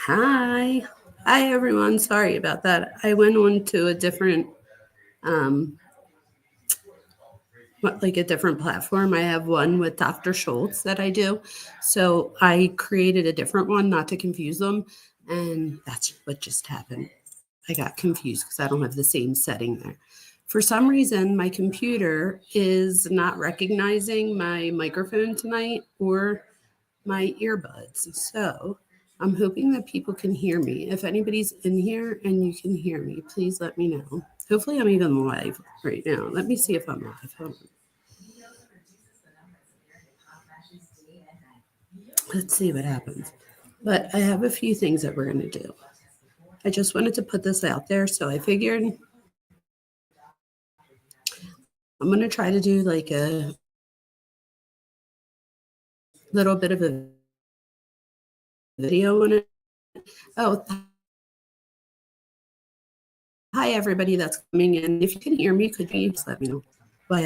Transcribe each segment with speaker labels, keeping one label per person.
Speaker 1: Hi. Hi, everyone. Sorry about that. I went on to a different, um, like a different platform. I have one with Dr. Schultz that I do. So I created a different one, not to confuse them. And that's what just happened. I got confused because I don't have the same setting there. For some reason, my computer is not recognizing my microphone tonight or my earbuds. So I'm hoping that people can hear me. If anybody's in here and you can hear me, please let me know. Hopefully, I'm even live right now. Let me see if I'm live. Hold on. Let's see what happens. But I have a few things that we're going to do. I just wanted to put this out there. So I figured I'm going to try to do like a little bit of a video on it. Oh, hi, everybody that's coming in. If you can hear me, could you just let me know what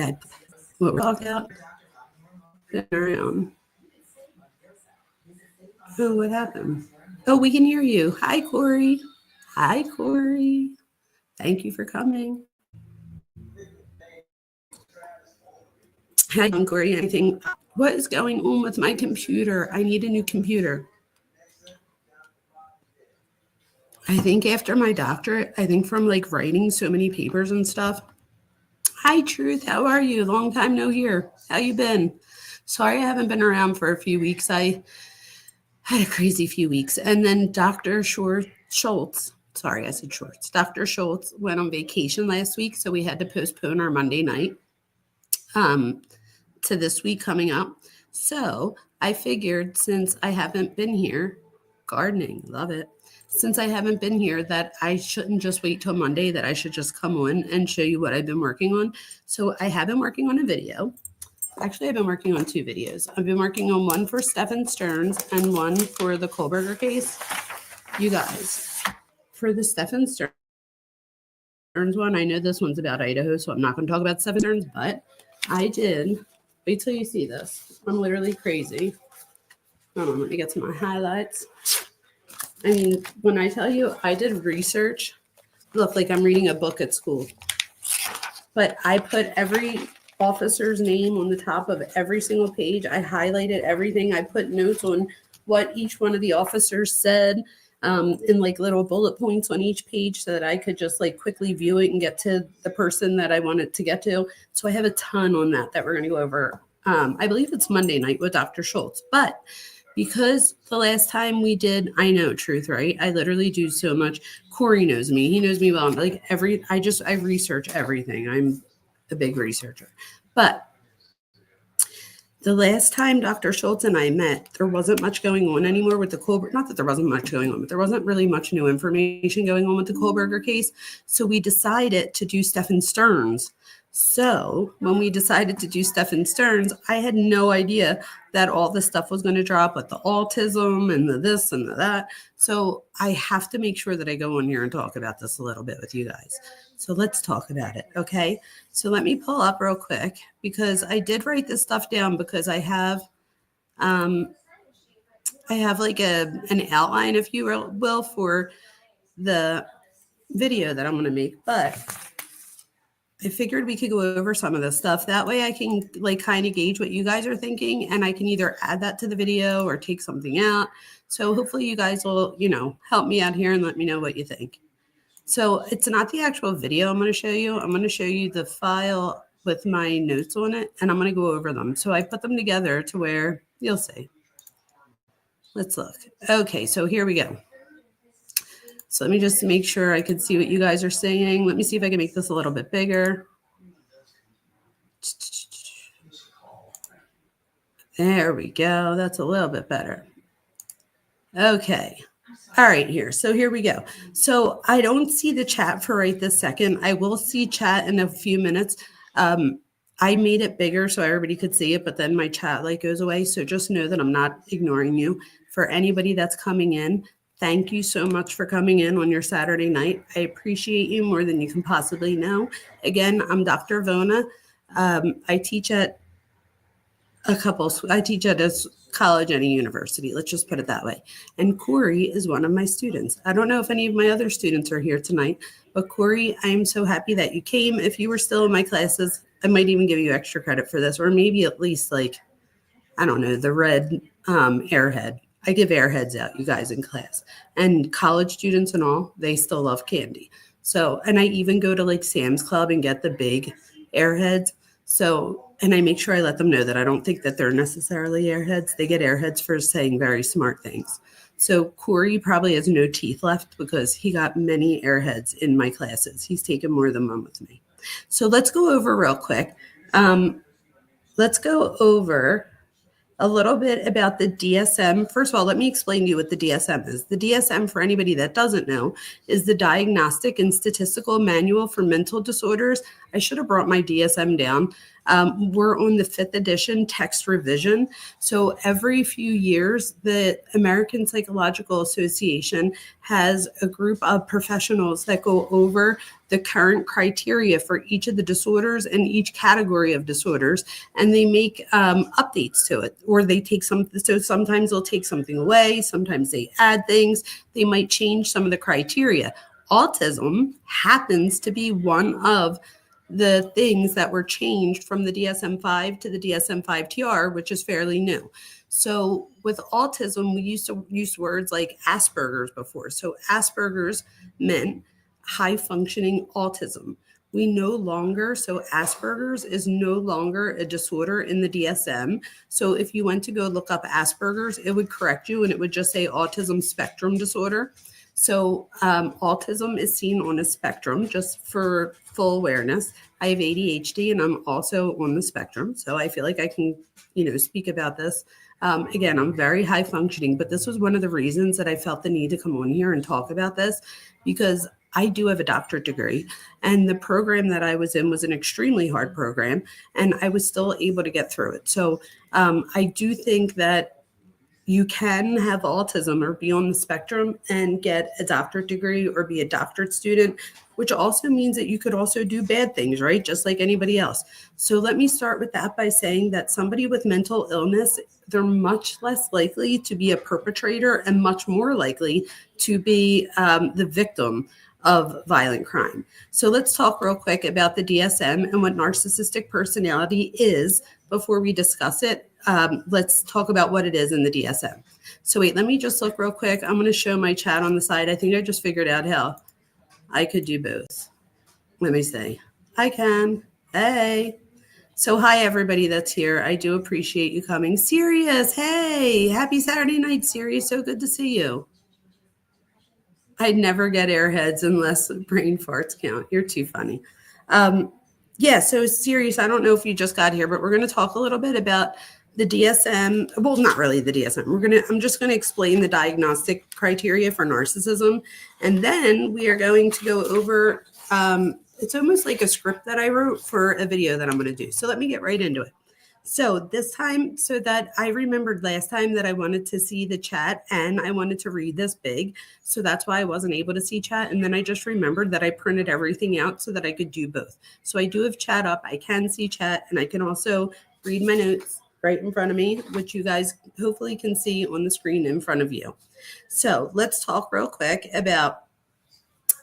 Speaker 1: we're talking about? Around. Oh, what happened? Oh, we can hear you. Hi, Corey. Hi, Corey. Thank you for coming. Hi, Corey. Anything? What is going on with my computer? I need a new computer. I think after my doctorate, I think from like writing so many papers and stuff. Hi, Truth. How are you? Long time no hear. How you been? Sorry I haven't been around for a few weeks. I had a crazy few weeks. And then Dr. Schultz, sorry, I said Schwartz. Dr. Schultz went on vacation last week, so we had to postpone our Monday night to this week coming up. So I figured since I haven't been here, gardening, love it. Since I haven't been here, that I shouldn't just wait till Monday, that I should just come on and show you what I've been working on. So I have been working on a video. Actually, I've been working on 2 videos. I've been working on one for Stephen Stearns and one for the Kohberger case. You guys, for the Stephen Stearns one, I know this one's about Idaho, so I'm not going to talk about Stephen Stearns, but I did. Wait till you see this. I'm literally crazy. Hold on, let me get to my highlights. I mean, when I tell you I did research, look like I'm reading a book at school. But I put every officer's name on the top of every single page. I highlighted everything. I put notes on what each one of the officers said in like little bullet points on each page so that I could just like quickly view it and get to the person that I wanted to get to. So I have a ton on that we're going to go over. I believe it's Monday night with Dr. Schultz. But because the last time we did, I know, Truth, right? I literally do so much. Corey knows me. He knows me well. Like I research everything. I'm a big researcher. But the last time Dr. Schultz and I met, there wasn't much going on anymore with the Kohberger. Not that there wasn't much going on, but there wasn't really much new information going on with the Kohberger case. So we decided to do Stephen Stearns. So when we decided to do Stephen Stearns, I had no idea that all this stuff was going to drop with the autism and the this and the that. So I have to make sure that I go on here and talk about this a little bit with you guys. So let's talk about it, okay? So let me pull up real quick because I did write this stuff down because I have like an outline, if you will, for the video that I'm going to make. But I figured we could go over some of this stuff. That way I can like kind of gauge what you guys are thinking and I can either add that to the video or take something out. So hopefully you guys will, help me out here and let me know what you think. So it's not the actual video I'm going to show you. I'm going to show you the file with my notes on it and I'm going to go over them. So I put them together to where you'll see. Let's look. Okay, so here we go. So let me just make sure I can see what you guys are saying. Let me see if I can make this a little bit bigger. There we go. That's a little bit better. Okay. All right, here. So here we go. So I don't see the chat for right this second. I will see chat in a few minutes. I made it bigger so everybody could see it, but then my chat like goes away. So just know that I'm not ignoring you. For anybody that's coming in, thank you so much for coming in on your Saturday night. I appreciate you more than you can possibly know. Again, I'm Dr. Vona. I teach at I teach at a college and a university. Let's just put it that way. And Corey is one of my students. I don't know if any of my other students are here tonight, but Corey, I am so happy that you came. If you were still in my classes, I might even give you extra credit for this, or maybe at least like, I don't know, the red airhead. I give airheads out, you guys, in class. And college students and all, they still love candy. So, and I even go to like Sam's Club and get the big airheads. So, and I make sure I let them know that I don't think that they're necessarily airheads. They get airheads for saying very smart things. So Corey probably has no teeth left because he got many airheads in my classes. He's taken more than one with me. So let's go over real quick. Let's go over a little bit about the DSM. First of all, let me explain to you what the DSM is. The DSM, for anybody that doesn't know, is the Diagnostic and Statistical Manual for Mental Disorders. I should have brought my DSM down. We're on the 5th edition text revision. So every few years, the American Psychological Association has a group of professionals that go over the current criteria for each of the disorders and each category of disorders, and they make updates to it, or they take some. So sometimes they'll take something away, sometimes they add things, they might change some of the criteria. Autism happens to be one of the things that were changed from the DSM-5 to the DSM-5-TR, which is fairly new. So with autism, we used to use words like Asperger's before. So Asperger's meant high functioning autism. We no longer, so Asperger's is no longer a disorder in the DSM. So if you went to go look up Asperger's, it would correct you and it would just say autism spectrum disorder. So autism is seen on a spectrum, just for full awareness. I have ADHD and I'm also on the spectrum. So I feel like I can, speak about this. Again, I'm very high functioning, but this was one of the reasons that I felt the need to come on here and talk about this, because I do have a doctorate degree, and the program that I was in was an extremely hard program, and I was still able to get through it. So I do think that you can have autism or be on the spectrum and get a doctorate degree or be a doctorate student, which also means that you could also do bad things, right? Just like anybody else. So let me start with that by saying that somebody with mental illness, they're much less likely to be a perpetrator and much more likely to be the victim of violent crime. So let's talk real quick about the DSM and what narcissistic personality is before we discuss it. Let's talk about what it is in the DSM. So wait, let me just look real quick. I'm going to show my chat on the side. I think I just figured out how I could do both. Let me see. I can. Hey. So hi, everybody that's here. I do appreciate you coming. Sirius, hey. Happy Saturday night, Sirius. So good to see you. I'd never get airheads unless brain farts count. You're too funny. Yeah, so Sirius, I don't know if you just got here, but we're going to talk a little bit about the DSM. Well, not really the DSM. I'm just going to explain the diagnostic criteria for narcissism. And then we are going to go over, it's almost like a script that I wrote for a video that I'm going to do. So let me get right into it. So this time, so that I remembered last time that I wanted to see the chat and I wanted to read this big. So that's why I wasn't able to see chat. And then I just remembered that I printed everything out so that I could do both. So I do have chat up. I can see chat and I can also read my notes right in front of me, which you guys hopefully can see on the screen in front of you. So let's talk real quick about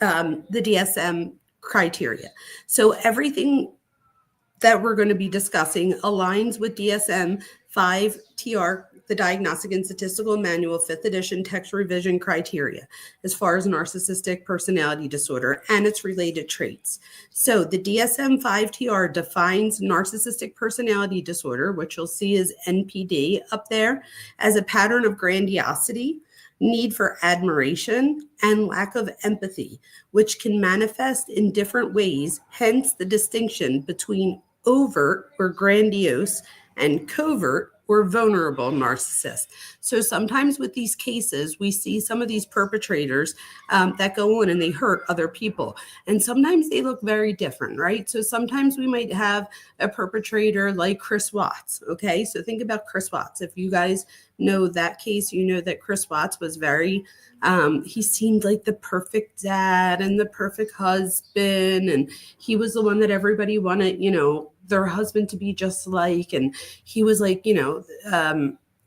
Speaker 1: the DSM criteria. So everything that we're going to be discussing aligns with DSM-5-TR, the Diagnostic and Statistical Manual, 5th edition text revision criteria, as far as narcissistic personality disorder and its related traits. So the DSM-5-TR defines narcissistic personality disorder, which you'll see is NPD up there, as a pattern of grandiosity, need for admiration, and lack of empathy, which can manifest in different ways, hence the distinction between overt or grandiose and covert or vulnerable narcissist. So sometimes with these cases, we see some of these perpetrators that go on and they hurt other people. And sometimes they look very different, right? So sometimes we might have a perpetrator like Chris Watts, okay? So think about Chris Watts. If you guys know that case, you know that Chris Watts was very, he seemed like the perfect dad and the perfect husband. And he was the one that everybody wanted, their husband to be just like, and he was like,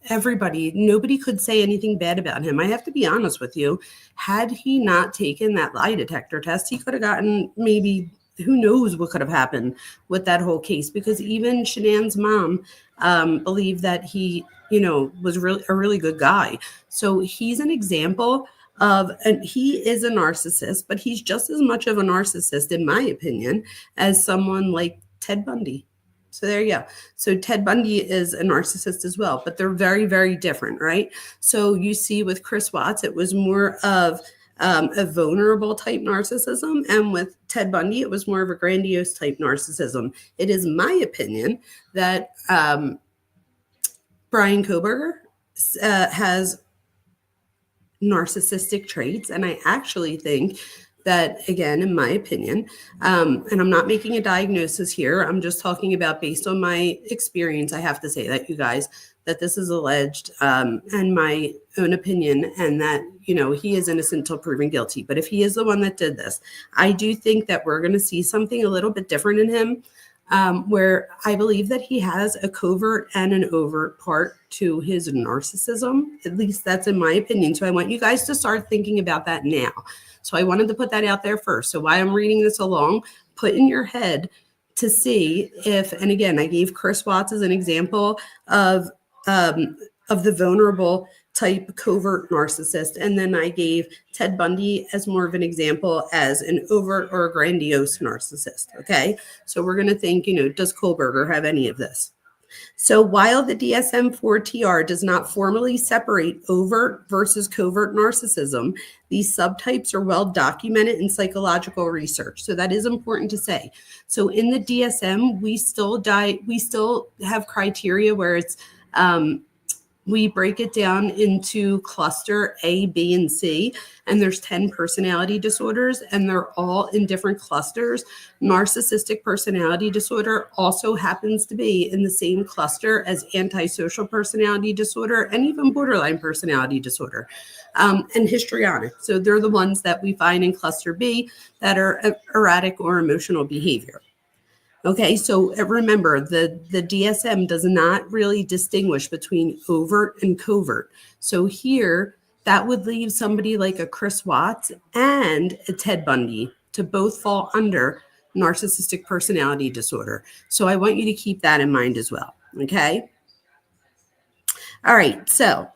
Speaker 1: everybody, nobody could say anything bad about him. I have to be honest with you. Had he not taken that lie detector test, he could have gotten maybe, who knows what could have happened with that whole case, because even Shanann's mom believed that he, was really a really good guy. So he's an example of, and he is a narcissist, but he's just as much of a narcissist, in my opinion, as someone like Ted Bundy. So there you go. So Ted Bundy is a narcissist as well, but they're very, very different, right? So you see with Chris Watts, it was more of a vulnerable type narcissism. And with Ted Bundy, it was more of a grandiose type narcissism. It is my opinion that Bryan Kohberger has narcissistic traits. And I actually think that, again, in my opinion, and I'm not making a diagnosis here, I'm just talking about based on my experience, I have to say that, you guys, that this is alleged and my own opinion, and that, he is innocent until proven guilty. But if he is the one that did this, I do think that we're going to see something a little bit different in him, where I believe that he has a covert and an overt part to his narcissism. At least that's in my opinion. So I want you guys to start thinking about that now. So I wanted to put that out there first. So while I'm reading this along, put in your head to see if, and again, I gave Chris Watts as an example of the vulnerable type covert narcissist. And then I gave Ted Bundy as more of an example as an overt or a grandiose narcissist. Okay. So we're going to think, does Kohberger have any of this? So while the DSM-4 TR does not formally separate overt versus covert narcissism, these subtypes are well documented in psychological research. So that is important to say. So in the DSM, we still have criteria where it's we break it down into cluster A, B, and C, and there's 10 personality disorders, and they're all in different clusters. Narcissistic personality disorder also happens to be in the same cluster as antisocial personality disorder and even borderline personality disorder, and histrionic. So they're the ones that we find in cluster B that are erratic or emotional behavior. Okay, so remember, the DSM does not really distinguish between overt and covert. So here, that would leave somebody like a Chris Watts and a Ted Bundy to both fall under narcissistic personality disorder. So I want you to keep that in mind as well, okay? All right, so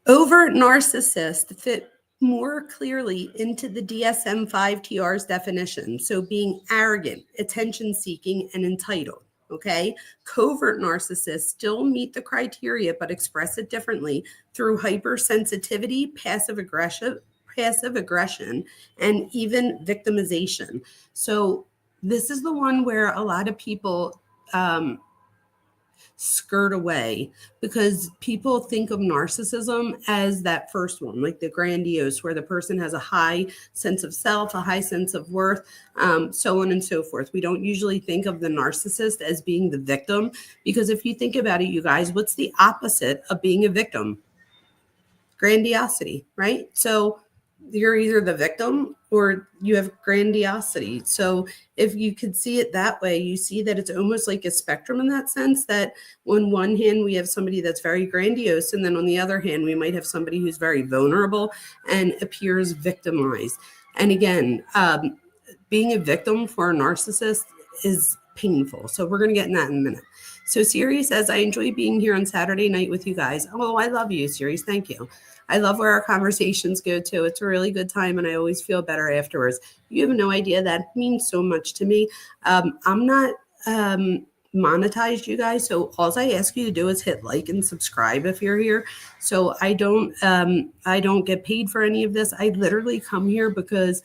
Speaker 1: overt narcissist fit more clearly into the DSM-5 TR's definition. So being arrogant, attention-seeking, and entitled, okay? Covert narcissists still meet the criteria, but express it differently through hypersensitivity, passive aggression, and even victimization. So this is the one where a lot of people skirt away, because people think of narcissism as that first one, like the grandiose, where the person has a high sense of self, a high sense of worth, so on and so forth. We don't usually think of the narcissist as being the victim, because if you think about it, you guys, what's the opposite of being a victim? Grandiosity, right? So you're either the victim or you have grandiosity. So if you could see it that way, you see that it's almost like a spectrum in that sense, that on one hand, we have somebody that's very grandiose, and then on the other hand, we might have somebody who's very vulnerable and appears victimized. And again, being a victim for a narcissist is painful. So we're going to get in that in a minute. So Siri says, I enjoy being here on Saturday night with you guys. Oh, I love you, Siri. Thank you. I love where our conversations go to. It's a really good time, and I always feel better afterwards. You have no idea. That means so much to me. I'm not monetized, you guys, so all I ask you to do is hit like and subscribe if you're here. So I don't get paid for any of this. I literally come here because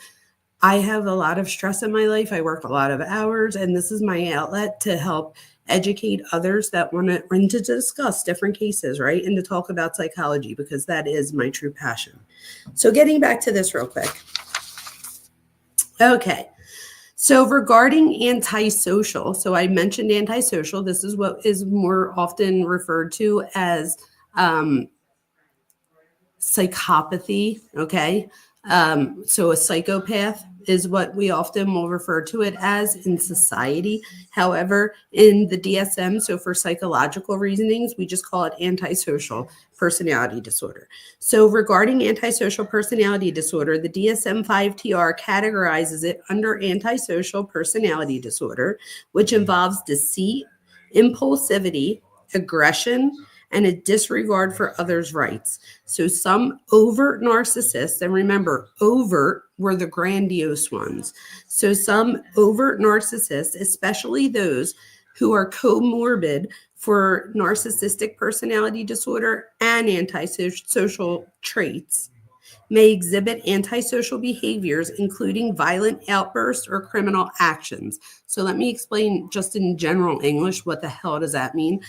Speaker 1: I have a lot of stress in my life. I work a lot of hours, and this is my outlet to help educate others that want to, and to discuss different cases, right? And to talk about psychology, because that is my true passion. So getting back to this real quick. Okay. So regarding antisocial, so I mentioned antisocial. This is what is more often referred to as psychopathy, okay? So a psychopath is what we often will refer to it as in society. However, in the DSM, so for psychological reasonings, we just call it antisocial personality disorder. So regarding antisocial personality disorder, the DSM-5-TR categorizes it under antisocial personality disorder, which involves deceit, impulsivity, aggression, and a disregard for others' rights. So some overt narcissists, and remember, overt were the grandiose ones. So some overt narcissists, especially those who are comorbid for narcissistic personality disorder and antisocial traits, may exhibit antisocial behaviors, including violent outbursts or criminal actions. So let me explain just in general English, what the hell does that mean?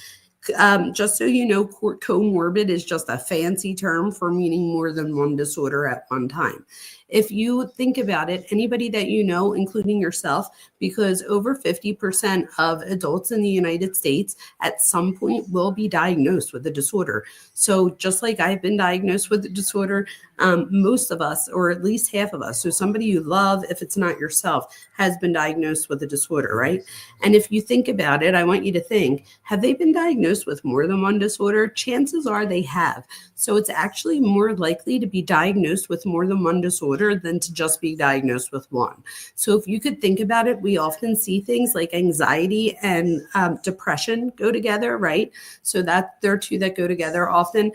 Speaker 1: Just so you know, comorbid is just a fancy term for meaning more than one disorder at one time. If you think about it, anybody that you know, including yourself, because over 50% of adults in the United States at some point will be diagnosed with a disorder. So just like I've been diagnosed with a disorder, most of us, or at least half of us, so somebody you love, if it's not yourself, has been diagnosed with a disorder, right? And if you think about it, I want you to think, have they been diagnosed with more than one disorder? Chances are they have. So it's actually more likely to be diagnosed with more than one disorder than to just be diagnosed with one. So if you could think about it, we often see things like anxiety and depression go together, right? So that there are two that go together often.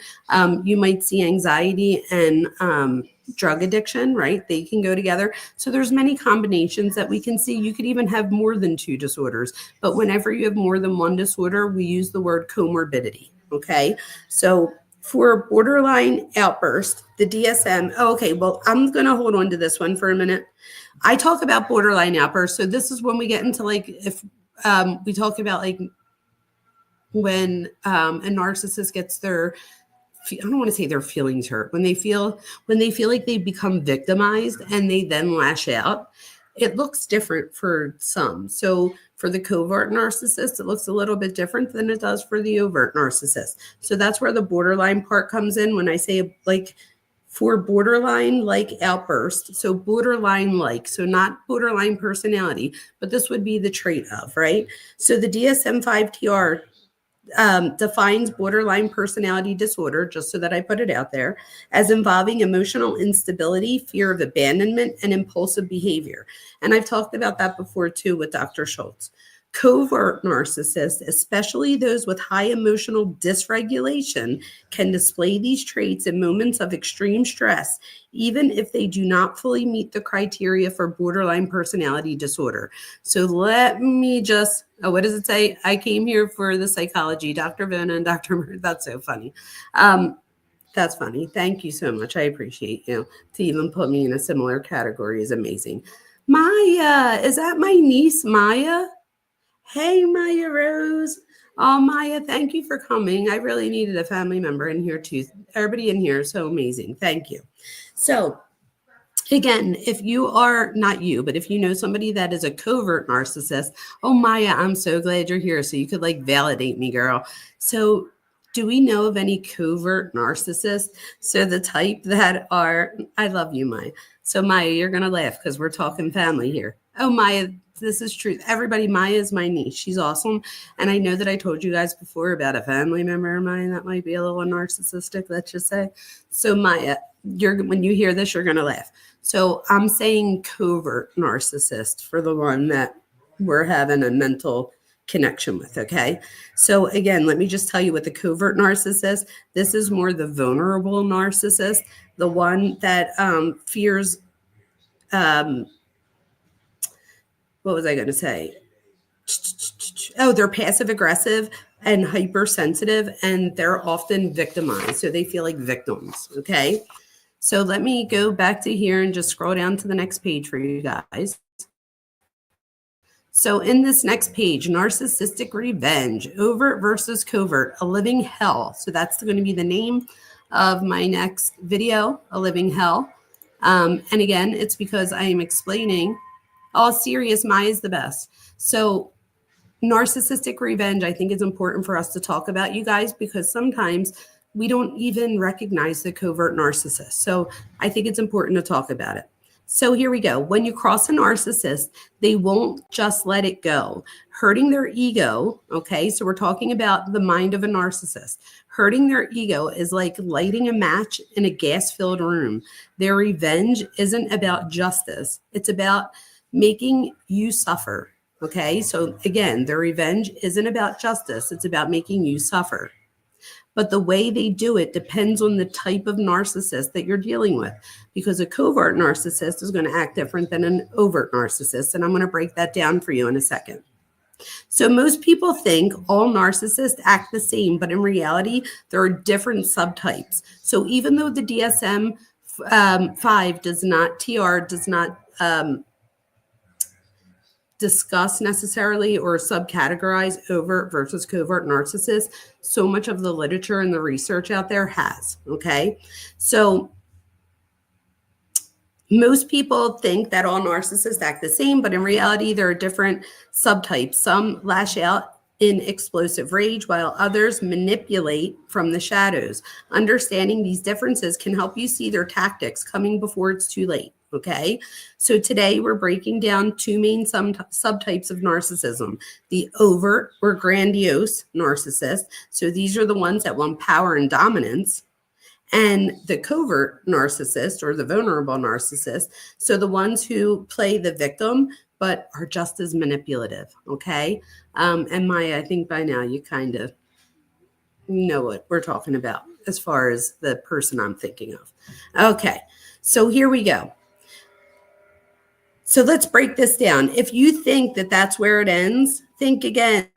Speaker 1: You might see anxiety and drug addiction, right? They can go together. So there's many combinations that we can see. You could even have more than two disorders, but whenever you have more than one disorder, we use the word comorbidity, okay? So for borderline outburst, the DSM, okay, well, I'm going to hold on to this one for a minute. I talk about borderline outburst. So this is when we get into like, if we talk about like when a narcissist gets their, I don't want to say their feelings hurt, when they feel like they become victimized and they then lash out. It looks different for some. So for the covert narcissist, it looks a little bit different than it does for the overt narcissist. So that's where the borderline part comes in when I say like for borderline like outburst. So borderline like, so not borderline personality, but this would be the trait of, right? So the DSM-5-TR defines borderline personality disorder, just so that I put it out there, as involving emotional instability, fear of abandonment, and impulsive behavior. And I've talked about that before too with Dr. Schultz. Covert narcissists, especially those with high emotional dysregulation, can display these traits in moments of extreme stress, even if they do not fully meet the criteria for borderline personality disorder. So let me just, what does it say? I came here for the psychology, Dr. Vona and Dr. Murray. That's so funny. That's funny. Thank you so much. I appreciate you. To even put me in a similar category is amazing. Maya, is that my niece, Maya? Hey, Maya Rose. Oh, Maya, thank you for coming. I really needed a family member in here too. Everybody in here is so amazing. Thank you. So again, if you are not you, but if you know somebody that is a covert narcissist, oh, Maya, I'm so glad you're here. So you could like validate me, girl. So do we know of any covert narcissists? So the type that are, I love you, Maya. So Maya, you're going to laugh because we're talking family here. Oh, Maya, this is truth. Everybody, Maya is my niece. She's awesome. And I know that I told you guys before about a family member of mine that might be a little narcissistic, let's just say. So Maya, when you hear this, you're going to laugh. So I'm saying covert narcissist for the one that we're having a mental connection with, okay? So again, let me just tell you what the covert narcissist, this is more the vulnerable narcissist, the one that fears, what was I going to say? Oh, they're passive aggressive and hypersensitive, and they're often victimized. So they feel like victims, okay? So let me go back to here and just scroll down to the next page for you guys. So in this next page, narcissistic revenge, overt versus covert, a living hell. So that's going to be the name of my next video, a living hell. And again, it's because I am explaining, all serious, Maya is the best. So narcissistic revenge, I think it's important for us to talk about, you guys, because sometimes we don't even recognize the covert narcissist. So I think it's important to talk about it. So here we go. When you cross a narcissist, they won't just let it go. Hurting their ego, okay? So we're talking about the mind of a narcissist. Hurting their ego is like lighting a match in a gas-filled room. Their revenge isn't about justice. It's about making you suffer, okay? So again, their revenge isn't about justice. It's about making you suffer. But the way they do it depends on the type of narcissist that you're dealing with, because a covert narcissist is going to act different than an overt narcissist. And I'm going to break that down for you in a second. So most people think all narcissists act the same, but in reality, there are different subtypes. So even though the DSM 5 does not, TR does not discuss necessarily or subcategorize overt versus covert narcissists, so much of the literature and the research out there has, okay? So most people think that all narcissists act the same, but in reality, there are different subtypes. Some lash out in explosive rage, while others manipulate from the shadows. Understanding these differences can help you see their tactics coming before it's too late. Okay, so today we're breaking down two main subtypes of narcissism: the overt or grandiose narcissist. So these are the ones that want power and dominance, and the covert narcissist or the vulnerable narcissist. So the ones who play the victim but are just as manipulative. Okay, and Maya, I think by now you kind of know what we're talking about as far as the person I'm thinking of. Okay, so here we go. So let's break this down. If you think that that's where it ends, think again.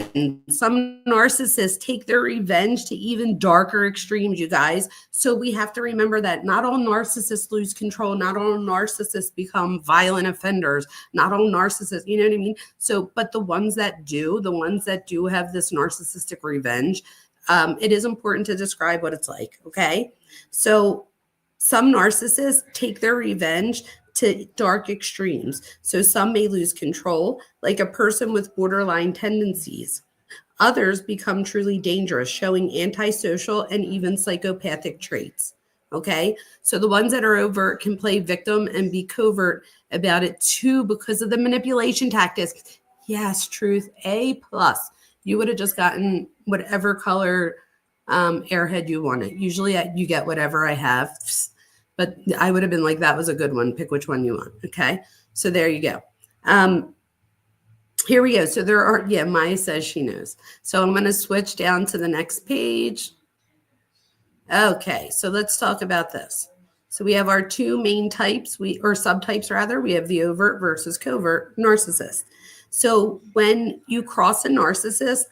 Speaker 1: Some narcissists take their revenge to even darker extremes, you guys. So we have to remember that not all narcissists lose control. Not all narcissists become violent offenders. Not all narcissists, you know what I mean? So, but the ones that do have this narcissistic revenge, it is important to describe what it's like, okay? So some narcissists take their revenge to dark extremes. So some may lose control, like a person with borderline tendencies. Others become truly dangerous, showing antisocial and even psychopathic traits. Okay, so the ones that are overt can play victim and be covert about it too because of the manipulation tactics. Yes, truth, A+. You would have just gotten whatever color airhead you wanted. Usually you get whatever I have. But I would have been like, that was a good one. Pick which one you want. Okay. So there you go. Here we go. So there are, yeah, Maya says she knows. So I'm going to switch down to the next page. Okay. So let's talk about this. So we have our two main types, or subtypes rather. We have the overt versus covert narcissist. So when you cross a narcissist,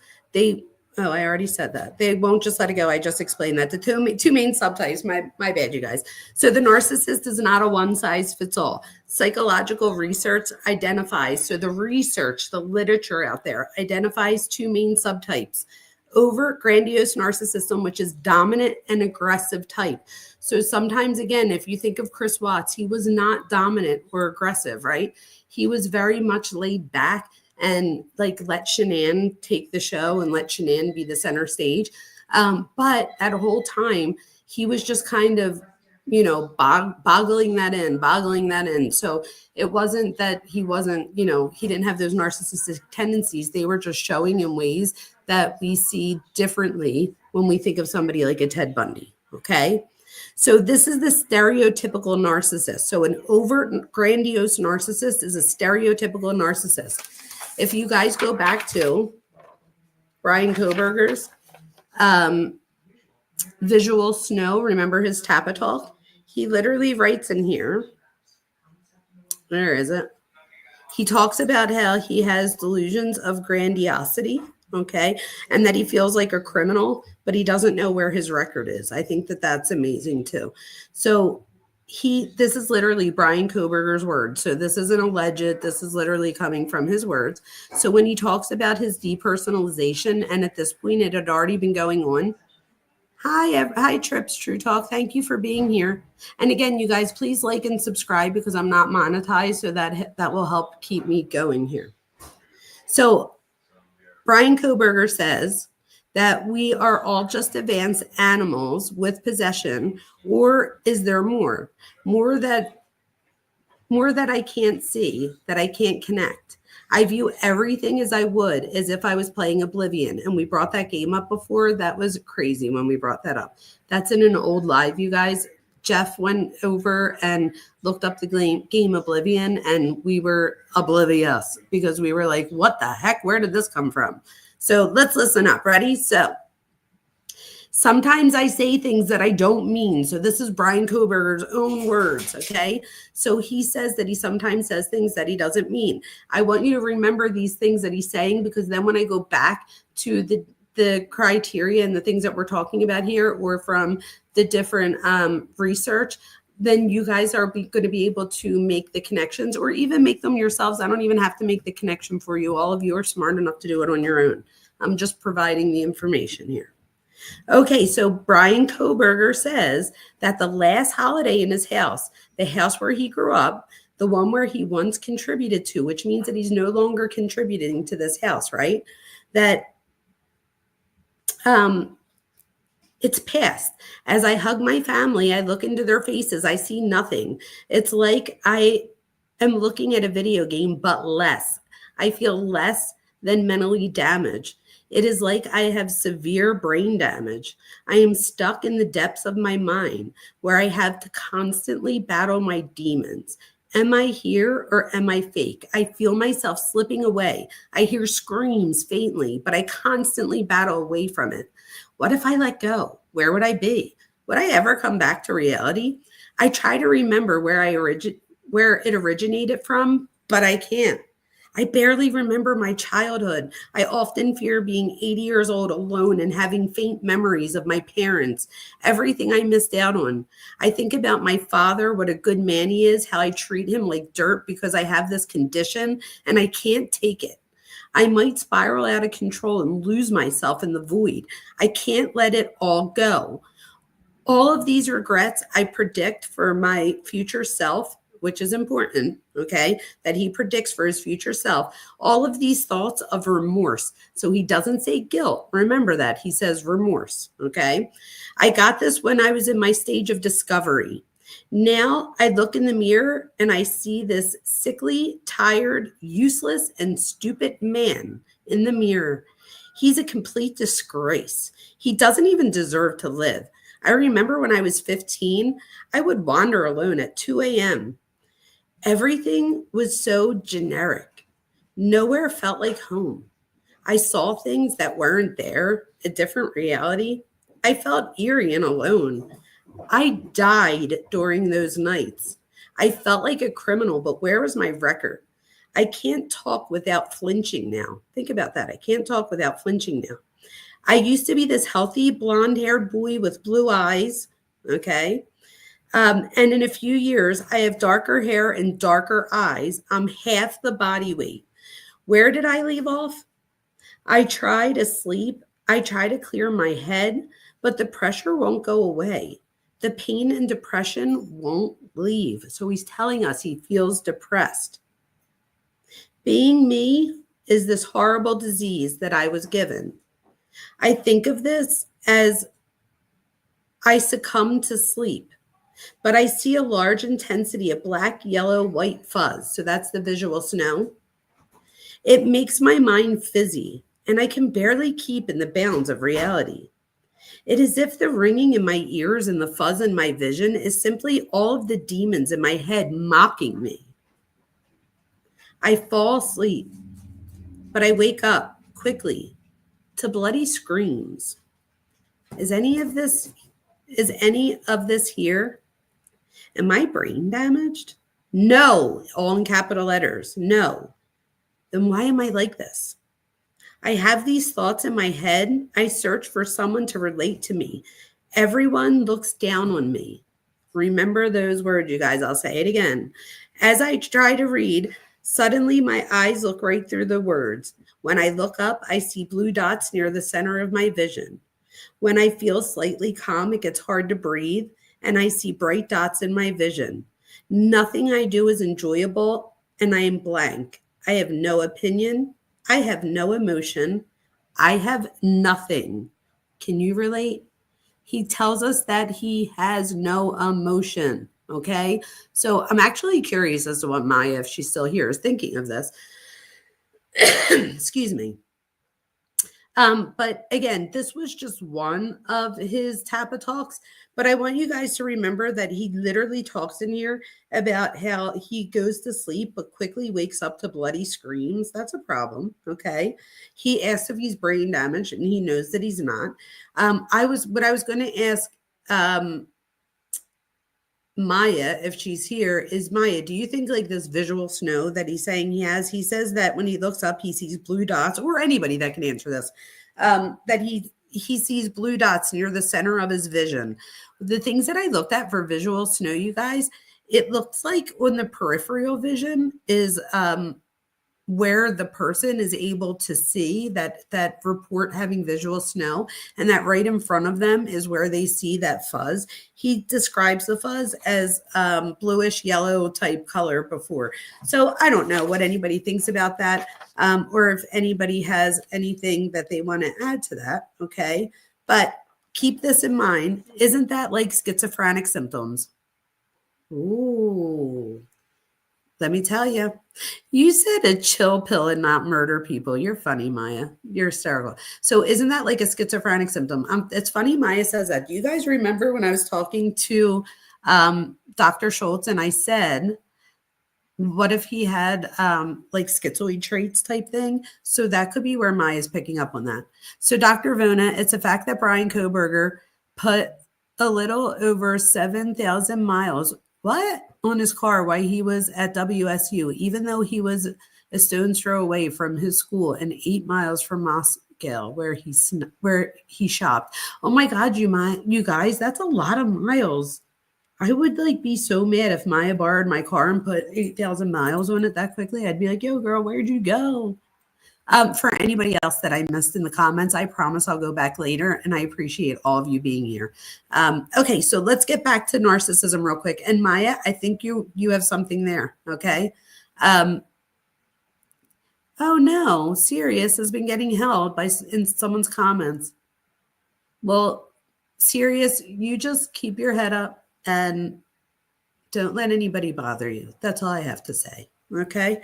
Speaker 1: oh, I already said that. They won't just let it go. I just explained that. The two main subtypes, my bad, you guys. So the narcissist is not a one size fits all. Psychological research identifies, so the research, the literature out there identifies two main subtypes: overt grandiose narcissism, which is dominant and aggressive type. So sometimes, again, if you think of Chris Watts, he was not dominant or aggressive, right? He was very much laid back and like let Shanann take the show and let Shanann be the center stage. But that whole time, he was just kind of, boggling that in. So it wasn't that he wasn't, he didn't have those narcissistic tendencies. They were just showing in ways that we see differently when we think of somebody like a Ted Bundy. Okay. So this is the stereotypical narcissist. So an overt grandiose narcissist is a stereotypical narcissist. If you guys go back to Bryan Kohberger's Visual Snow, remember his Tappa Talk? He literally writes in here, where is it? He talks about how he has delusions of grandiosity, okay, and that he feels like a criminal, but he doesn't know where his record is. I think that that's amazing too. So this is literally Bryan Kohberger's words. So this isn't alleged. This is literally coming from his words. So when he talks about his depersonalization, and at this point it had already been going on. Hi, Trips True Talk. Thank you for being here. And again, you guys, please like and subscribe because I'm not monetized, so that will help keep me going here. So Bryan Kohberger says that we are all just advanced animals with possession, or is there more? More that I can't see, that I can't connect. I view everything as I would as if I was playing Oblivion. And we brought that game up before. That was crazy when we brought that up. That's in an old live, you guys. Jeff went over and looked up the game Oblivion, and we were oblivious because we were like, what the heck? Where did this come from? So let's listen up. Ready? So sometimes I say things that I don't mean. So this is Bryan Kohberger's own words, okay? So he says that he sometimes says things that he doesn't mean. I want you to remember these things that he's saying, because then when I go back to the criteria and the things that we're talking about here, or from the different research, then you guys are going to be able to make the connections, or even make them yourselves. I don't even have to make the connection for you. All of you are smart enough to do it on your own. I'm just providing the information here. Okay, so Bryan Kohberger says that the last holiday in his house, the house where he grew up, the one where he once contributed to, which means that he's no longer contributing to this house, right? That it's past. As I hug my family, I look into their faces. I see nothing. It's like I am looking at a video game, but less. I feel less than mentally damaged. It is like I have severe brain damage. I am stuck in the depths of my mind, where I have to constantly battle my demons. Am I here or am I fake? I feel myself slipping away. I hear screams faintly, but I constantly battle away from it. What if I let go? Where would I be? Would I ever come back to reality? I try to remember where it originated from, but I can't. I barely remember my childhood. I often fear being 80 years old alone and having faint memories of my parents, everything I missed out on. I think about my father, what a good man he is, how I treat him like dirt because I have this condition, and I can't take it. I might spiral out of control and lose myself in the void. I can't let it all go. All of these regrets I predict for my future self, which is important, okay, that he predicts for his future self. All of these thoughts of remorse. So he doesn't say guilt. Remember that. He says remorse, okay? I got this when I was in my stage of discovery. Now I look in the mirror and I see this sickly, tired, useless, and stupid man in the mirror. He's a complete disgrace. He doesn't even deserve to live. I remember when I was 15, I would wander alone at 2 a.m. Everything was so generic. Nowhere felt like home. I saw things that weren't there, a different reality. I felt eerie and alone. I died during those nights. I felt like a criminal, but where was my record? I can't talk without flinching now. Think about that. I can't talk without flinching now. I used to be this healthy, blonde-haired boy with blue eyes, okay? And in a few years, I have darker hair and darker eyes. I'm half the body weight. Where did I leave off? I try to sleep. I try to clear my head, but the pressure won't go away. The pain and depression won't leave. So he's telling us he feels depressed. Being me is this horrible disease that I was given. I think of this as I succumb to sleep, but I see a large intensity of black, yellow, white fuzz. So that's the visual snow. It makes my mind fizzy, and I can barely keep in the bounds of reality. It is as if the ringing in my ears and the fuzz in my vision is simply all of the demons in my head mocking me. I fall asleep, but I wake up quickly to bloody screams. Is any of this here? Am I brain damaged? No, all in capital letters. No. Then why am I like this? I have these thoughts in my head. I search for someone to relate to me. Everyone looks down on me. Remember those words, you guys. I'll say it again. As I try to read, suddenly my eyes look right through the words. When I look up, I see blue dots near the center of my vision. When I feel slightly calm, it gets hard to breathe, and I see bright dots in my vision. Nothing I do is enjoyable, and I am blank. I have no opinion. I have no emotion. I have nothing. Can you relate? He tells us that he has no emotion. Okay. So I'm actually curious as to what Maya, if she's still here, is thinking of this. Excuse me. But again, this was just one of his Tappa talks. But I want you guys to remember that he literally talks in here about how he goes to sleep but quickly wakes up to bloody screams. That's a problem. Okay. He asks if he's brain damaged and he knows that he's not. I was going to ask Maya, if she's here, is Maya, do you think like this visual snow that he's saying he has? He says that when he looks up, he sees blue dots, or anybody that can answer this, that he sees blue dots near the center of his vision. The things that I looked at for visual snow, you guys, it looks like on the peripheral vision is where the person is able to see that report having visual snow, and that right in front of them is where they see that fuzz. He describes the fuzz as bluish yellow type color before. So I don't know what anybody thinks about that, or if anybody has anything that they want to add to that. Okay, but keep this in mind. Isn't that like schizophrenic symptoms? Ooh, let me tell you. You said a chill pill and not murder people. You're funny, Maya. You're hysterical. So isn't that like a schizophrenic symptom? It's funny Maya says that. Do you guys remember when I was talking to Dr. Schultz and I said, what if he had like schizoid traits type thing? So that could be where Maya's picking up on that. So Dr. Vona, it's a fact that Bryan Kohberger put a little over 7,000 miles on his car while he was at WSU, even though he was a stone's throw away from his school and 8 miles from Moscow, where he shopped. Oh my God, you guys, that's a lot of miles. I would like be so mad if Maya borrowed my car and put 8,000 miles on it that quickly. I'd be like, yo, girl, where'd you go? For anybody else that I missed in the comments, I promise I'll go back later, and I appreciate all of you being here. Okay, so let's get back to narcissism real quick. And Maya, I think you have something there, okay? Oh no, Sirius has been getting held in someone's comments. Well, Sirius, you just keep your head up and don't let anybody bother you. That's all I have to say, okay?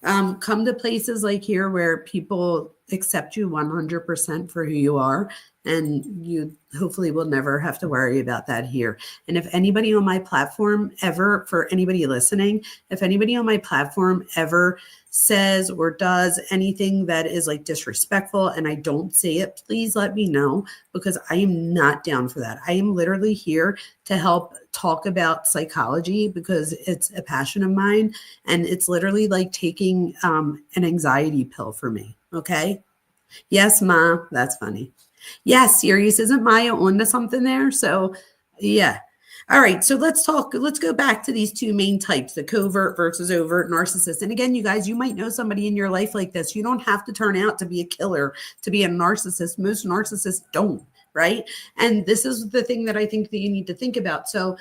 Speaker 1: Come to places like here where people accept you 100% for who you are, and you hopefully will never have to worry about that here. And if anybody on my platform ever, for anybody listening, if anybody on my platform ever says or does anything that is like disrespectful and I don't say it, please let me know, because I am not down for that. I am literally here to help talk about psychology because it's a passion of mine, and it's literally like taking an anxiety pill for me. Okay. Yes, Ma, that's funny. Yes, Sirius, isn't Maya onto something there? So yeah. All right, so let's go back to these two main types, the covert versus overt narcissist. And again, you guys, you might know somebody in your life like this. You don't have to turn out to be a killer to be a narcissist. Most narcissists don't, right? And this is the thing that I think that you need to think about. So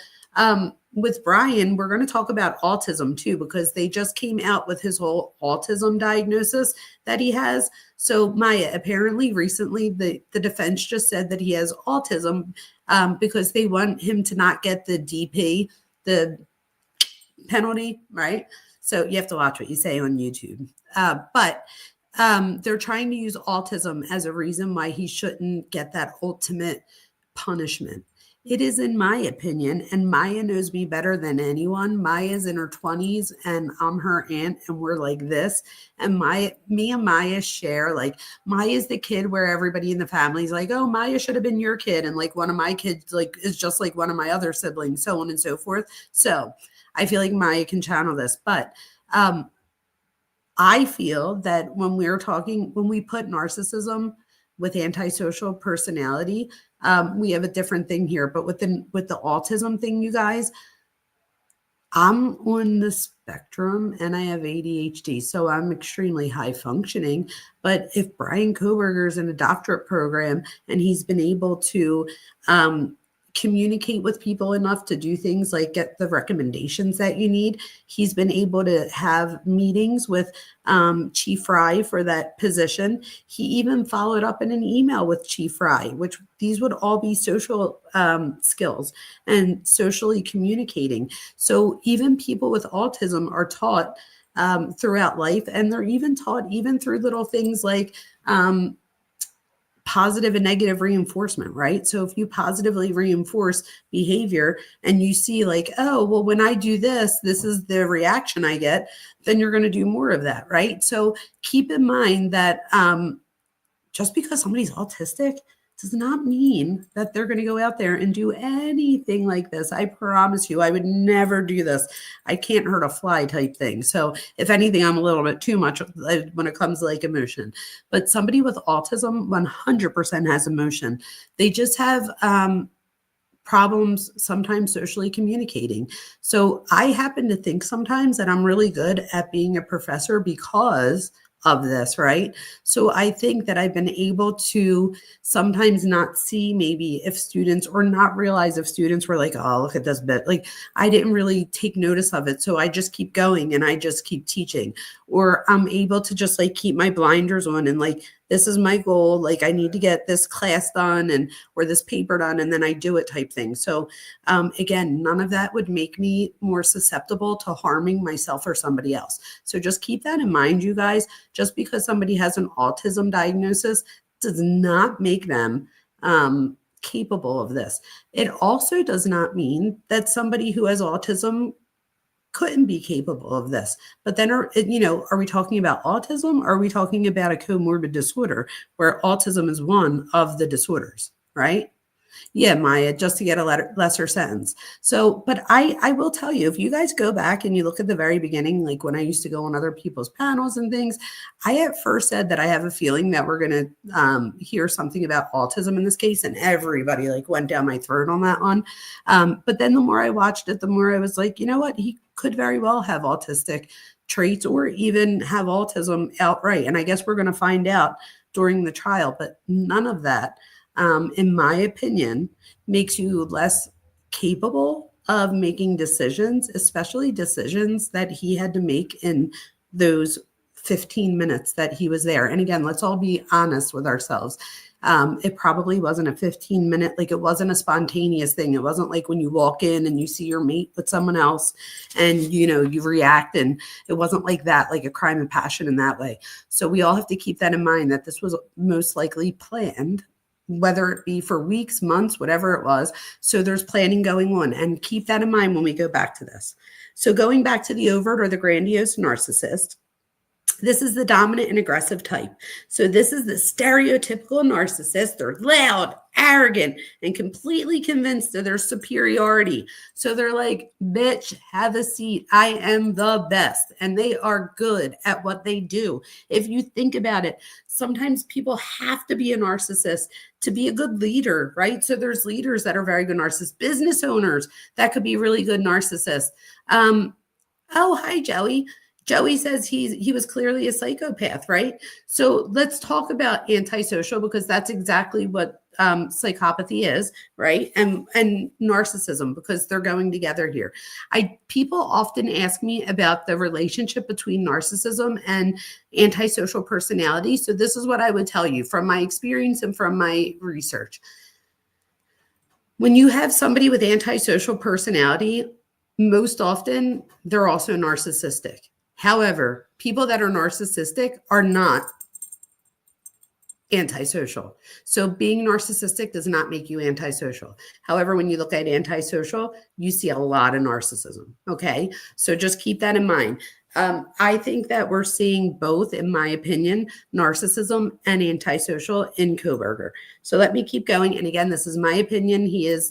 Speaker 1: with Bryan, we're going to talk about autism too, because they just came out with his whole autism diagnosis that he has. So Maya, apparently recently the defense just said that he has autism because they want him to not get the DP, the penalty, right? So you have to watch what you say on YouTube. But they're trying to use autism as a reason why he shouldn't get that ultimate punishment. It is, in my opinion, and Maya knows me better than anyone. Maya's in her 20s and I'm her aunt, and we're like this. And me and Maya share, like, Maya's the kid where everybody in the family is like, oh, Maya should have been your kid. And like one of my kids like is just like one of my other siblings, so on and so forth. So I feel like Maya can channel this. But I feel that when we put narcissism with antisocial personality, we have a different thing here. But with the autism thing, you guys, I'm on the spectrum and I have ADHD, so I'm extremely high functioning. But if Bryan Kohberger is in a doctorate program and he's been able to communicate with people enough to do things like get the recommendations that you need. He's been able to have meetings with Chief Fry for that position. He even followed up in an email with Chief Fry, which these would all be social skills and socially communicating. So even people with autism are taught throughout life, and they're even taught even through little things like positive and negative reinforcement, right? So if you positively reinforce behavior and you see like, oh, well, when I do this, this is the reaction I get, then you're going to do more of that, right? So keep in mind that just because somebody's autistic does not mean that they're going to go out there and do anything like this. I promise you, I would never do this. I can't hurt a fly type thing. So if anything, I'm a little bit too much when it comes to like emotion. But somebody with autism 100% has emotion. They just have problems sometimes socially communicating. So I happen to think sometimes that I'm really good at being a professor because of this, right? So I think that I've been able to sometimes not see maybe if students, or not realize if students were like, oh, look at this bit. Like I didn't really take notice of it. So I just keep going and I just keep teaching, or I'm able to just like keep my blinders on and like, this is my goal. Like I need to get this class done and or this paper done, and then I do it type thing. So again, none of that would make me more susceptible to harming myself or somebody else. So just keep that in mind, you guys. Just because somebody has an autism diagnosis does not make them capable of this. It also does not mean that somebody who has autism couldn't be capable of this. But then, are we talking about autism? Or are we talking about a comorbid disorder where autism is one of the disorders, right? Yeah, Maya, just to get a lesser sentence. So, but I will tell you, if you guys go back and you look at the very beginning, like when I used to go on other people's panels and things, I at first said that I have a feeling that we're going to hear something about autism in this case, and everybody like went down my throat on that one. But then the more I watched it, the more I was like, you know what? He could very well have autistic traits or even have autism outright. And I guess we're going to find out during the trial, but none of that, in my opinion, makes you less capable of making decisions, especially decisions that he had to make in those 15 minutes that he was there. And again, let's all be honest with ourselves. It probably wasn't a 15-minute, like it wasn't a spontaneous thing. It wasn't like when you walk in and you see your mate with someone else and, you react, and it wasn't like that, like a crime of passion in that way. So we all have to keep that in mind, that this was most likely planned, whether it be for weeks, months, whatever it was. So there's planning going on, and keep that in mind when we go back to this. So going back to the overt or the grandiose narcissist, this is the dominant and aggressive type. So this is the stereotypical narcissist. They're loud, arrogant, and completely convinced of their superiority. So they're like, bitch, have a seat. I am the best. And they are good at what they do. If you think about it, sometimes people have to be a narcissist to be a good leader, right? So there's leaders that are very good narcissists, business owners that could be really good narcissists. Oh, hi, Joey. Joey says he was clearly a psychopath, right? So let's talk about antisocial, because that's exactly what psychopathy is, right? And narcissism, because they're going together here. People often ask me about the relationship between narcissism and antisocial personality. So this is what I would tell you from my experience and from my research. When you have somebody with antisocial personality, most often they're also narcissistic. However, people that are narcissistic are not antisocial. So being narcissistic does not make you antisocial. However, when you look at antisocial, you see a lot of narcissism. Okay. So just keep that in mind. I think that we're seeing both, in my opinion, narcissism and antisocial in Kohberger. So let me keep going. And again, this is my opinion. He's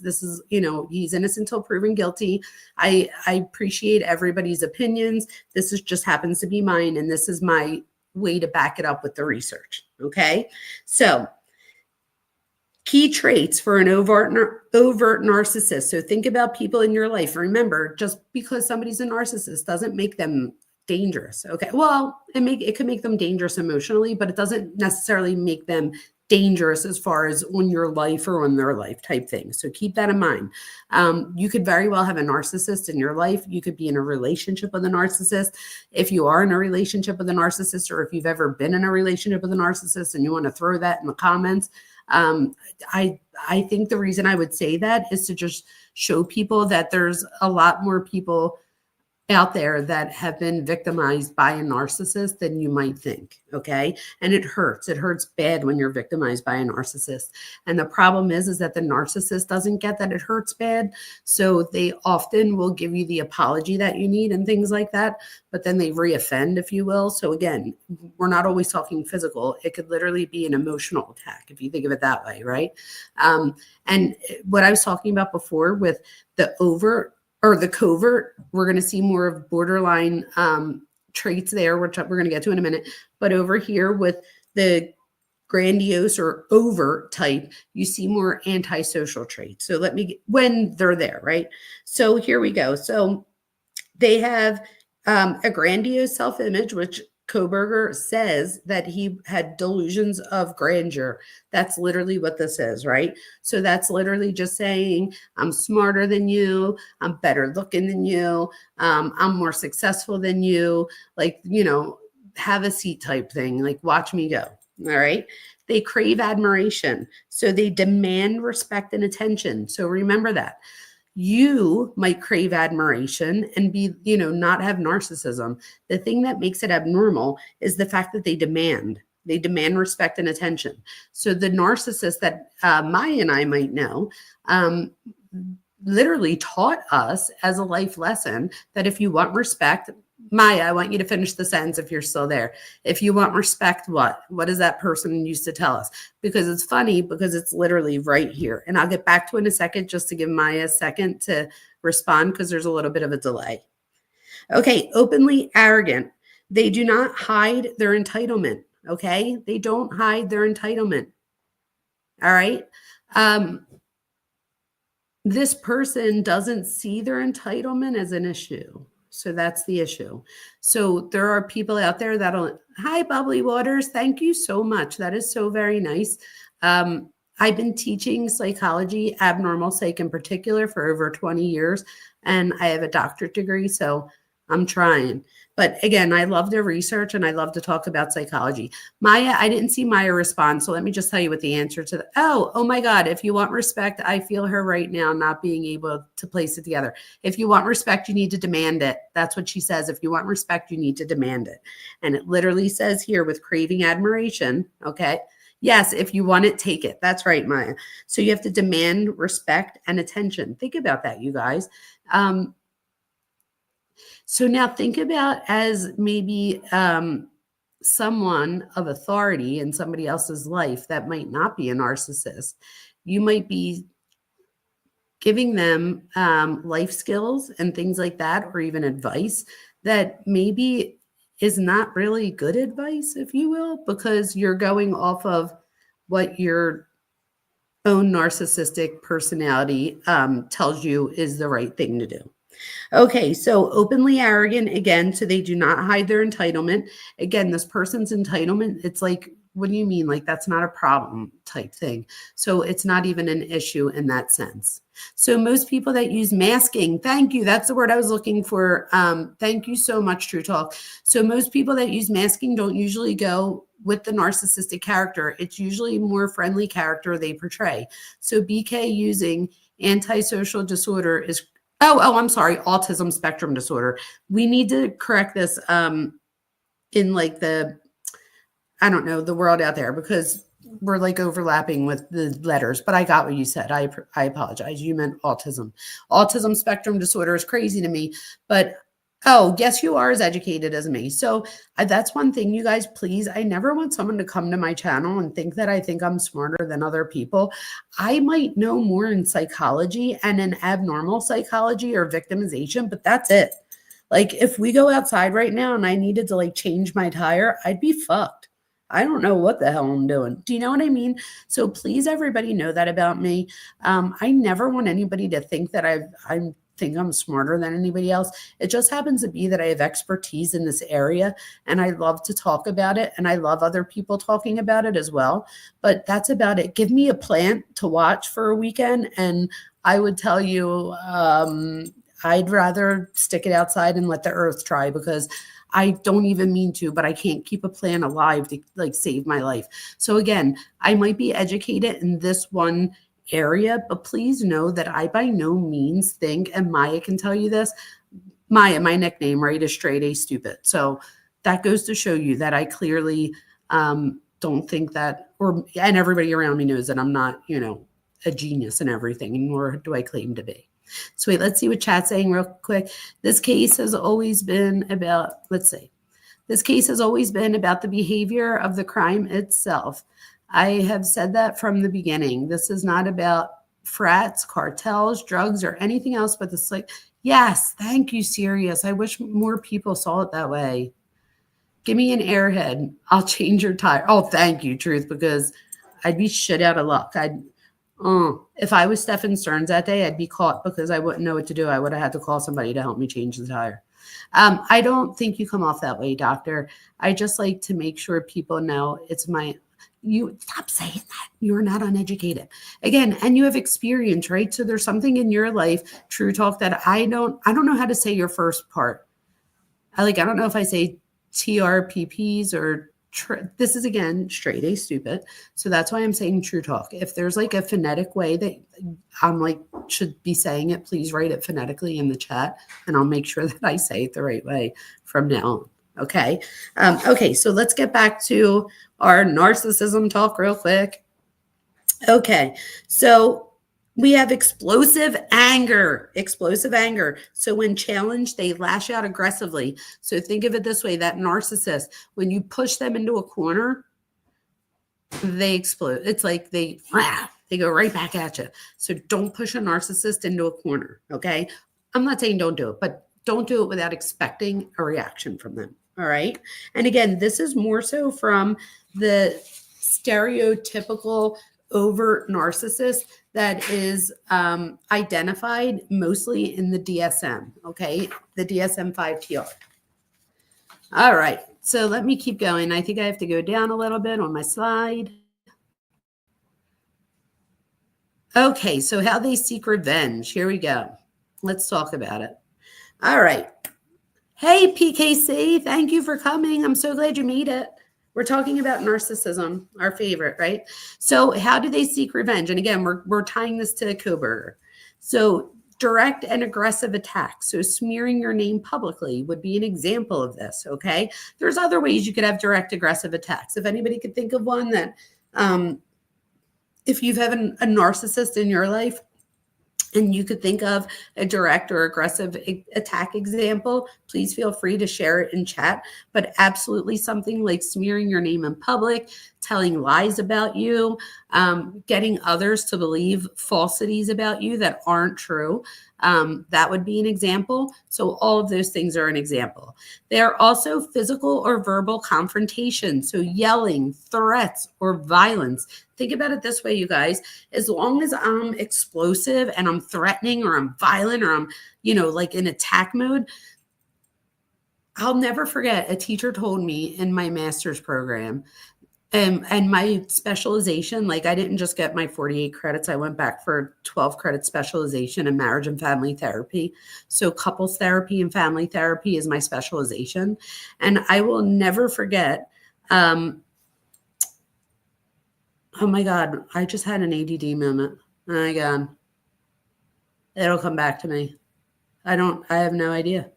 Speaker 1: innocent until proven guilty. I appreciate everybody's opinions. This just happens to be mine. And this is my way to back it up with the research. Okay. So key traits for an overt narcissist. So think about people in your life. Remember, just because somebody's a narcissist doesn't make them dangerous. Okay. Well, it could make them dangerous emotionally, but it doesn't necessarily make them dangerous as far as on your life or on their life type thing. So keep that in mind. You could very well have a narcissist in your life. You could be in a relationship with a narcissist. If you are in a relationship with a narcissist, or if you've ever been in a relationship with a narcissist and you want to throw that in the comments, I think the reason I would say that is to just show people that there's a lot more people out there that have been victimized by a narcissist than you might think. Okay. And it hurts. It hurts bad when you're victimized by a narcissist. And the problem is that the narcissist doesn't get that it hurts bad. So they often will give you the apology that you need and things like that, but then they reoffend, if you will. So again, we're not always talking physical. It could literally be an emotional attack if you think of it that way. Right. And what I was talking about before with the overt or the covert, we're going to see more of borderline traits there, which we're going to get to in a minute. But over here with the grandiose or overt type, you see more antisocial traits. So when they're there, right? So here we go. So they have a grandiose self-image, which Kohberger says that he had delusions of grandeur. That's literally what this is, right? So that's literally just saying, I'm smarter than you, I'm better looking than you, I'm more successful than you, like, have a seat type thing, like watch me go. All right. They crave admiration. So they demand respect and attention. So remember that. You might crave admiration and be, not have narcissism. The thing that makes it abnormal is the fact that they demand respect and attention. So the narcissist that Maya and I might know literally taught us as a life lesson that if you want respect, Maya, I want you to finish the sentence if you're still there. If you want respect, what does that person used to tell us? Because it's funny, because it's literally right here. And I'll get back to it in a second, just to give Maya a second to respond, because there's a little bit of a delay. Okay, openly arrogant. They do not hide their entitlement, okay? They don't hide their entitlement, all right? This person doesn't see their entitlement as an issue. So that's the issue. So there are people out there that'll, hi, Bubbly Waters. Thank you so much. That is so very nice. I've been teaching psychology, abnormal psych in particular, for over 20 years, and I have a doctorate degree. So I'm trying. But again, I love to research and I love to talk about psychology. Maya, I didn't see Maya respond. So let me just tell you what the answer to the, oh my God, if you want respect, I feel her right now not being able to place it together. If you want respect, you need to demand it. That's what she says. If you want respect, you need to demand it. And it literally says here with craving admiration, okay? Yes, if you want it, take it. That's right, Maya. So you have to demand respect and attention. Think about that, you guys. So now think about as maybe someone of authority in somebody else's life that might not be a narcissist. You might be giving them life skills and things like that, or even advice that maybe is not really good advice, if you will, because you're going off of what your own narcissistic personality tells you is the right thing to do. Okay, so openly arrogant, again, so they do not hide their entitlement. Again, this person's entitlement, it's like, what do you mean? Like, that's not a problem type thing. So it's not even an issue in that sense. So most people that use masking, thank you, that's the word I was looking for. Thank you so much, True Talk. So most people that use masking don't usually go with the narcissistic character. It's usually more friendly character they portray. So BK using antisocial disorder is I'm sorry, autism spectrum disorder. We need to correct this in like the, I don't know, the world out there, because we're like overlapping with the letters, but I got what you said. I apologize. You meant autism. Autism spectrum disorder is crazy to me, but guess you are as educated as me. So that's one thing, you guys, please. I never want someone to come to my channel and think that I think I'm smarter than other people. I might know more in psychology and in abnormal psychology or victimization, but that's it. Like, if we go outside right now and I needed to like change my tire, I'd be fucked. I don't know what the hell I'm doing. Do you know what I mean? So please, everybody know that about me. I never want anybody to think that I'm think I'm smarter than anybody else. It just happens to be that I have expertise in this area and I love to talk about it and I love other people talking about it as well. But that's about it. Give me a plant to watch for a weekend and I would tell you I'd rather stick it outside and let the earth try because I don't even mean to, but I can't keep a plant alive to like save my life. So again, I might be educated in this one area, but please know that I by no means think, and Maya can tell you this, Maya, my nickname, right, is straight A stupid. So that goes to show you that I clearly don't think that, and everybody around me knows that I'm not, a genius and everything, nor do I claim to be. So wait, let's see what chat's saying real quick. This case has always been about, this case has always been about the behavior of the crime itself. I have said that from the beginning. This is not about frats, cartels, drugs, or anything else but this. Yes, thank you, Sirius. I wish more people saw it that way. Give me an airhead. I'll change your tire. Oh, thank you, Truth, because I'd be shit out of luck. If I was Stefan Stearns that day, I'd be caught because I wouldn't know what to do. I would have had to call somebody to help me change the tire. I don't think you come off that way, doctor. I just like to make sure people know you stop saying that. You're not uneducated. Again, and you have experience, right? So there's something in your life, True Talk, that I don't know how to say your first part. I don't know if I say TRPPs or this is again straight A stupid. So that's why I'm saying True Talk. If there's a phonetic way that I'm should be saying it, please write it phonetically in the chat and I'll make sure that I say it the right way from now on. Okay. Okay. So let's get back to our narcissism talk real quick. Okay. So we have explosive anger. So when challenged, they lash out aggressively. So think of it this way, that narcissist, when you push them into a corner, they explode. It's like they go right back at you. So don't push a narcissist into a corner. Okay. I'm not saying don't do it, but don't do it without expecting a reaction from them. All right. And again, this is more so from the stereotypical overt narcissist that is identified mostly in the DSM. Okay. The DSM-5 TR. All right. So let me keep going. I think I have to go down a little bit on my slide. Okay. So how they seek revenge. Here we go. Let's talk about it. All right. Hey, PKC, thank you for coming. I'm so glad you made it. We're talking about narcissism, our favorite, right? So how do they seek revenge? And again, we're tying this to Kohberger. So direct and aggressive attacks. So smearing your name publicly would be an example of this, okay? There's other ways you could have direct aggressive attacks. If anybody could think of one that, if you've had a narcissist in your life, and you could think of a direct or aggressive attack example, please feel free to share it in chat. But absolutely something like smearing your name in public, telling lies about you, getting others to believe falsities about you that aren't true. That would be an example. So all of those things are an example. They are also physical or verbal confrontation. So yelling, threats, or violence. Think about it this way, you guys. As long as I'm explosive and I'm threatening or I'm violent or I'm, in attack mode, I'll never forget a teacher told me in my master's program and my specialization, I didn't just get my 48 credits. I went back for 12 credit specialization in marriage and family therapy. So couples therapy and family therapy is my specialization. And I will never forget, oh my God, I just had an ADD moment. Oh my God. It'll come back to me. I have no idea.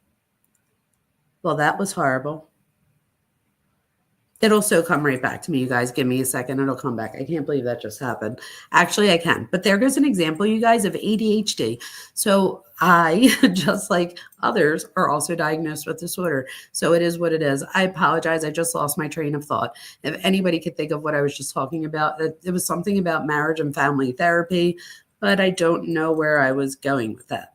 Speaker 1: Well, that was horrible. It'll so come right back to me, you guys. Give me a second. It'll come back. I can't believe that just happened. Actually, I can. But there goes an example, you guys, of ADHD. So I, just like others, are also diagnosed with disorder. So it is what it is. I apologize. I just lost my train of thought. If anybody could think of what I was just talking about, it was something about marriage and family therapy, but I don't know where I was going with that.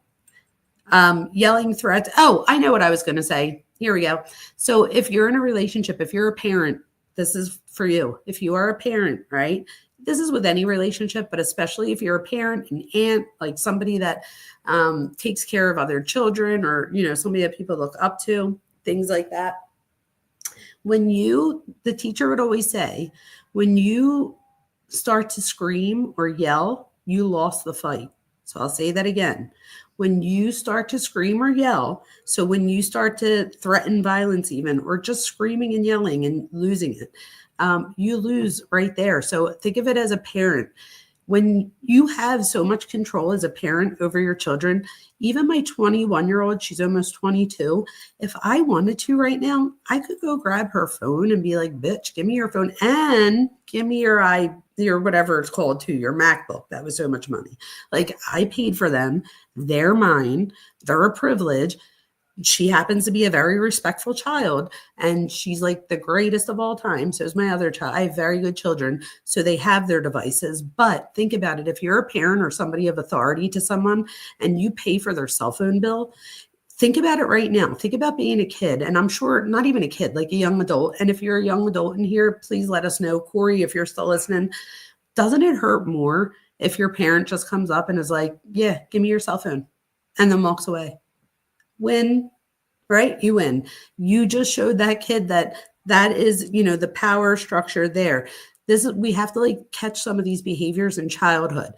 Speaker 1: Yelling threats. Oh, I know what I was going to say. Here we go. So if you're in a relationship, if you're a parent, this is for you. If you are a parent, right, this is with any relationship, but especially if you're a parent, an aunt, like somebody that takes care of other children, or, somebody that people look up to, things like that. The teacher would always say, when you start to scream or yell, you lost the fight. So I'll say that again. When you start to scream or yell, so when you start to threaten violence even, or just screaming and yelling and losing it, you lose right there. So think of it as a parent. When you have so much control as a parent over your children, even my 21-year-old, she's almost 22. If I wanted to right now, I could go grab her phone and be like, bitch, give me your phone and give me your whatever it's called too, your MacBook. That was so much money. Like, I paid for them. They're mine. They're a privilege. She happens to be a very respectful child, and she's like the greatest of all time. So is my other child. I have very good children, so they have their devices. But think about it. If you're a parent or somebody of authority to someone and you pay for their cell phone bill, think about it right now. Think about being a kid, and I'm sure not even a kid, like a young adult. And if you're a young adult in here, please let us know. Corey, if you're still listening, doesn't it hurt more if your parent just comes up and is like, yeah, give me your cell phone, and then walks away? Win, right? You win. You just showed that kid that is, the power structure there. We have to catch some of these behaviors in childhood.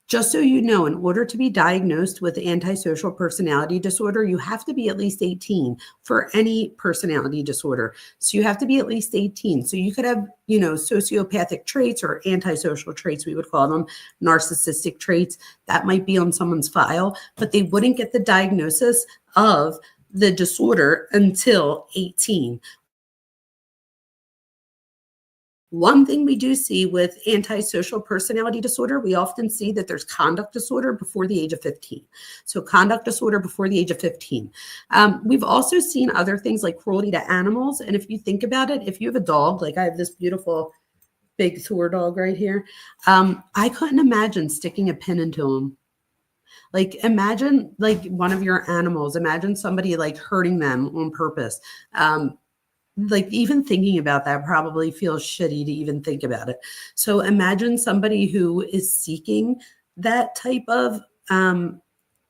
Speaker 1: Just so you know, in order to be diagnosed with antisocial personality disorder, you have to be at least 18 for any personality disorder. So you have to be at least 18. So you could have, sociopathic traits or antisocial traits, we would call them, narcissistic traits. That might be on someone's file, but they wouldn't get the diagnosis of the disorder until 18. One thing we do see with antisocial personality disorder, we often see that there's conduct disorder before the age of 15. So conduct disorder before the age of 15. We've also seen other things like cruelty to animals. And if you think about it, if you have a dog, like I have this beautiful big Thor dog right here, I couldn't imagine sticking a pin into him. Like, imagine one of your animals, imagine somebody hurting them on purpose. Even thinking about that probably feels shitty to even think about it. So imagine somebody who is seeking that type of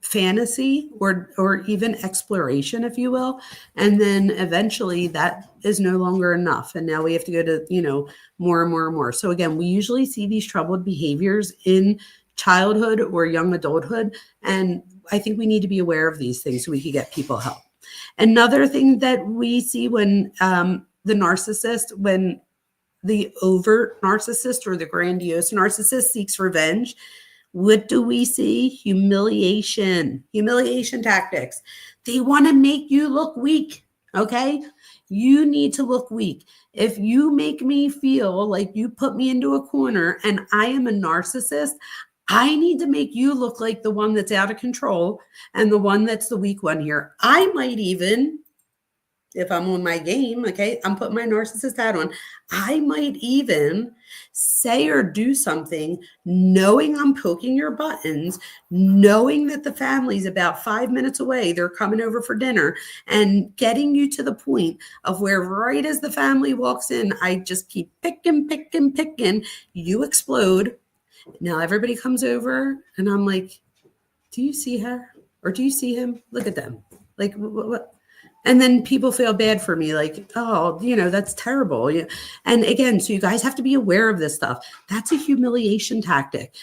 Speaker 1: fantasy or even exploration, if you will, and then eventually that is no longer enough, and now we have to go to more and more and more. So again, we usually see these troubled behaviors in childhood or young adulthood, and I think we need to be aware of these things so we can get people help. Another thing that we see when when the overt narcissist or the grandiose narcissist seeks revenge, what do we see? Humiliation tactics. They want to make you look weak, okay? You need to look weak. If you make me feel like you put me into a corner and I am a narcissist, I need to make you look like the one that's out of control and the one that's the weak one here. I might even, if I'm on my game, okay, I'm putting my narcissist hat on, I might even say or do something knowing I'm poking your buttons, knowing that the family's about 5 minutes away, they're coming over for dinner, and getting you to the point of where right as the family walks in, I just keep picking, you explode. Now everybody comes over and I'm like, do you see her? Or do you see him? Look at them. Like, what? And then people feel bad for me. Like, oh, that's terrible. And again, so you guys have to be aware of this stuff. That's a humiliation tactic.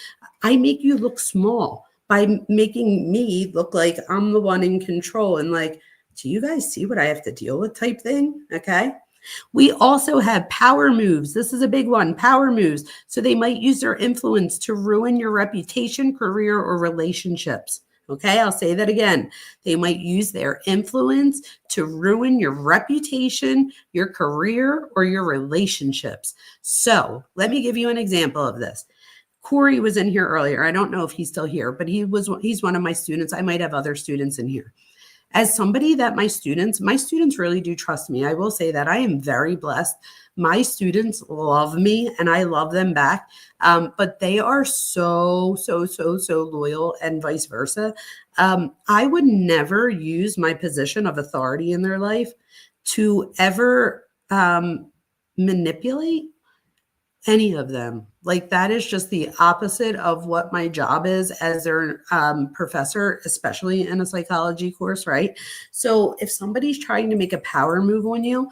Speaker 1: I make you look small by making me look like I'm the one in control. And like, do you guys see what I have to deal with type thing? Okay. We also have power moves. This is a big one, power moves. So they might use their influence to ruin your reputation, career, or relationships. Okay, I'll say that again. They might use their influence to ruin your reputation, your career, or your relationships. So let me give you an example of this. Corey was in here earlier. I don't know if he's still here, but he's one of my students. I might have other students in here. As somebody that my students really do trust me. I will say that I am very blessed. My students love me and I love them back. But they are so loyal and vice versa. I would never use my position of authority in their life to ever manipulate Any of them. Like that is just the opposite of what my job is as their professor, especially in a psychology course, right? So if somebody's trying to make a power move on you,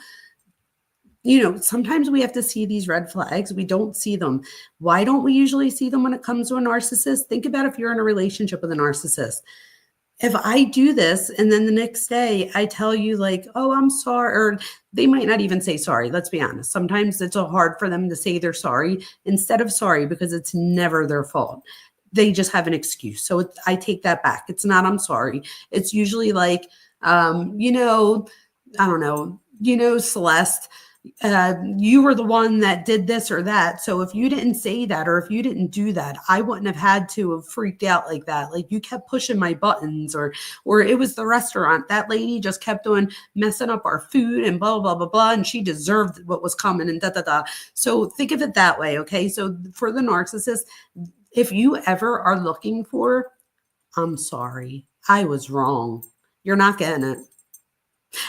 Speaker 1: sometimes we have to see these red flags. We don't see them. Why don't we usually see them when it comes to a narcissist? Think about if you're in a relationship with a narcissist. If I do this and then the next day I tell you like, oh, I'm sorry, or they might not even say sorry. Let's be honest. Sometimes it's so hard for them to say they're sorry instead of sorry because it's never their fault. They just have an excuse. So I take that back. It's not, I'm sorry. It's usually like, I don't know, Celeste, you were the one that did this or that. So if you didn't say that, or if you didn't do that, I wouldn't have had to have freaked out like that. Like you kept pushing my buttons, or it was the restaurant. That lady just kept on messing up our food and blah, blah, blah, blah. And she deserved what was coming and da, da, da. So think of it that way. Okay. So for the narcissist, if you ever are looking for, I'm sorry, I was wrong, you're not getting it.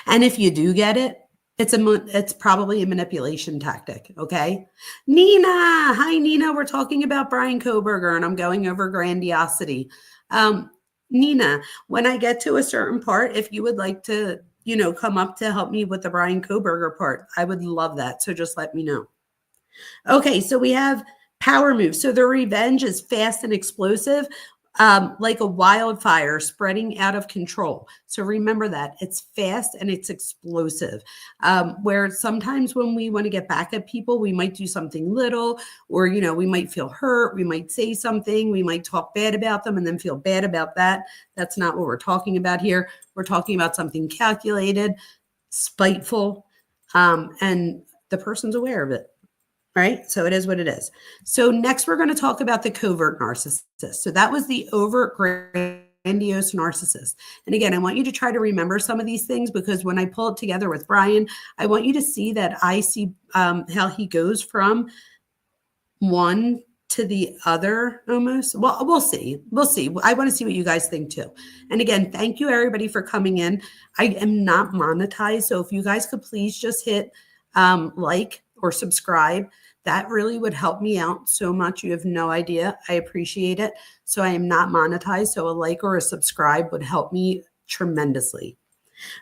Speaker 1: And if you do get it, it's probably a manipulation tactic, okay? Nina, hi Nina, we're talking about Bryan Kohberger and I'm going over grandiosity. Nina, when I get to a certain part, if you would like to, come up to help me with the Bryan Kohberger part, I would love that. So just let me know. Okay, so we have power moves. So the revenge is fast and explosive, like a wildfire spreading out of control. So remember that it's fast and it's explosive. Where sometimes when we want to get back at people, we might do something little, or, we might feel hurt. We might say something, we might talk bad about them and then feel bad about that. That's not what we're talking about here. We're talking about something calculated, spiteful, and the person's aware of it. Right? So it is what it is. So next we're going to talk about the covert narcissist. So that was the overt grandiose narcissist. And again, I want you to try to remember some of these things because when I pull it together with Bryan, I want you to see that I see how he goes from one to the other almost. Well, we'll see. We'll see. I want to see what you guys think too. And again, thank you everybody for coming in. I am not monetized. So if you guys could please just hit like or subscribe. That really would help me out so much. You have no idea. I appreciate it. So I am not monetized. So a like or a subscribe would help me tremendously.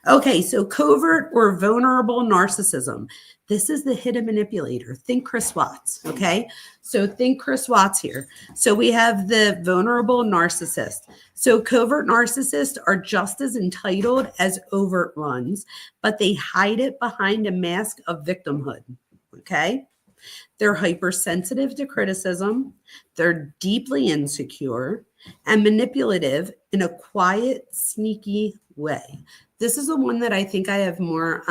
Speaker 1: Okay, so covert or vulnerable narcissism. This is the hidden manipulator. Think Chris Watts, okay? So think Chris Watts here. So we have the vulnerable narcissist. So covert narcissists are just as entitled as overt ones, but they hide it behind a mask of victimhood, okay? They're hypersensitive to criticism. They're deeply insecure and manipulative in a quiet, sneaky way. This is the one that I think I have more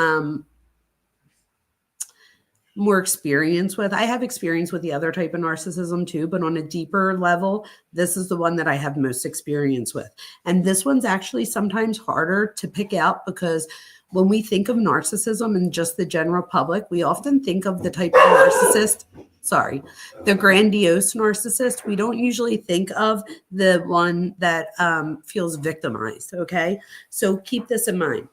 Speaker 1: experience with. I have experience with the other type of narcissism too, but on a deeper level, this is the one that I have most experience with. And this one's actually sometimes harder to pick out because when we think of narcissism and just the general public, we often think of the type of narcissist, the grandiose narcissist. We don't usually think of the one that feels victimized, okay? So keep this in mind.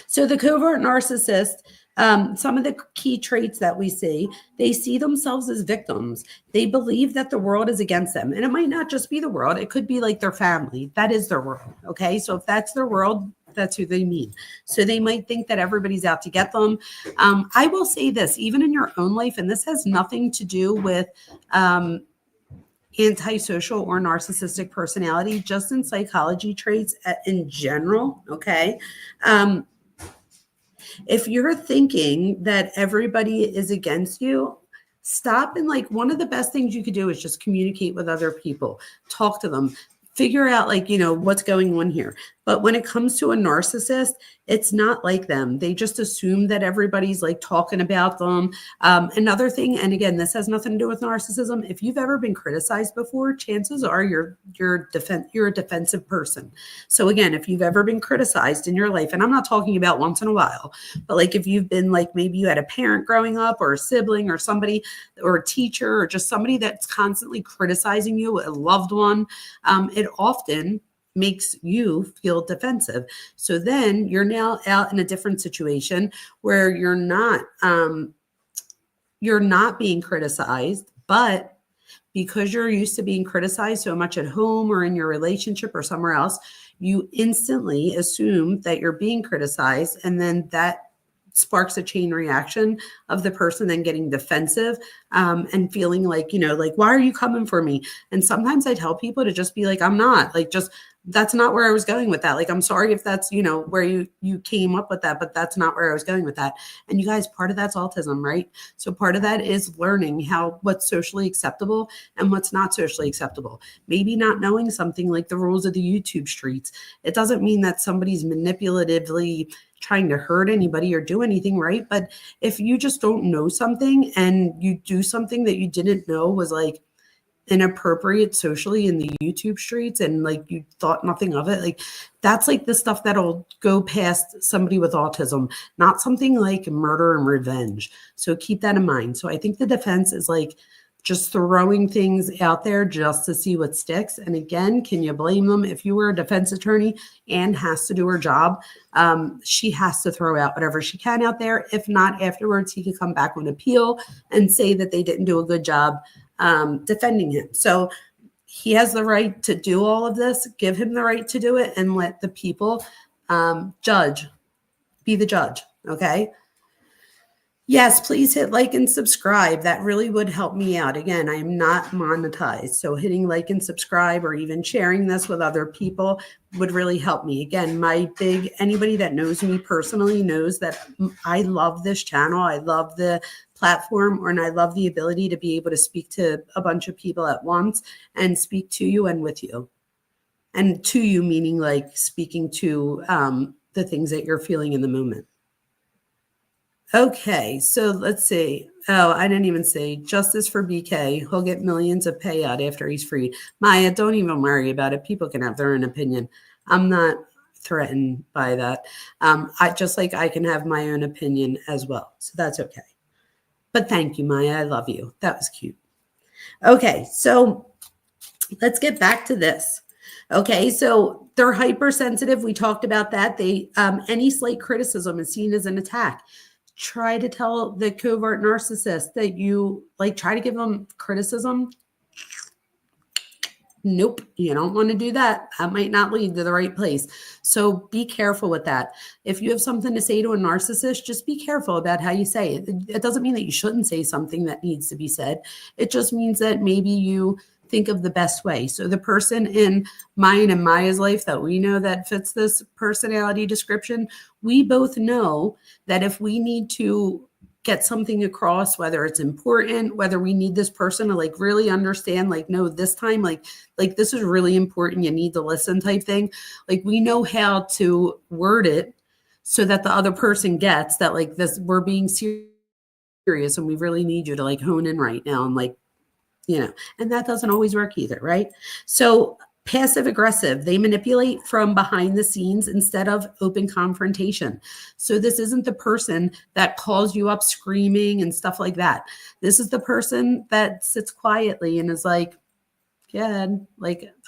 Speaker 1: So the covert narcissist, some of the key traits that we see, they see themselves as victims. They believe that the world is against them. And it might not just be the world. It could be like their family. That is their world, okay? So if that's their world, that's who they mean. So they might think that everybody's out to get them. I will say this, even in your own life, and this has nothing to do with antisocial or narcissistic personality, just in psychology traits in general, okay? If you're thinking that everybody is against you, stop and one of the best things you could do is just communicate with other people, talk to them, figure out what's going on here. But when it comes to a narcissist, it's not like them. They just assume that everybody's talking about them. Another thing, and again, this has nothing to do with narcissism. If you've ever been criticized before, chances are you're a defensive person. So again, if you've ever been criticized in your life, and I'm not talking about once in a while, but if you've been maybe you had a parent growing up or a sibling or somebody or a teacher or just somebody that's constantly criticizing you, a loved one, it often makes you feel defensive. So then you're now out in a different situation where you're not you're not being criticized, but because you're used to being criticized so much at home or in your relationship or somewhere else, you instantly assume that you're being criticized. And then that sparks a chain reaction of the person then getting defensive and feeling like, like, why are you coming for me? And sometimes I tell people to just be like, I'm not, like, just, that's not where I was going with that. Like, I'm sorry if that's, where you came up with that, but that's not where I was going with that. And you guys, part of that's autism, right? So part of that is learning what's socially acceptable and what's not socially acceptable. Maybe not knowing something like the rules of the YouTube streets. It doesn't mean that somebody's manipulatively trying to hurt anybody or do anything, right? But if you just don't know something and you do something that you didn't know was like inappropriate socially in the YouTube streets and like you thought nothing of it, like that's like the stuff that'll go past somebody with autism, not something like murder and revenge. So keep that in mind. So I think the defense is like just throwing things out there just to see what sticks. And again, can you blame them? If you were a defense attorney and has to do her job, she has to throw out whatever she can out there. If not, afterwards, he could come back on appeal and say that they didn't do a good job defending him. So he has the right to do all of this. Give him the right to do it and let the people be the judge. Okay. Yes, please hit like and subscribe. That really would help me out. Again, I am not monetized. So hitting like and subscribe or even sharing this with other people would really help me. Again, anybody that knows me personally knows that I love this channel. I love the platform, and I love the ability to be able to speak to a bunch of people at once and speak to you and with you. And to you meaning like speaking to the things that you're feeling in the moment. Okay, so let's see. Oh, I didn't even say justice for BK. He'll get millions of payout after he's freed. Maya, don't even worry about it. People can have their own opinion. I'm not threatened by that. I can have my own opinion as well. So that's okay. But thank you, Maya. I love you. That was cute. Okay, so let's get back to this. Okay, so they're hypersensitive. We talked about that. Any slight criticism is seen as an attack. Try to tell the covert narcissist that you try to give them criticism. Nope, you don't want to do that. That might not lead to the right place. So be careful with that. If you have something to say to a narcissist, just be careful about how you say it. It doesn't mean that you shouldn't say something that needs to be said. It just means that maybe you think of the best way. So the person in mine and Maya's life that we know that fits this personality description, we both know that if we need to get something across, whether it's important, whether we need this person to really understand, no, this time, this is really important, you need to listen type thing. We know how to word it so that the other person gets that this, we're being serious and we really need you to hone in right now and and that doesn't always work either, right? So passive aggressive, they manipulate from behind the scenes instead of open confrontation. So this isn't the person that calls you up screaming and stuff like that. This is the person that sits quietly and is yeah,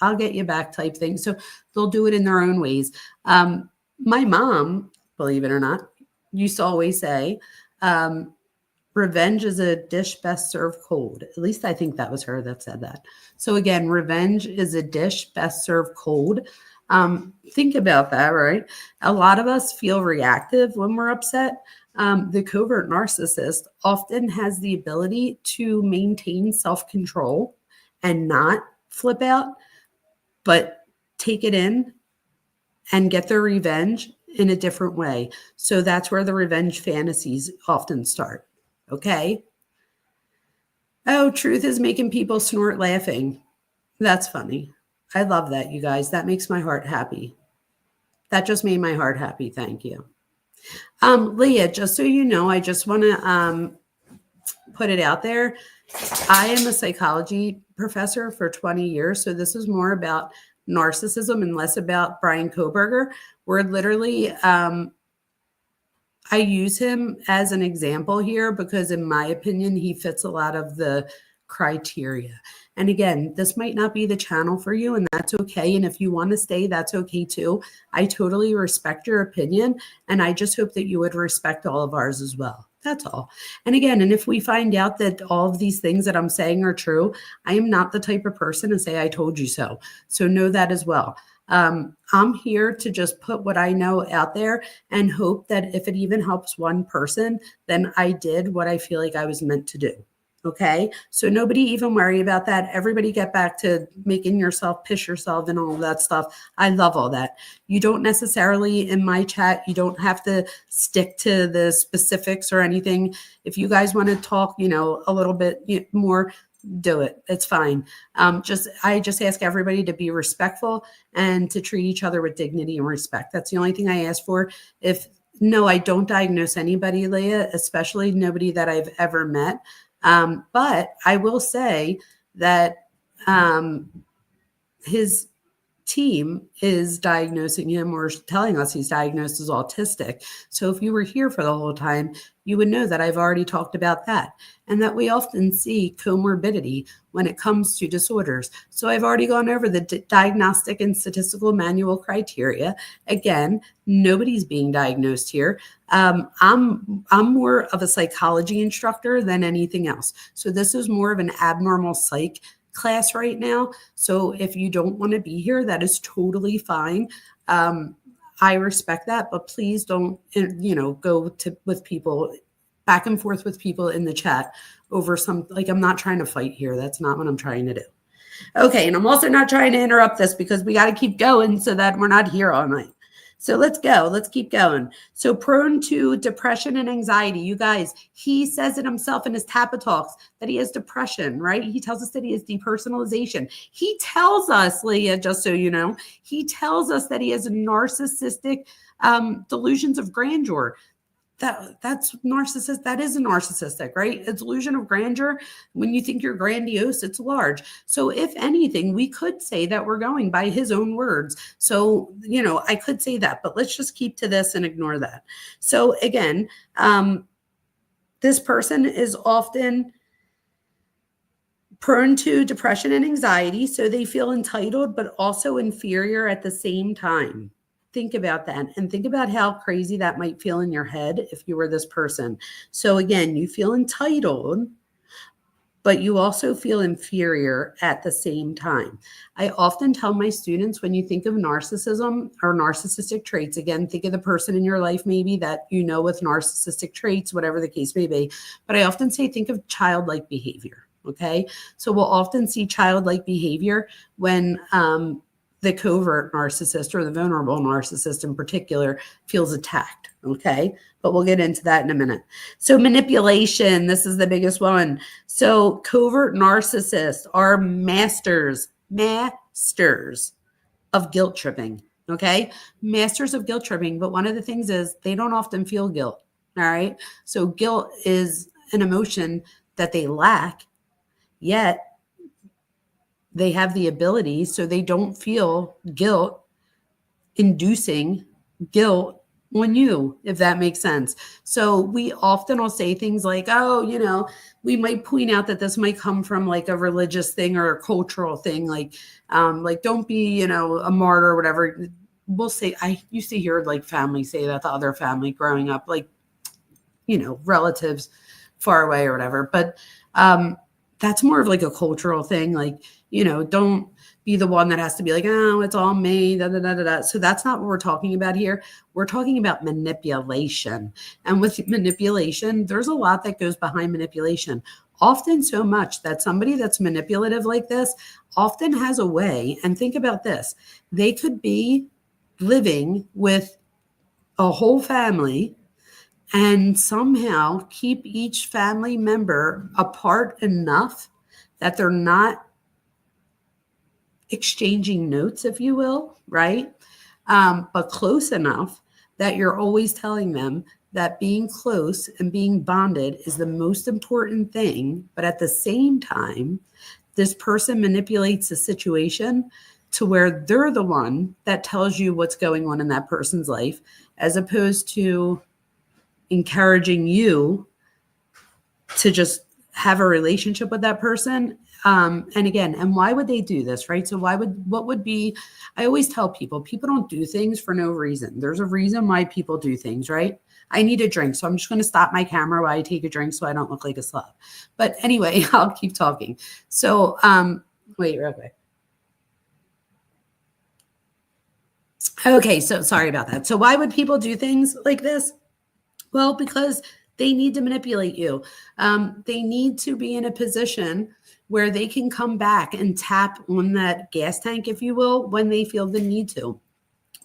Speaker 1: I'll get you back type thing. So they'll do it in their own ways. My mom, believe it or not, used to always say, revenge is a dish best served cold. At least I think that was her that said that. So again, revenge is a dish best served cold. Think about that, right? A lot of us feel reactive when we're upset. The covert narcissist often has the ability to maintain self-control and not flip out, but take it in and get their revenge in a different way. So that's where the revenge fantasies often start. Okay. Oh, truth is making people snort laughing. That's funny. I love that, you guys. That makes my heart happy. That just made my heart happy. Thank you. Leah, just so you know, I just want to put it out there. I am a psychology professor for 20 years. So this is more about narcissism and less about Bryan Kohberger. We're literally, I use him as an example here because in my opinion, he fits a lot of the criteria. And again, this might not be the channel for you and that's okay. And if you want to stay, that's okay too. I totally respect your opinion. And I just hope that you would respect all of ours as well. That's all. And again, and if we find out that all of these things that I'm saying are true, I am not the type of person to say, I told you so. So know that as well. I'm here to just put what I know out there and hope that if it even helps one person, then I did what I feel like I was meant to do. Okay. So nobody even worry about that. Everybody get back to making yourself piss yourself and all of that stuff. I love all that. You don't necessarily in my chat, you don't have to stick to the specifics or anything. If you guys want to talk, a little bit more, do it. It's fine. I just ask everybody to be respectful and to treat each other with dignity and respect. That's the only thing I ask for. No, I don't diagnose anybody, Leah, especially nobody that I've ever met. But I will say that his team is diagnosing him or telling us he's diagnosed as autistic. So if you were here for the whole time, you would know that I've already talked about that and that we often see comorbidity when it comes to disorders. So I've already gone over the diagnostic and statistical manual criteria. Again, nobody's being diagnosed here. I'm more of a psychology instructor than anything else. So this is more of an abnormal psych class right now. So if you don't want to be here, that is totally fine. I respect that, but please don't, go with people back and forth with people in the chat over I'm not trying to fight here. That's not what I'm trying to do. Okay. And I'm also not trying to interrupt this because we got to keep going so that we're not here all night. So let's go. Let's keep going. So prone to depression and anxiety. You guys, he says it himself in his TAPA talks that he has depression, right? He tells us that he has depersonalization. He tells us, Leah, just so you know, he tells us that he has narcissistic delusions of grandeur. That's narcissist. That is a narcissistic, right? A delusion of grandeur. When you think you're grandiose, it's large. So if anything, we could say that we're going by his own words. So, I could say that, but let's just keep to this and ignore that. So again, this person is often prone to depression and anxiety. So they feel entitled, but also inferior at the same time. Think about that and think about how crazy that might feel in your head if you were this person. So again, you feel entitled, but you also feel inferior at the same time. I often tell my students, when you think of narcissism or narcissistic traits, again, think of the person in your life maybe that with narcissistic traits, whatever the case may be. But I often say, think of childlike behavior. Okay. So we'll often see childlike behavior when, the covert narcissist or the vulnerable narcissist in particular feels attacked. Okay. But we'll get into that in a minute. So manipulation, this is the biggest one. So covert narcissists are masters of guilt tripping. Okay. Masters of guilt tripping. But one of the things is they don't often feel guilt. All right. So guilt is an emotion that they lack, yet they have the ability, so they don't feel guilt inducing guilt on you, if that makes sense. So we often will say things like, we might point out that this might come from like a religious thing or a cultural thing, like don't be, a martyr or whatever. We'll say, I used to hear like family say that to other family growing up, like, relatives far away or whatever. But that's more of like a cultural thing. Like, don't be the one that has to be like, oh, it's all me. Da, da, da, da, da. So that's not what we're talking about here. We're talking about manipulation. And with manipulation, there's a lot that goes behind manipulation. Often so much that somebody that's manipulative like this often has a way. And think about this. They could be living with a whole family and somehow keep each family member apart enough that they're not exchanging notes, if you will, right? But close enough that you're always telling them that being close and being bonded is the most important thing. But at the same time, this person manipulates the situation to where they're the one that tells you what's going on in that person's life, as opposed to encouraging you to just have a relationship with that person. And again, and why would they do this, right? So what would be, I always tell people don't do things for no reason. There's a reason why people do things, right? I need a drink, so I'm just going to stop my camera while I take a drink so I don't look like a slob. But anyway, I'll keep talking. So, wait, real quick. Okay, so sorry about that. So why would people do things like this? Well, because they need to manipulate you. They need to be in a position where they can come back and tap on that gas tank, if you will, when they feel the need to.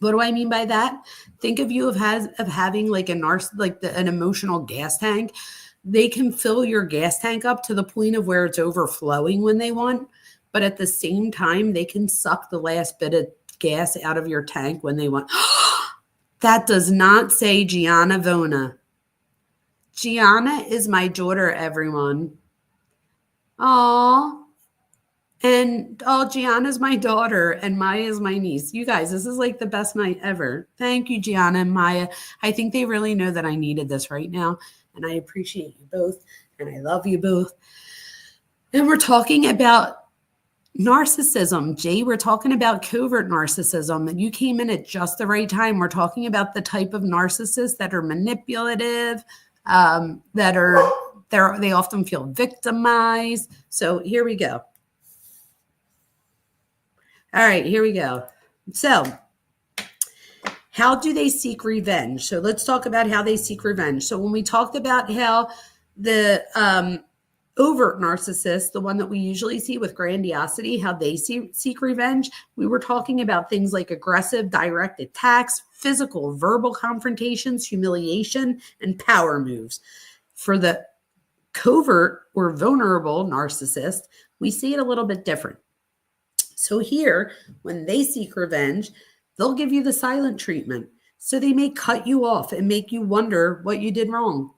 Speaker 1: What do I mean by that? Think of you of having like an emotional gas tank. They can fill your gas tank up to the point of where it's overflowing when they want, but at the same time, they can suck the last bit of gas out of your tank when they want. That does not say Gianna Vona. Gianna is my daughter, everyone. Aww. And Gianna's my daughter and Maya is my niece. You guys, this is like the best night ever. Thank you, Gianna and Maya. I think they really know that I needed this right now. And I appreciate you both. And I love you both. And we're talking about narcissism. Jay, we're talking about covert narcissism. And you came in at just the right time. We're talking about the type of narcissists that are manipulative, they often feel victimized. So here we go. All right, here we go. So how do they seek revenge? So let's talk about how they seek revenge. So when we talked about how the overt narcissist, the one that we usually see with grandiosity, how they seek revenge, we were talking about things like aggressive, direct attacks, physical, verbal confrontations, humiliation, and power moves. For the covert or vulnerable narcissist, we see it a little bit different. So here, when they seek revenge, they'll give you the silent treatment. So they may cut you off and make you wonder what you did wrong.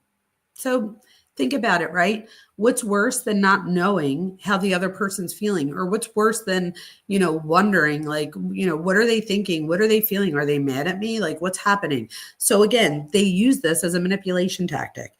Speaker 1: So think about it, right? What's worse than not knowing how the other person's feeling? Or what's worse than, wondering, like, what are they thinking? What are they feeling? Are they mad at me? Like, what's happening? So again, they use this as a manipulation tactic.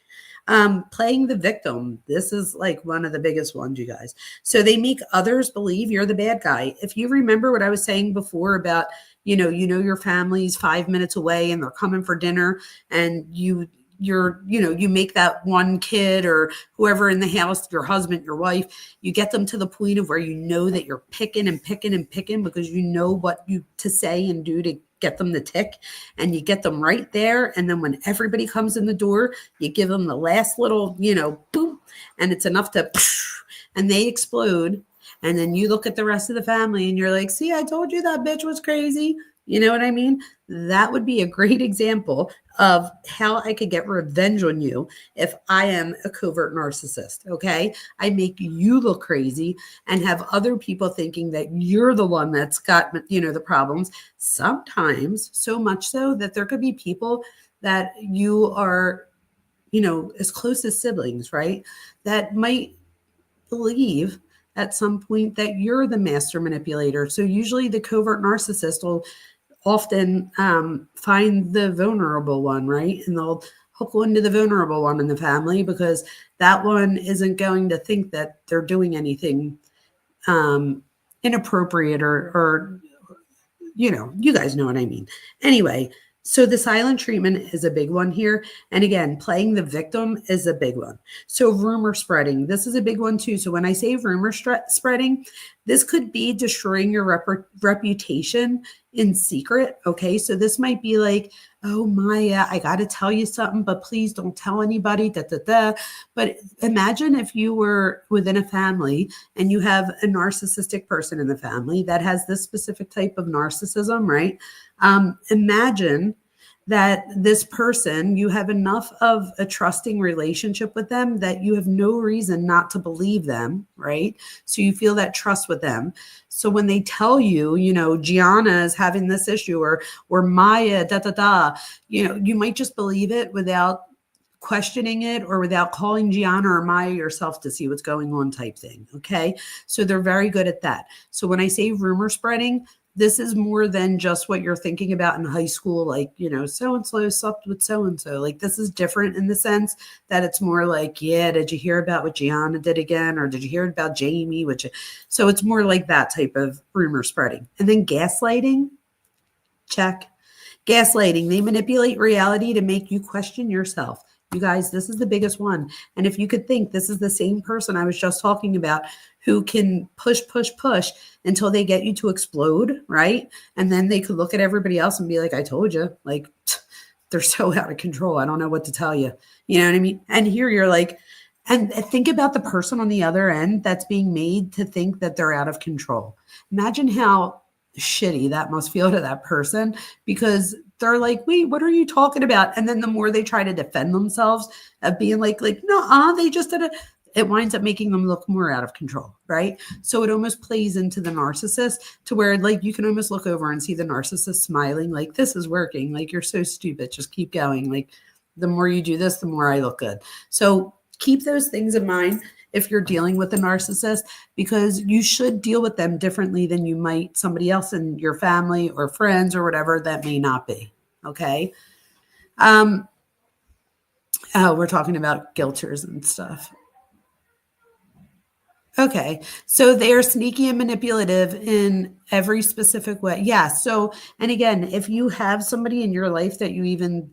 Speaker 1: Playing the victim. This is like one of the biggest ones, you guys. So they make others believe you're the bad guy. If you remember what I was saying before about, your family's 5 minutes away and they're coming for dinner and you make that one kid or whoever in the house, your husband, your wife, you get them to the point of where that you're picking and picking and picking because you know what to say and do to get them to tick, and you get them right there. And then when everybody comes in the door, you give them the last little, boom, and it's enough to, and they explode. And then you look at the rest of the family and you're like, see, I told you that bitch was crazy. You know what I mean? That would be a great example of how I could get revenge on you if I am a covert narcissist, okay? I make you look crazy and have other people thinking that you're the one that's got, the problems. Sometimes so much so that there could be people that you are, as close as siblings, right? That might believe at some point that you're the master manipulator. So usually the covert narcissist will often find the vulnerable one, right? And they'll hook into the vulnerable one in the family because that one isn't going to think that they're doing anything inappropriate or you guys know what I mean. Anyway, so the silent treatment is a big one here. And again, playing the victim is a big one. So rumor spreading, this is a big one too. So when I say rumor spreading, this could be destroying your reputation in secret. Okay. So this might be like, oh, Maya, I got to tell you something, but please don't tell anybody. But imagine if you were within a family and you have a narcissistic person in the family that has this specific type of narcissism, right? Imagine that this person, you have enough of a trusting relationship with them that you have no reason not to believe them, right? So you feel that trust with them. So when they tell you, Gianna is having this issue or Maya, you might just believe it without questioning it or without calling Gianna or Maya yourself to see what's going on type thing. Okay. So they're very good at that. So when I say rumor spreading, this is more than just what you're thinking about in high school, like, so-and-so slept with so-and-so. Like, this is different in the sense that it's more like, yeah, did you hear about what Gianna did again? Or did you hear about Jamie? So it's more like that type of rumor spreading. And then gaslighting, check. Gaslighting, they manipulate reality to make you question yourself. You guys, this is the biggest one. And if you could think, this is the same person I was just talking about who can push until they get you to explode, right? And then they could look at everybody else and be like, I told you, like, they're so out of control. I don't know what to tell you. You know what I mean? And here you're like, and think about the person on the other end that's being made to think that they're out of control. Imagine how shitty that must feel to that person, because they're like, wait, what are you talking about? And then the more they try to defend themselves of being like, no, they just did it winds up making them look more out of control, right? So it almost plays into the narcissist to where, like, you can almost look over and see the narcissist smiling, like, this is working. Like, you're so stupid. Just keep going. Like, the more you do this, the more I look good. So keep those things in mind if you're dealing with a narcissist, because you should deal with them differently than you might somebody else in your family or friends or whatever that may not be. Okay. We're talking about guilters and stuff. Okay. So they are sneaky and manipulative in every specific way. Yeah. So, and again, if you have somebody in your life that you even,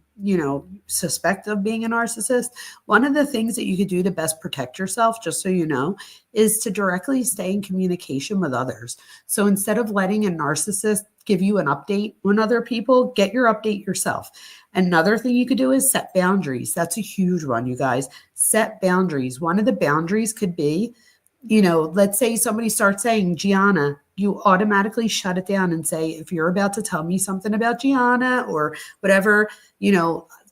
Speaker 1: suspect of being a narcissist, one of the things that you could do to best protect yourself, just so you know, is to directly stay in communication with others. So instead of letting a narcissist give you an update on other people, get your update yourself. Another thing you could do is set boundaries. That's a huge one, you guys. Set boundaries. One of the boundaries could be, let's say somebody starts saying Gianna, you automatically shut it down and say, if you're about to tell me something about Gianna or whatever,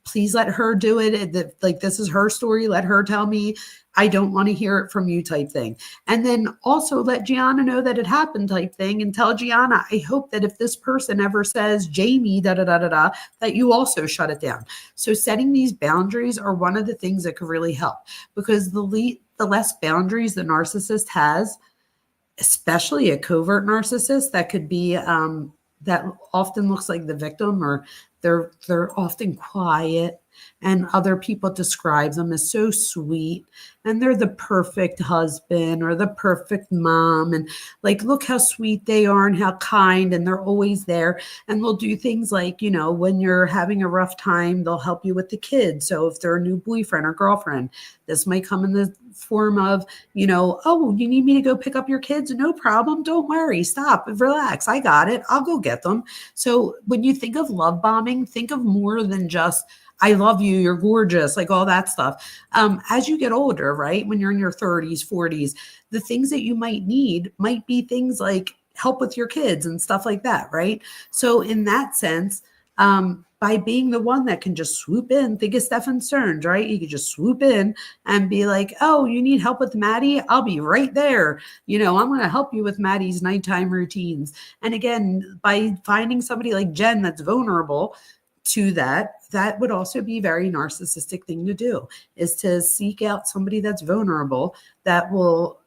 Speaker 1: please let her do it. Like, this is her story. Let her tell me. I don't want to hear it from you type thing. And then also let Gianna know that it happened type thing, and tell Gianna, I hope that if this person ever says Jamie, that you also shut it down. So setting these boundaries are one of the things that could really help, because the less boundaries the narcissist has, especially a covert narcissist that could be that often looks like the victim, or they're often quiet, and other people describe them as so sweet, and they're the perfect husband or the perfect mom, and like, look how sweet they are and how kind, and they're always there, and they'll do things like, when you're having a rough time, they'll help you with the kids. So if they're a new boyfriend or girlfriend, this might come in the form of, oh, you need me to go pick up your kids? No problem. Don't worry. Stop. Relax. I got it. I'll go get them. So when you think of love bombing, think of more than just, I love you, you're gorgeous, like all that stuff. As you get older, right, when you're in your 30s, 40s, the things that you might need might be things like help with your kids and stuff like that, right? So in that sense, by being the one that can just swoop in, think of Stefan Stearns, right? You could just swoop in and be like, oh, you need help with Maddie? I'll be right there. I'm going to help you with Maddie's nighttime routines. And again, by finding somebody like Jen that's vulnerable to that would also be a very narcissistic thing to do, is to seek out somebody that's vulnerable that will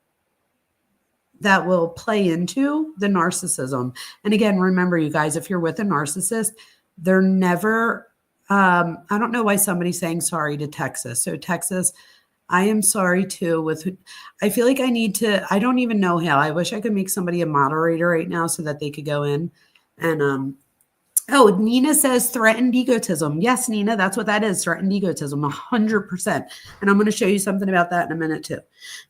Speaker 1: play into the narcissism. And again, remember, you guys, if you're with a narcissist, they're never, I don't know why somebody's saying sorry to Texas. So Texas, I am sorry too. I feel like I don't even know how. I wish I could make somebody a moderator right now so that they could go in and, oh, Nina says threatened egotism. Yes, Nina, that's what that is. Threatened egotism, 100%. And I'm going to show you something about that in a minute too.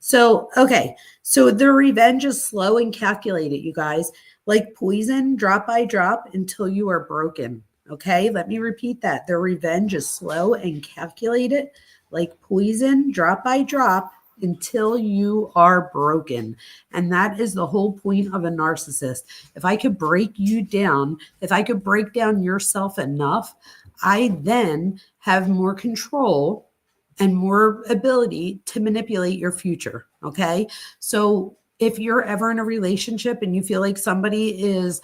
Speaker 1: So, okay. So the revenge is slow and calculated, you guys, like poison, drop by drop until you are broken. Okay. Let me repeat that. Their revenge is slow and calculated, like poison, drop by drop until you are broken. And that is the whole point of a narcissist. If I could break you down, if I could break down yourself enough, I then have more control and more ability to manipulate your future. Okay. So if you're ever in a relationship and you feel like somebody is,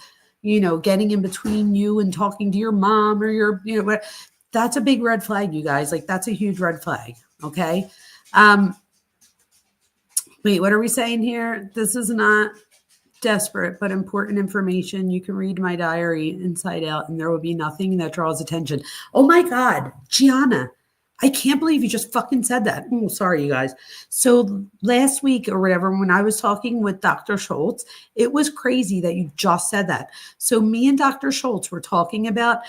Speaker 1: getting in between you and talking to your mom or your, that's a big red flag, you guys. Like, that's a huge red flag. Okay. Wait, what are we saying here? This is not desperate but important information. You can read my diary inside out, and there will be nothing that draws attention. Oh my God, Gianna, I can't believe you just fucking said that. Oh, sorry, you guys. So last week or whatever, when I was talking with Dr. Schultz, it was crazy that you just said that. So me and Dr. Schultz were talking about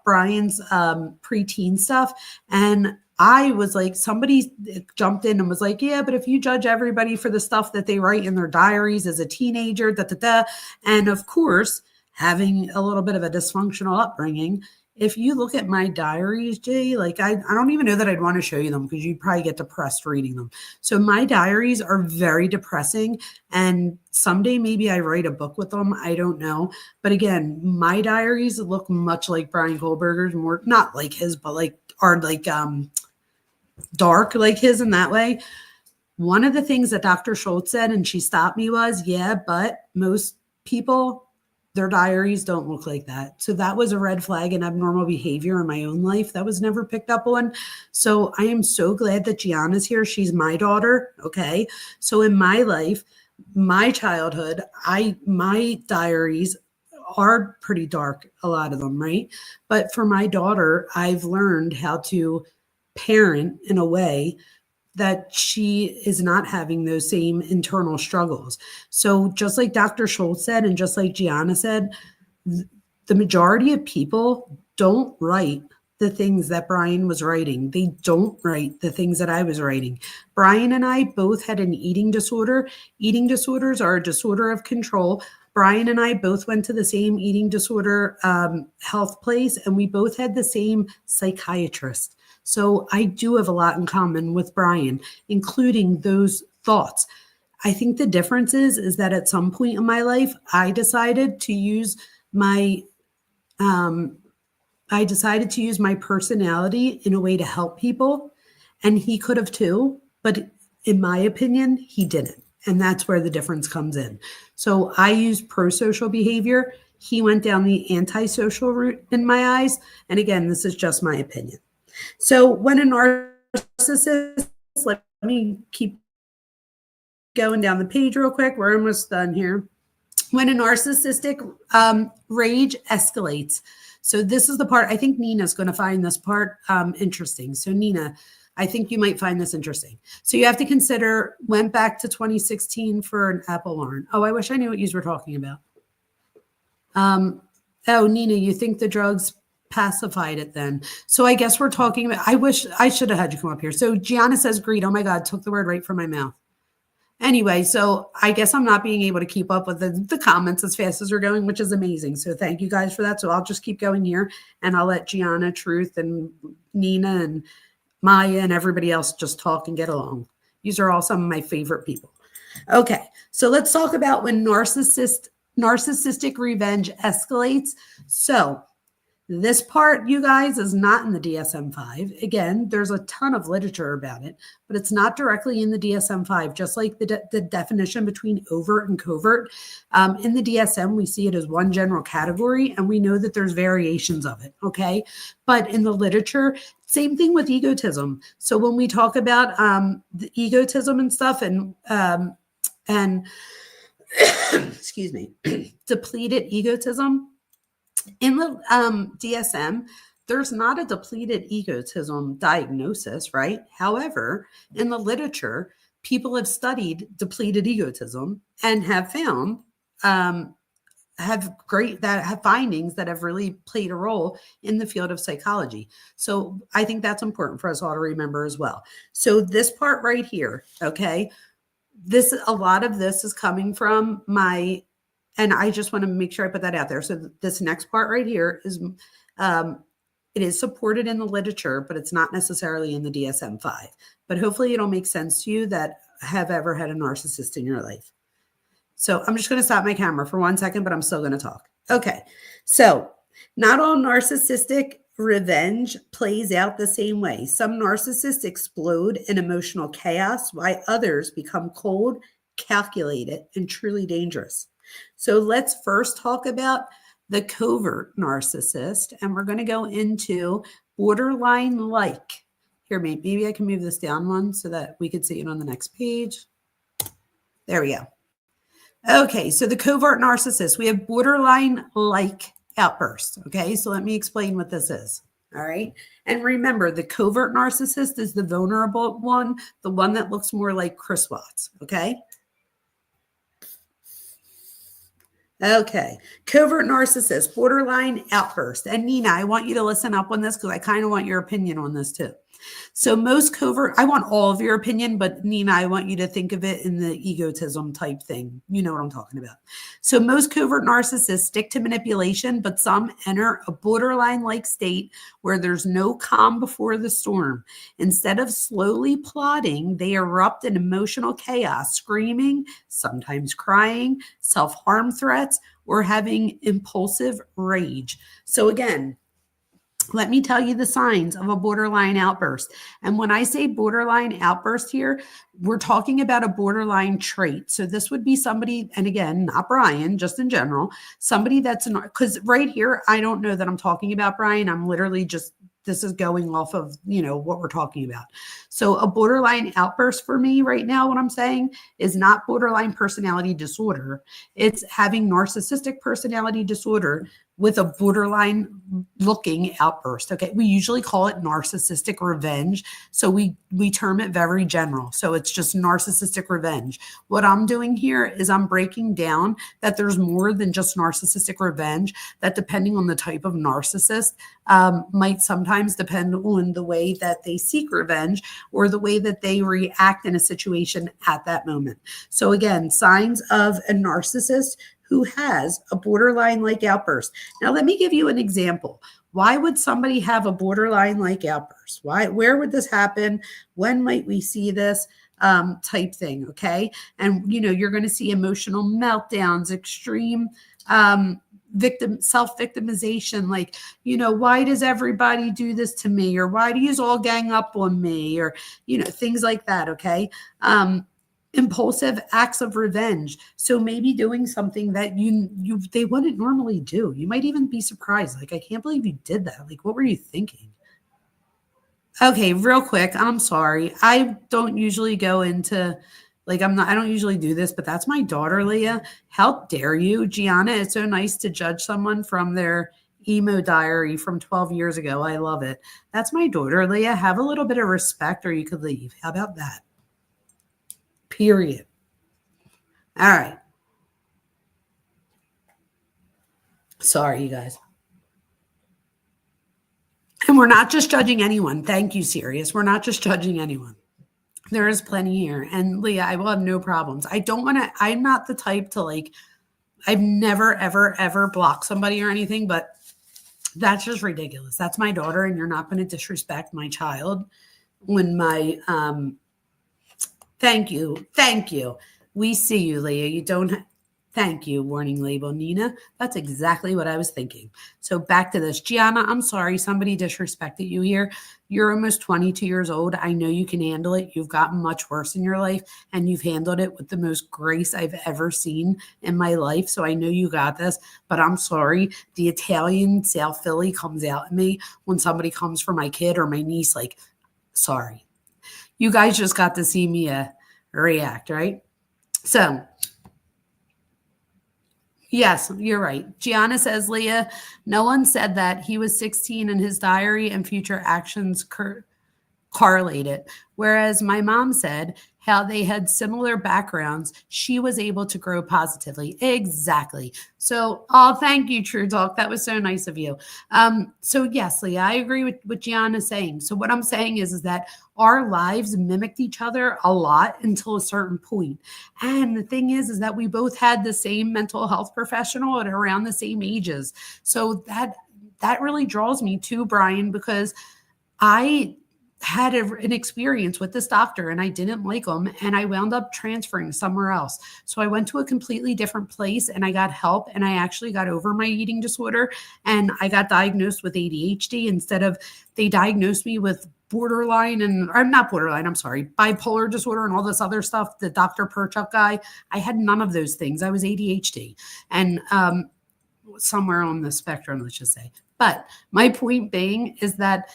Speaker 1: Bryan's preteen stuff, and I was like, somebody jumped in and was like, yeah, but if you judge everybody for the stuff that they write in their diaries as a teenager, da da da. And of course, having a little bit of a dysfunctional upbringing, if you look at my diaries, Jay, like I don't even know that I'd want to show you them because you'd probably get depressed reading them. So my diaries are very depressing, and someday maybe I write a book with them. I don't know. But again, my diaries look much like Bryan Kohberger's, more not like his, but like are like dark like his in that way. One of the things that Dr. Schultz said, and she stopped me, was, yeah, but most people, their diaries don't look like that. So that was a red flag and abnormal behavior in my own life that was never picked up on. So I am so glad that Gianna's here. She's my daughter. Okay. So in my life, my childhood, my diaries are pretty dark, a lot of them, right? But for my daughter, I've learned how to parent in a way that she is not having those same internal struggles. So just like Dr. Schultz said, and just like Gianna said, the majority of people don't write the things that Bryan was writing. They don't write the things that I was writing. Bryan and I both had an eating disorder. Eating disorders are a disorder of control. Bryan and I both went to the same eating disorder health place, and we both had the same psychiatrist. So I do have a lot in common with Bryan, including those thoughts. I think the difference is that at some point in my life, I decided to use my personality in a way to help people, and he could have too, but in my opinion, he didn't. And that's where the difference comes in. So I use pro-social behavior. He went down the antisocial route in my eyes. And again, this is just my opinion. So when a narcissist, let me keep going down the page real quick. We're almost done here. When a narcissistic rage escalates. So this is the part, I think Nina's going to find this part interesting. So Nina, I think you might find this interesting. So you have to consider, went back to 2016 for an Apple alarm. Oh, I wish I knew what you were talking about. Oh, Nina, you think the drugs pacified it then? So I guess we're talking about, I wish I should have had you come up here. So Gianna says greed. Oh my God, took the word right from my mouth. Anyway, so I guess I'm not being able to keep up with the comments as fast as we're going, which is amazing. So thank you guys for that. So I'll just keep going here, and I'll let Gianna, Truth, and Nina, and Maya, and everybody else just talk and get along. These are all some of my favorite people. Okay, so let's talk about when narcissistic revenge escalates. So this part, you guys, is not in the DSM-5. Again, there's a ton of literature about it, but it's not directly in the DSM-5, just like the definition between overt and covert. In the DSM, we see it as one general category, and we know that there's variations of it, okay? But in the literature, same thing with egotism. So when we talk about the egotism and stuff and excuse me, depleted egotism, in the DSM, there's not a depleted egotism diagnosis, right? However, in the literature, people have studied depleted egotism and have found have findings that have really played a role in the field of psychology. So I think that's important for us all to remember as well. So this part right here, okay, a lot of this is coming from my. And I just want to make sure I put that out there. So this next part right here is, it is supported in the literature, but it's not necessarily in the DSM-5. But hopefully it'll make sense to you that have ever had a narcissist in your life. So I'm just going to stop my camera for 1 second, but I'm still going to talk. Okay. So not all narcissistic revenge plays out the same way. Some narcissists explode in emotional chaos, while others become cold, calculated, and truly dangerous. So let's first talk about the covert narcissist, and we're going to go into borderline like. Here, maybe I can move this down one so that we could see it on the next page. There we go. Okay, so the covert narcissist, we have borderline-like outbursts. Okay, so let me explain what this is. All right, and remember, the covert narcissist is the vulnerable one, the one that looks more like Chris Watts. Okay. Okay, covert narcissist, borderline outburst. And Nina, I want you to listen up on this because I kind of want your opinion on this too. So most covert, I want all of your opinion, but Nina, I want you to think of it in the egotism type thing. You know what I'm talking about. So most covert narcissists stick to manipulation, but some enter a borderline-like state where there's no calm before the storm. Instead of slowly plotting, they erupt in emotional chaos, screaming, sometimes crying, self-harm threats, or having impulsive rage. So again, let me tell you the signs of a borderline outburst. And when I say borderline outburst here, we're talking about a borderline trait. So this would be somebody, and again, not Bryan, just in general, somebody that's not, because right here, I don't know that I'm talking about Bryan. I'm literally just, this is going off of, what we're talking about. So a borderline outburst for me right now, what I'm saying is not borderline personality disorder. It's having narcissistic personality disorder with a borderline looking outburst. Okay. We usually call it narcissistic revenge. So we term it very general. So it's just narcissistic revenge. What I'm doing here is I'm breaking down that there's more than just narcissistic revenge, that depending on the type of narcissist, might sometimes depend on the way that they seek revenge or the way that they react in a situation at that moment. So again, signs of a narcissist who has a borderline-like outburst. Now, let me give you an example. Why would somebody have a borderline-like outburst? Where would this happen? When might we see this type thing? Okay. And, you're going to see emotional meltdowns, extreme self-victimization, like, why does everybody do this to me? Or why do you all gang up on me? Or, things like that. Okay. Impulsive acts of revenge. So maybe doing something that they wouldn't normally do. You might even be surprised. Like, I can't believe you did that. Like, what were you thinking? Okay, real quick. I'm sorry. I don't usually go into I don't usually do this, but that's my daughter, Leah. How dare you? Gianna, it's so nice to judge someone from their emo diary from 12 years ago. I love it. That's my daughter, Leah. Have a little bit of respect or you could leave. How about that? Period. All right. Sorry, you guys. And we're not just judging anyone. Thank you, Sirius. We're not just judging anyone. There is plenty here. And Leah, I will have no problems. I'm not the type to I've never, ever, ever blocked somebody or anything, but that's just ridiculous. That's my daughter, and you're not going to disrespect my child when my, thank you. We see you, Leah. You don't, thank you, warning label, Nina. That's exactly what I was thinking. So back to this. Gianna, I'm sorry somebody disrespected you here. You're almost 22 years old. I know you can handle it. You've gotten much worse in your life, and you've handled it with the most grace I've ever seen in my life. So I know you got this, but I'm sorry. The Italian South Philly comes out in me when somebody comes for my kid or my niece. Sorry. You guys just got to see me react, right? So, yes, you're right. Gianna says, Leah, no one said that. He was 16 and his diary and future actions correlated. Whereas my mom said how they had similar backgrounds, she was able to grow positively. Exactly. So, thank you, True Talk. That was so nice of you. So yes, Leah, I agree with what Gianna's saying. So what I'm saying is that our lives mimicked each other a lot until a certain point. And the thing is that we both had the same mental health professional at around the same ages. So that really draws me to Bryan, because I had an experience with this doctor and I didn't like him, and I wound up transferring somewhere else. So I went to a completely different place and I got help, and I actually got over my eating disorder, and I got diagnosed with ADHD instead of, they diagnosed me with borderline, and I'm not borderline, I'm sorry, bipolar disorder and all this other stuff. The Dr. Perchuk guy, I had none of those things. I was ADHD and somewhere on the spectrum, let's just say. But my point being is that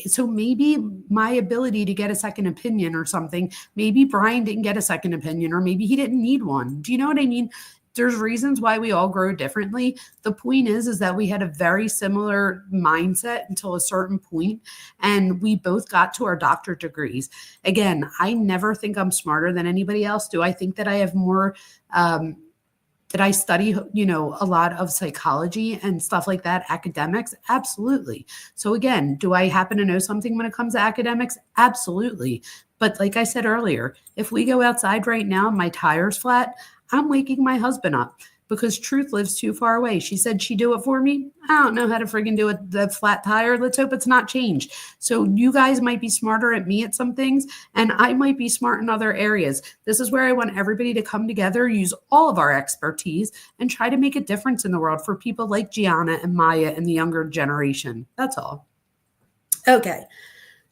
Speaker 1: so maybe my ability to get a second opinion or something, maybe Bryan didn't get a second opinion, or maybe he didn't need one. Do you know what I mean? There's reasons why we all grow differently. The point is that we had a very similar mindset until a certain point, and we both got to our doctorate degrees. Again, I never think I'm smarter than anybody else. Do I think that I have more, did I study, a lot of psychology and stuff like that, academics? Absolutely. So again, do I happen to know something when it comes to academics? Absolutely. But like I said earlier, if we go outside right now and my tire's flat, I'm waking my husband up because Truth lives too far away. She said she'd do it for me. I don't know how to friggin' do it. The flat tire. Let's hope it's not changed. So you guys might be smarter at me at some things, and I might be smart in other areas. This is where I want everybody to come together, use all of our expertise, and try to make a difference in the world for people like Gianna and Maya and the younger generation. That's all. Okay.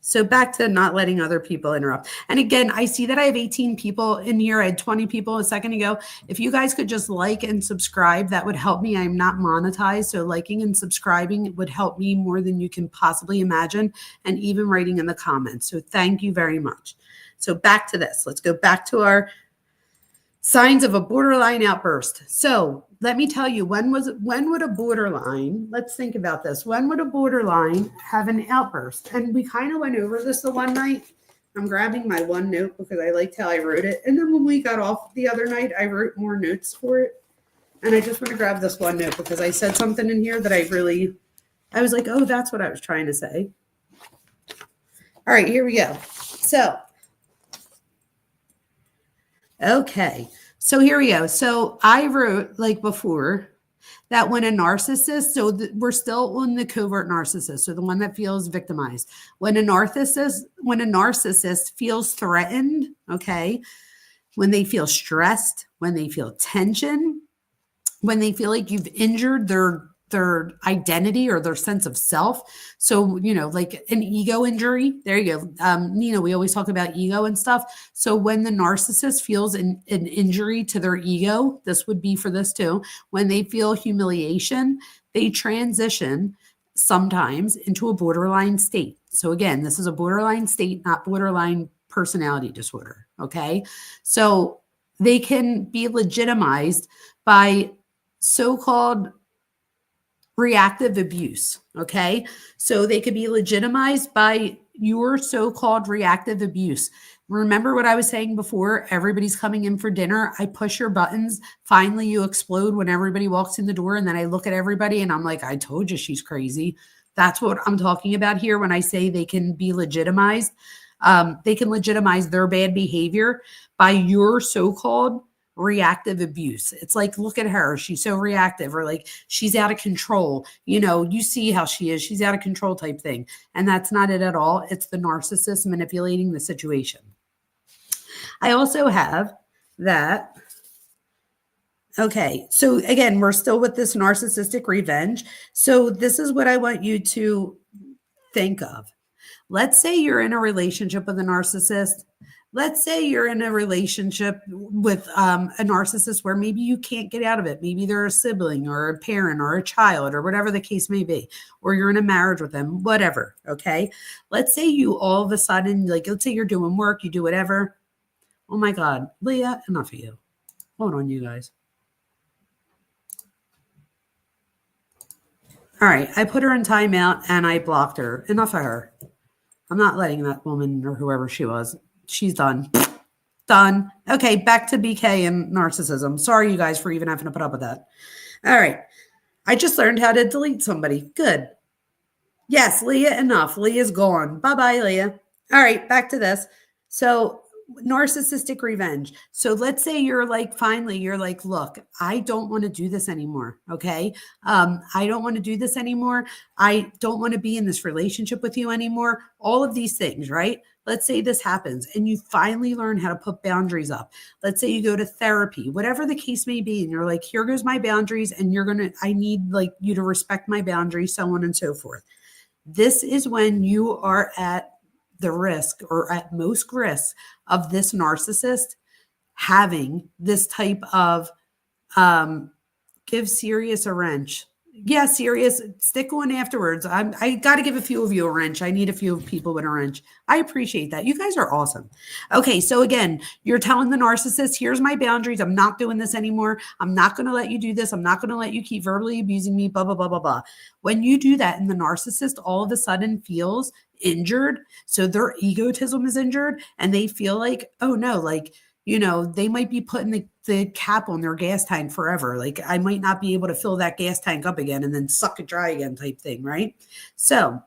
Speaker 1: So back to not letting other people interrupt. And again, I see that I have 18 people in here. I had 20 people a second ago. If you guys could just like and subscribe, that would help me. I'm not monetized, so liking and subscribing would help me more than you can possibly imagine, and even writing in the comments. So thank you very much. So back to this. Let's go back to our signs of a borderline outburst. So let me tell you, when would a borderline, let's think about this. When would a borderline have an outburst? And we kind of went over this the one night. I'm grabbing my OneNote because I liked how I wrote it. And then when we got off the other night, I wrote more notes for it. And I just want to grab this OneNote because I said something in here that I was like, oh, that's what I was trying to say. All right, here we go. So, okay. So here we go. So I wrote, like before, that when a narcissist, we're still on the covert narcissist, so the one that feels victimized. When a narcissist feels threatened, okay, when they feel stressed, when they feel tension, when they feel like you've injured their identity or their sense of self. So, like an ego injury. There you go. Nina, we always talk about ego and stuff. So when the narcissist feels an injury to their ego, this would be for this too. When they feel humiliation, they transition sometimes into a borderline state. So again, this is a borderline state, not borderline personality disorder. Okay. So they can be legitimized by so-called reactive abuse. Okay. So they could be legitimized by your so-called reactive abuse. Remember what I was saying before? Everybody's coming in for dinner. I push your buttons. Finally, you explode when everybody walks in the door. And then I look at everybody and I'm like, I told you she's crazy. That's what I'm talking about here when I say they can be legitimized. They can legitimize their bad behavior by your so-called reactive abuse. It's like, look at her. She's so reactive, or like she's out of control. You see how she is. She's out of control type thing. And that's not it at all. It's the narcissist manipulating the situation. I also have that. Okay. So again, we're still with this narcissistic revenge. So this is what I want you to think of. Let's say you're in a relationship with a narcissist. Let's say you're in a relationship with a narcissist where maybe you can't get out of it. Maybe they're a sibling or a parent or a child or whatever the case may be, or you're in a marriage with them, whatever. Okay. Let's say you all of a sudden, let's say you're doing work, you do whatever. Oh my God, Leah, enough of you. Hold on, you guys. All right. I put her in timeout and I blocked her. Enough of her. I'm not letting that woman or whoever she was. She's done. Done. Okay, back to BK and narcissism. Sorry, you guys, for even having to put up with that. All right. I just learned how to delete somebody. Good. Yes, Leah, enough. Leah's gone. Bye-bye, Leah. All right, back to this. So narcissistic revenge. So let's say you're like, finally, you're like, look, I don't want to do this anymore. Okay. I don't want to do this anymore. I don't want to be in this relationship with you anymore. All of these things, right? Let's say this happens and you finally learn how to put boundaries up. Let's say you go to therapy, whatever the case may be. And you're like, here goes my boundaries. And I need you to respect my boundaries, so on and so forth. This is when you are at the risk, or at most risk, of this narcissist having this type of give Sirius a wrench. Yeah, serious. Stick on afterwards. I got to give a few of you a wrench. I need a few people with a wrench. I appreciate that. You guys are awesome. Okay, so again, you're telling the narcissist, here's my boundaries. I'm not doing this anymore. I'm not going to let you do this. I'm not going to let you keep verbally abusing me, blah, blah, blah, blah, blah. When you do that and the narcissist all of a sudden feels injured, so their egotism is injured and they feel like, oh no, like, they might be putting the cap on their gas tank forever. Like I might not be able to fill that gas tank up again and then suck it dry again type thing, right? So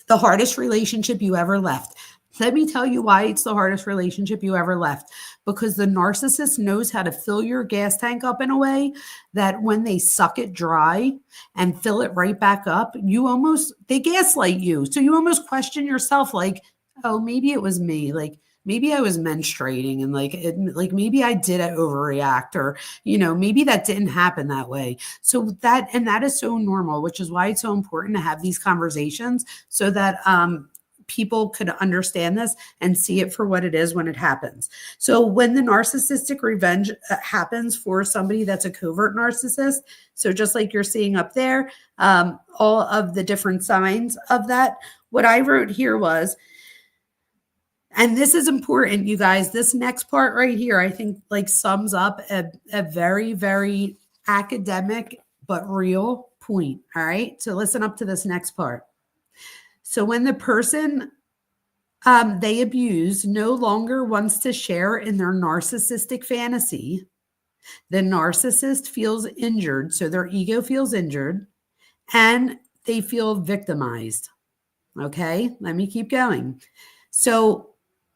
Speaker 1: the hardest relationship you ever left. Let me tell you why it's the hardest relationship you ever left. Because the narcissist knows how to fill your gas tank up in a way that when they suck it dry and fill it right back up, they gaslight you. So you almost question yourself like, oh, maybe it was me. Like, maybe I was menstruating and like maybe I did overreact or, maybe that didn't happen that way. So that is so normal, which is why it's so important to have these conversations so that, people could understand this and see it for what it is when it happens. So when the narcissistic revenge happens for somebody that's a covert narcissist, so just like you're seeing up there, all of the different signs of that, what I wrote here was, and this is important, you guys, this next part right here, I think like sums up a very, very academic but real point. All right. So listen up to this next part. So when the person they abuse no longer wants to share in their narcissistic fantasy, the narcissist feels injured. So their ego feels injured and they feel victimized. Okay, let me keep going. So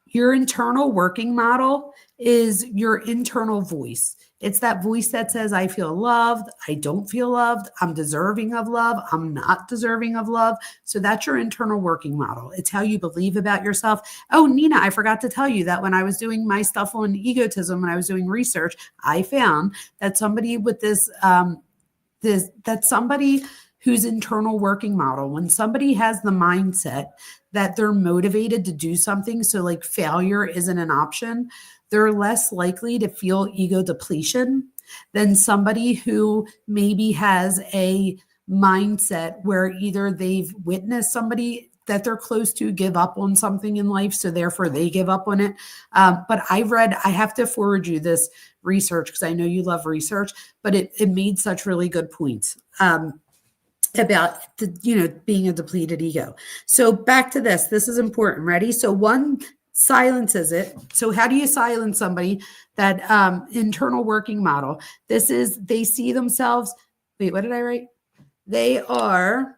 Speaker 1: your internal working model is your internal voice. It's that voice that says, I feel loved. I don't feel loved. I'm deserving of love. I'm not deserving of love. So that's your internal working model. It's how you believe about yourself. Oh, Nina, I forgot to tell you that when I was doing my stuff on egotism, when I was doing research, I found that somebody with that's somebody whose internal working model, when somebody has the mindset that they're motivated to do something, so like failure isn't an option, they're less likely to feel ego depletion than somebody who maybe has a mindset where either they've witnessed somebody that they're close to give up on something in life, so therefore they give up on it. But I have to forward you this research because I know you love research, but it made such really good points. About being a depleted ego. So back to this. This is important. Ready? So one silences it. So how do you silence somebody? That internal working model. This is they see themselves. Wait, what did I write? They are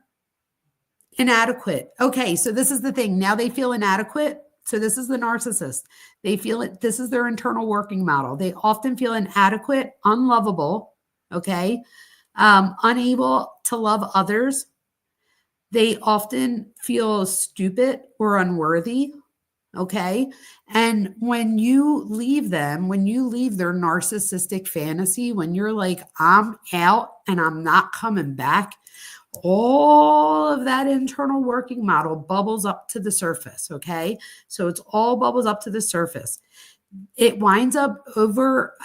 Speaker 1: inadequate. Okay, so this is the thing. Now they feel inadequate. So this is the narcissist. They feel it. This is their internal working model. They often feel inadequate, unlovable. Okay. Unable to love others. They often feel stupid or unworthy. Okay. And when you leave their narcissistic fantasy, when you're like, I'm out and I'm not coming back, all of that internal working model bubbles up to the surface. Okay. So it's all bubbles up to the surface. It winds up over,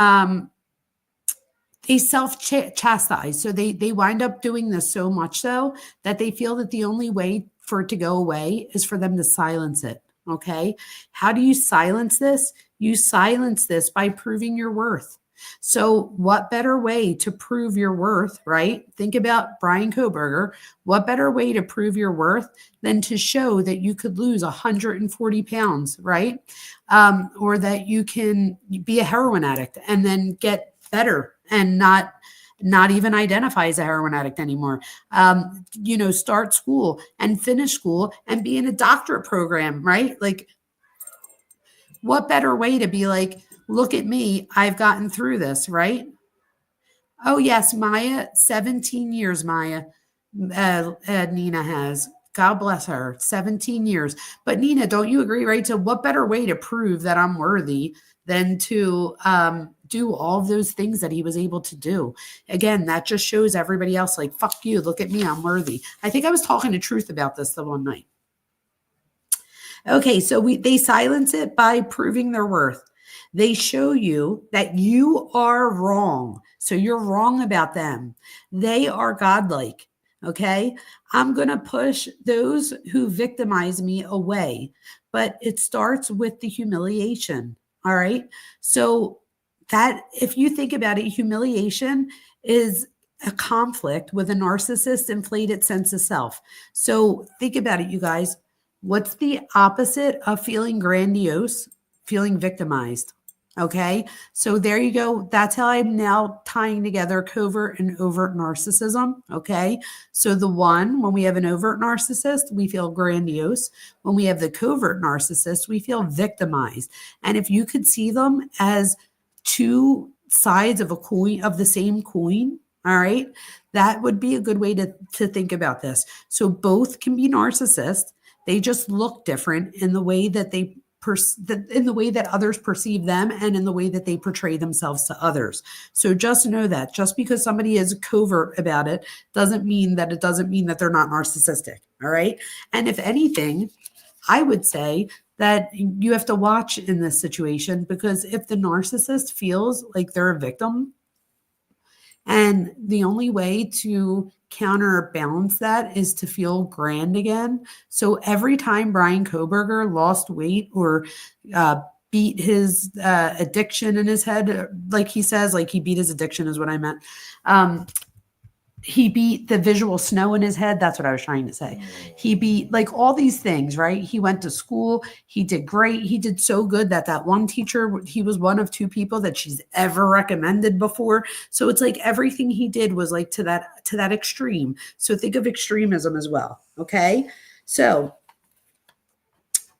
Speaker 1: they self-chastise. So they wind up doing this so much so that they feel that the only way for it to go away is for them to silence it. Okay. How do you silence this? You silence this by proving your worth. So what better way to prove your worth, right? Think about Bryan Kohberger. What better way to prove your worth than to show that you could lose 140 pounds, right? Or that you can be a heroin addict and then get better and not even identify as a heroin addict anymore. Start school and finish school and be in a doctorate program, right? Like, what better way to be like, look at me, I've gotten through this, right? Oh yes, Maya, 17 years, Maya, Nina has. God bless her, 17 years. But Nina, don't you agree, right? So what better way to prove that I'm worthy than to do all of those things that he was able to do? Again, that just shows everybody else like, fuck you, look at me, I'm worthy. I think I was talking to Truth about this the one night. Okay, so they silence it by proving their worth. They show you that you are wrong. So you're wrong about them. They are godlike. Okay. I'm going to push those who victimize me away, but it starts with the humiliation. All right. So that, if you think about it, humiliation is a conflict with a narcissist inflated sense of self. So think about it, you guys. What's the opposite of feeling grandiose? Feeling victimized. Okay. So there you go. That's how I'm now tying together covert and overt narcissism. Okay. So the one, when we have an overt narcissist, we feel grandiose. When we have the covert narcissist, we feel victimized. And if you could see them as two sides of a coin, of the same coin, all right, that would be a good way to think about this. So both can be narcissists. They just look different in the way that they in the way that others perceive them and in the way that they portray themselves to others. So just know that just because somebody is covert about it doesn't mean that they're not narcissistic. All right. And if anything, I would say that you have to watch in this situation, because if the narcissist feels like they're a victim, and the only way to counterbalance that is to feel grand again. So every time Bryan Kohberger lost weight or beat his addiction in his head, like he says, like he beat his addiction is what I meant. He beat the visual snow in his head. That's what I was trying to say. He beat like all these things, right? He went to school. He did great. He did so good that one teacher, he was one of two people that she's ever recommended before. So it's like everything he did was like to that extreme. So think of extremism as well. Okay. So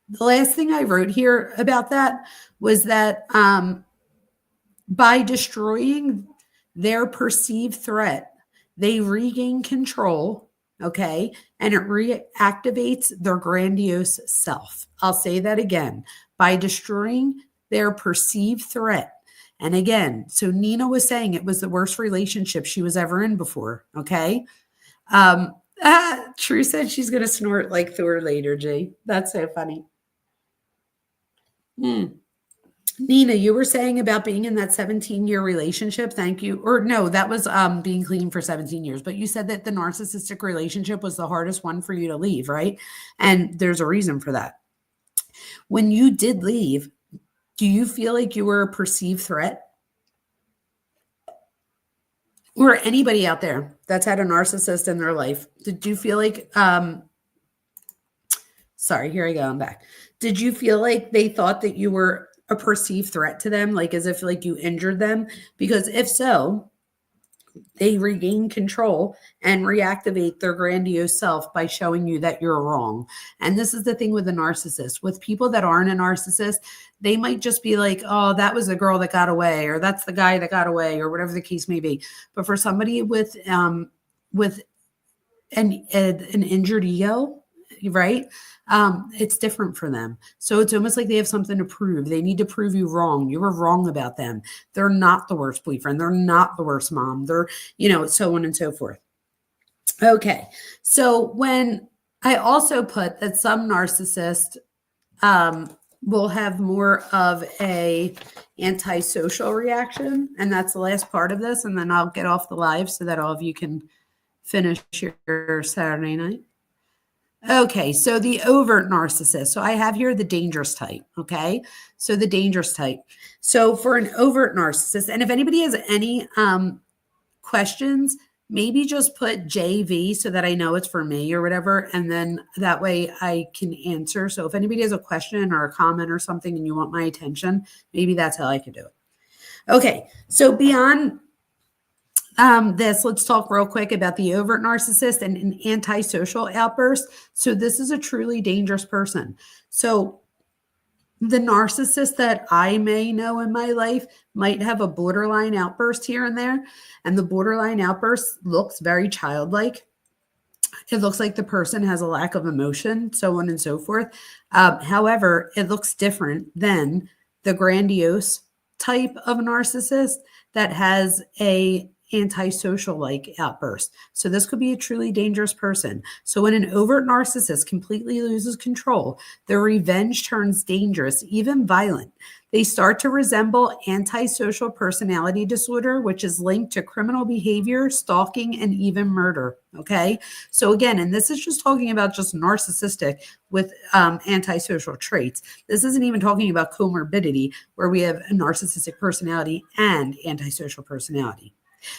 Speaker 1: the last thing I wrote here about that was that by destroying their perceived threat, they regain control, okay? And it reactivates their grandiose self. I'll say that again. By destroying their perceived threat. And again, so Nina was saying it was the worst relationship she was ever in before, okay? True said she's going to snort like Thor later, G. That's so funny. Nina, you were saying about being in that 17-year relationship. Thank you. Or no, that was being clean for 17 years. But you said that the narcissistic relationship was the hardest one for you to leave, right? And there's a reason for that. When you did leave, do you feel like you were a perceived threat? Or anybody out there that's had a narcissist in their life, did you feel like, sorry, here I go, I'm back. Did you feel like they thought that you were a perceived threat to them, like as if like you injured them? Because if so, they regain control and reactivate their grandiose self by showing you that you're wrong. And this is the thing with a narcissist. With people that aren't a narcissist, they might just be like, oh, that was the girl that got away, or that's the guy that got away, or whatever the case may be. But for somebody with an injured ego, right? It's different for them. So it's almost like they have something to prove. They need to prove you wrong. You were wrong about them. They're not the worst boyfriend. They're not the worst mom. They're, so on and so forth. Okay. So when I also put that some narcissists will have more of a antisocial reaction. And that's the last part of this. And then I'll get off the live so that all of you can finish your Saturday night. Okay, so the overt narcissist. So I have here the dangerous type, okay? So the dangerous type. So for an overt narcissist, and if anybody has any questions, maybe just put JV so that I know it's for me or whatever, and then that way I can answer. So if anybody has a question or a comment or something and you want my attention, maybe that's how I can do it. Okay, so beyond this, let's talk real quick about the overt narcissist and an antisocial outburst. So this is a truly dangerous person. So the narcissist that I may know in my life might have a borderline outburst here and there. And the borderline outburst looks very childlike. It looks like the person has a lack of emotion, so on and so forth. However, it looks different than the grandiose type of narcissist that has a antisocial like outburst. So this could be a truly dangerous person. So when an overt narcissist completely loses control, their revenge turns dangerous, even violent. They start to resemble antisocial personality disorder, which is linked to criminal behavior, stalking, and even murder. Okay. So again, and this is just talking about just narcissistic with antisocial traits. This isn't even talking about comorbidity, where we have a narcissistic personality and antisocial personality.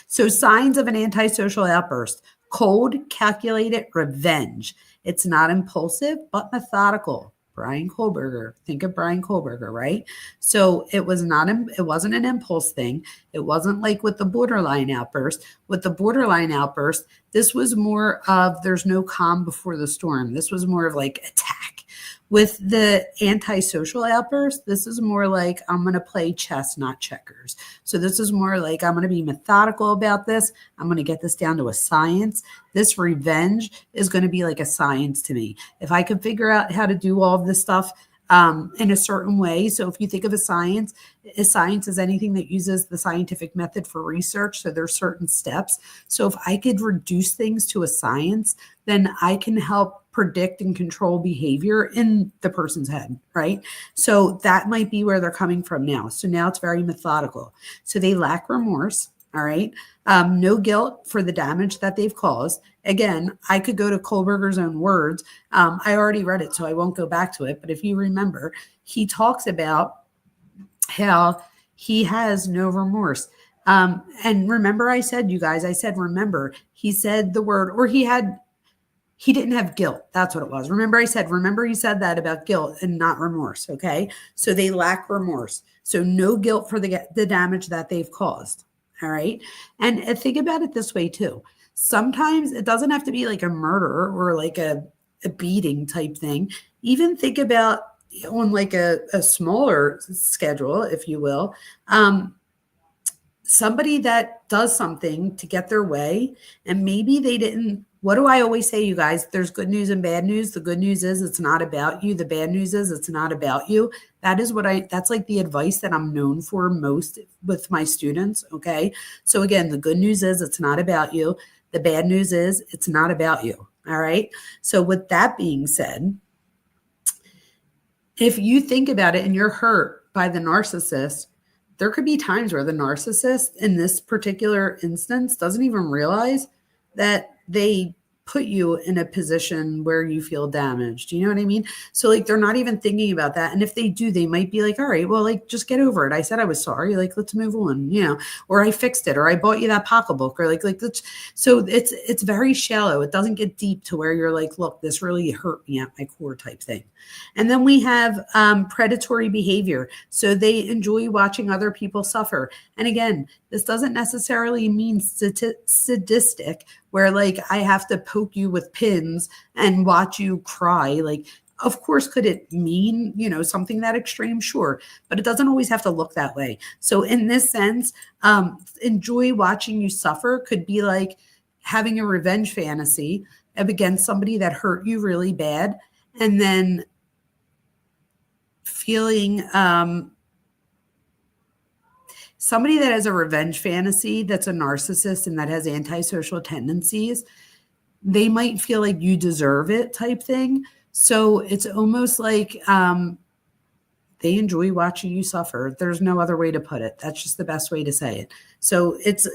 Speaker 1: So signs of an antisocial outburst: cold, calculated revenge. It's not impulsive, but methodical. Bryan Kohberger. Think of Bryan Kohberger, right? So it wasn't an impulse thing. It wasn't like with the borderline outburst. With the borderline outburst, this was more of there's no calm before the storm. This was more of like attack. With the antisocial outburst, this is more like I'm going to play chess, not checkers. So this is more like I'm going to be methodical about this. I'm going to get this down to a science. This revenge is going to be like a science to me. If I could figure out how to do all of this stuff in a certain way. So if you think of a science is anything that uses the scientific method for research. So there's certain steps. So if I could reduce things to a science, then I can help predict and control behavior in the person's head, right? So that might be where they're coming from now. So now it's very methodical. So they lack remorse, all right? No guilt for the damage that they've caused. Again, I could go to Kohberger's own words. I already read it, so I won't go back to it. But if you remember, he talks about how he has no remorse. And remember, I said, you guys, remember, he said the word, or he didn't have guilt. That's what it was. Remember he said that about guilt and not remorse. Okay. So they lack remorse. So no guilt for the damage that they've caused. All right. And think about it this way too. Sometimes it doesn't have to be like a murder or like a beating type thing. Even think about on like a smaller schedule, if you will, somebody that does something to get their way, and maybe they didn't. What do I always say, you guys? There's good news and bad news. The good news is it's not about you. The bad news is it's not about you. That's like the advice that I'm known for most with my students. Okay. So again, the good news is it's not about you. The bad news is it's not about you. All right. So with that being said, if you think about it and you're hurt by the narcissist, there could be times where the narcissist in this particular instance doesn't even realize that they put you in a position where you feel damaged. You know what I mean? So like, they're not even thinking about that. And if they do, they might be like, all right, well, like, just get over it. I said I was sorry. Like, let's move on, or I fixed it, or I bought you that pocketbook, or like, let's, so it's very shallow. It doesn't get deep to where you're like, look, this really hurt me at my core type thing. And then we have predatory behavior. So they enjoy watching other people suffer. And again, this doesn't necessarily mean sadistic, where like I have to poke you with pins and watch you cry. Like, of course, could it mean, something that extreme? Sure. But it doesn't always have to look that way. So in this sense, enjoy watching you suffer could be like having a revenge fantasy against somebody that hurt you really bad, and then feeling somebody that has a revenge fantasy that's a narcissist and that has antisocial tendencies, they might feel like you deserve it type thing. So it's almost like they enjoy watching you suffer. There's no other way to put it. That's just the best way to say it. So it's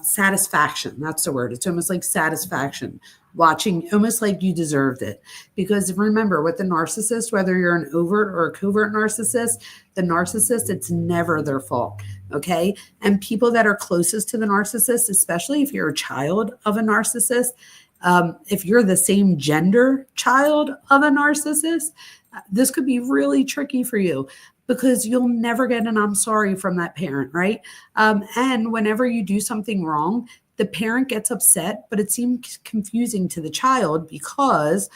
Speaker 1: satisfaction. That's the word. It's almost like satisfaction, watching, almost like you deserved it. Because remember, with the narcissist, whether you're an overt or a covert narcissist, the narcissist, it's never their fault. Okay. And people that are closest to the narcissist, especially if you're a child of a narcissist, if you're the same gender child of a narcissist, this could be really tricky for you, because you'll never get an I'm sorry from that parent, right? And whenever you do something wrong, the parent gets upset, but it seems confusing to the child because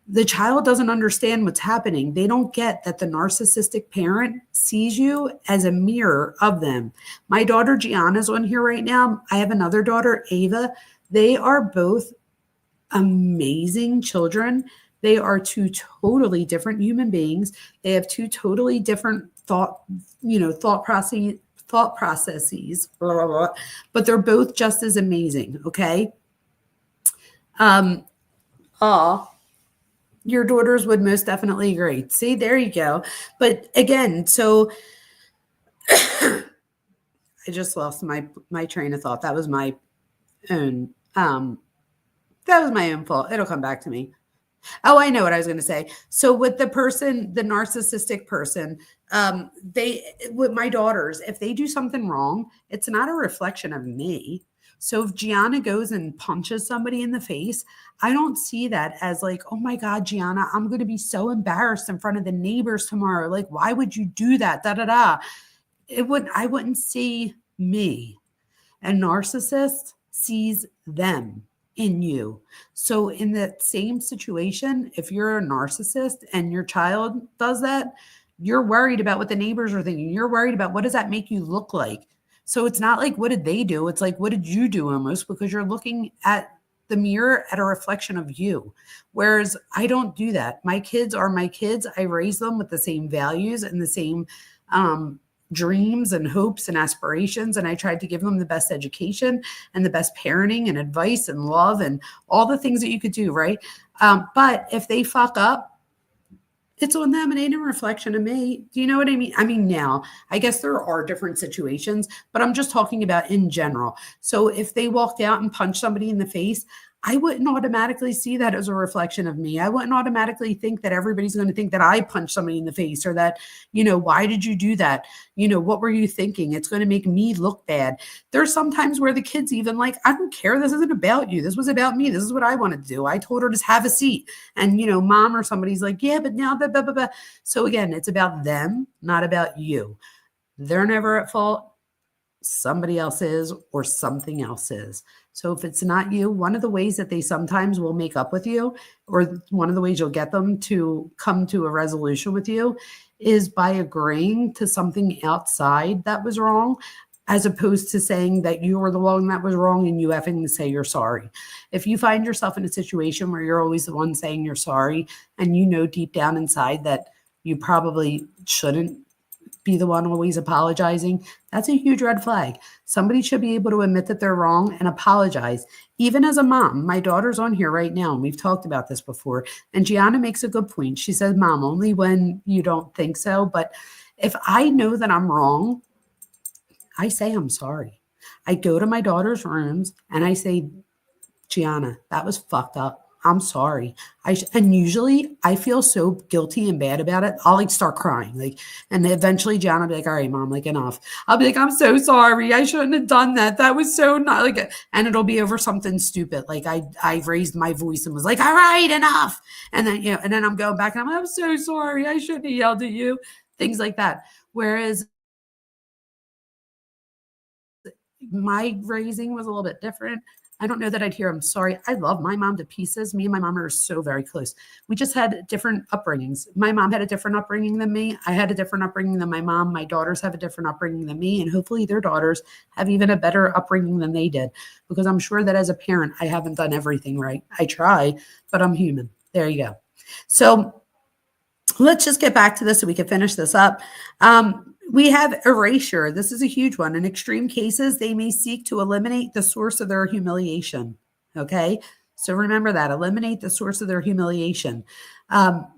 Speaker 1: the child doesn't understand what's happening. They don't get that the narcissistic parent sees you as a mirror of them. My daughter Gianna's on here right now. I have another daughter, Ava. They are both amazing children. They are two totally different human beings. They have two totally different thought thought processes, blah, blah, blah, but they're both just as amazing. Okay. Um, oh, your daughters would most definitely agree. See, there you go. But again, so I just lost my train of thought. Own that was my own fault. It'll come back to me. Oh, I know what I was going to say. So with the person, the narcissistic person, they with my daughters, if they do something wrong, it's not a reflection of me. So if Gianna goes and punches somebody in the face, I don't see that as like, oh my God, Gianna, I'm going to be so embarrassed in front of the neighbors tomorrow. Like, why would you do that? Da da da. I wouldn't see me. A narcissist sees them in you. So in that same situation, if you're a narcissist and your child does that, you're worried about what the neighbors are thinking. You're worried about what does that make you look like? So it's not like what did they do? It's like what did you do almost, because you're looking at the mirror at a reflection of you. Whereas I don't do that. My kids are my kids. I raise them with the same values and the same dreams and hopes and aspirations. And I tried to give them the best education and the best parenting and advice and love and all the things that you could do, right? But if they fuck up, it's on them. It ain't a reflection of me. Do you know what I mean? I mean, now, I guess there are different situations, but I'm just talking about in general. So if they walked out and punched somebody in the face, I wouldn't automatically see that as a reflection of me. I wouldn't automatically think that everybody's going to think that I punched somebody in the face or that, why did you do that? What were you thinking? It's going to make me look bad. There's sometimes where the kids even like, I don't care. This isn't about you. This was about me. This is what I wanted to do. I told her to have a seat. And, mom or somebody's like, yeah, but now, blah, blah, blah, blah. So again, it's about them, not about you. They're never at fault. Somebody else is or something else is. So if it's not you, one of the ways that they sometimes will make up with you, or one of the ways you'll get them to come to a resolution with you, is by agreeing to something outside that was wrong, as opposed to saying that you were the one that was wrong and you having to say you're sorry. If you find yourself in a situation where you're always the one saying you're sorry, and deep down inside that you probably shouldn't be the one always apologizing, that's a huge red flag. Somebody should be able to admit that they're wrong and apologize. Even as a mom, my daughter's on here right now, and we've talked about this before. And Gianna makes a good point. She says, Mom, only when you don't think so. But if I know that I'm wrong, I say I'm sorry. I go to my daughter's rooms and I say, Gianna, that was fucked up. I'm sorry. And usually I feel so guilty and bad about it. I'll start crying. And eventually John will be like, all right, Mom, enough. I'll be like, I'm so sorry. I shouldn't have done that. That was so not and it'll be over something stupid. I raised my voice and was like, all right, enough. And then, and then I'm going back and I'm so sorry. I shouldn't have yelled at you. Things like that. Whereas my raising was a little bit different. I don't know that I'd hear I'm sorry. I love my mom to pieces. Me and my mom are so very close. We just had different upbringings. My mom had a different upbringing than me. I had a different upbringing than my mom. My daughters have a different upbringing than me. And hopefully their daughters have even a better upbringing than they did. Because I'm sure that as a parent, I haven't done everything right. I try, but I'm human. There you go. So let's just get back to this so we can finish this up. We have erasure. This is a huge one. In extreme cases, they may seek to eliminate the source of their humiliation. Okay. So remember that. Eliminate the source of their humiliation.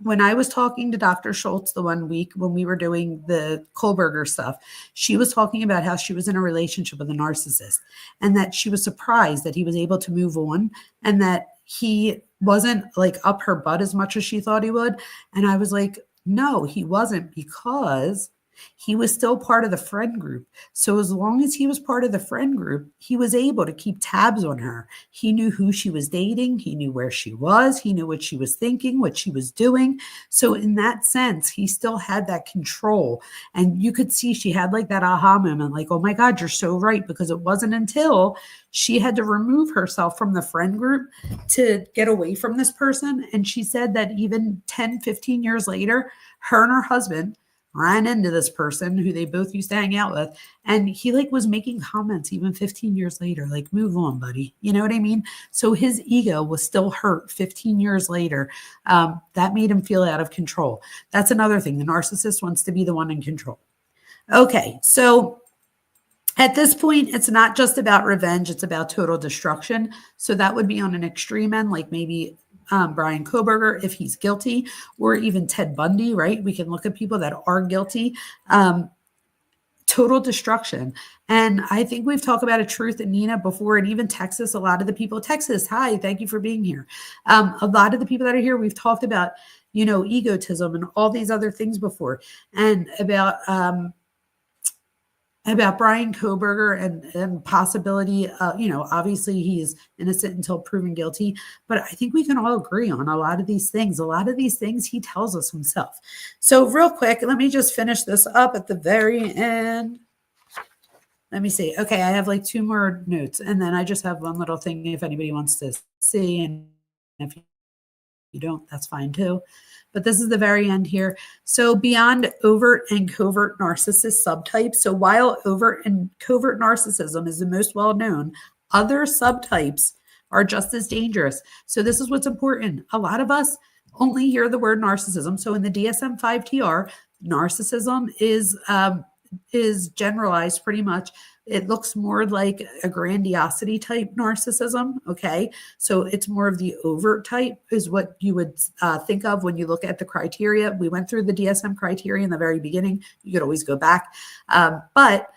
Speaker 1: When I was talking to Dr. Schultz the one week when we were doing the Kohberger stuff, she was talking about how she was in a relationship with a narcissist and that she was surprised that he was able to move on and that he wasn't up her butt as much as she thought he would. And I was like, no, he wasn't, because he was still part of the friend group. So as long as he was part of the friend group, he was able to keep tabs on her. He knew who she was dating. He knew where she was. He knew what she was thinking, what she was doing. So in that sense, he still had that control. And you could see she had that aha moment, oh my God, you're so right. Because it wasn't until she had to remove herself from the friend group to get away from this person. And she said that even 10, 15 years later, her and her husband ran into this person who they both used to hang out with. And he was making comments even 15 years later, move on, buddy. You know what I mean? So his ego was still hurt 15 years later. That made him feel out of control. That's another thing. The narcissist wants to be the one in control. Okay. So At this point, it's not just about revenge, it's about total destruction. So that would be on an extreme end, like maybe Bryan Kohberger, if he's guilty, or even Ted Bundy, right? We can look at people that are guilty. Total destruction. And I think we've talked about a truth in Nina before, and even Texas, a lot of the people, Texas, hi, thank you for being here. A lot of the people that are here, we've talked about, egotism and all these other things before, and about Bryan Kohberger and possibility, obviously he's innocent until proven guilty, but I think we can all agree on a lot of these things. A lot of these things he tells us himself. So real quick, let me just finish this up at the very end. Let me see. Okay, I have like 2 more notes, and then I just have one little thing if anybody wants to see, and if you don't, that's fine too. But this is the very end here. So beyond overt and covert narcissist subtypes, so while overt and covert narcissism is the most well-known, other subtypes are just as dangerous. So this is what's important. A lot of us only hear the word narcissism. So in the DSM-5 TR, narcissism is generalized pretty much. It looks more like a grandiosity type narcissism. Okay. So it's more of the overt type is what you would think of when you look at the criteria. We went through the DSM criteria in the very beginning. You could always go back. But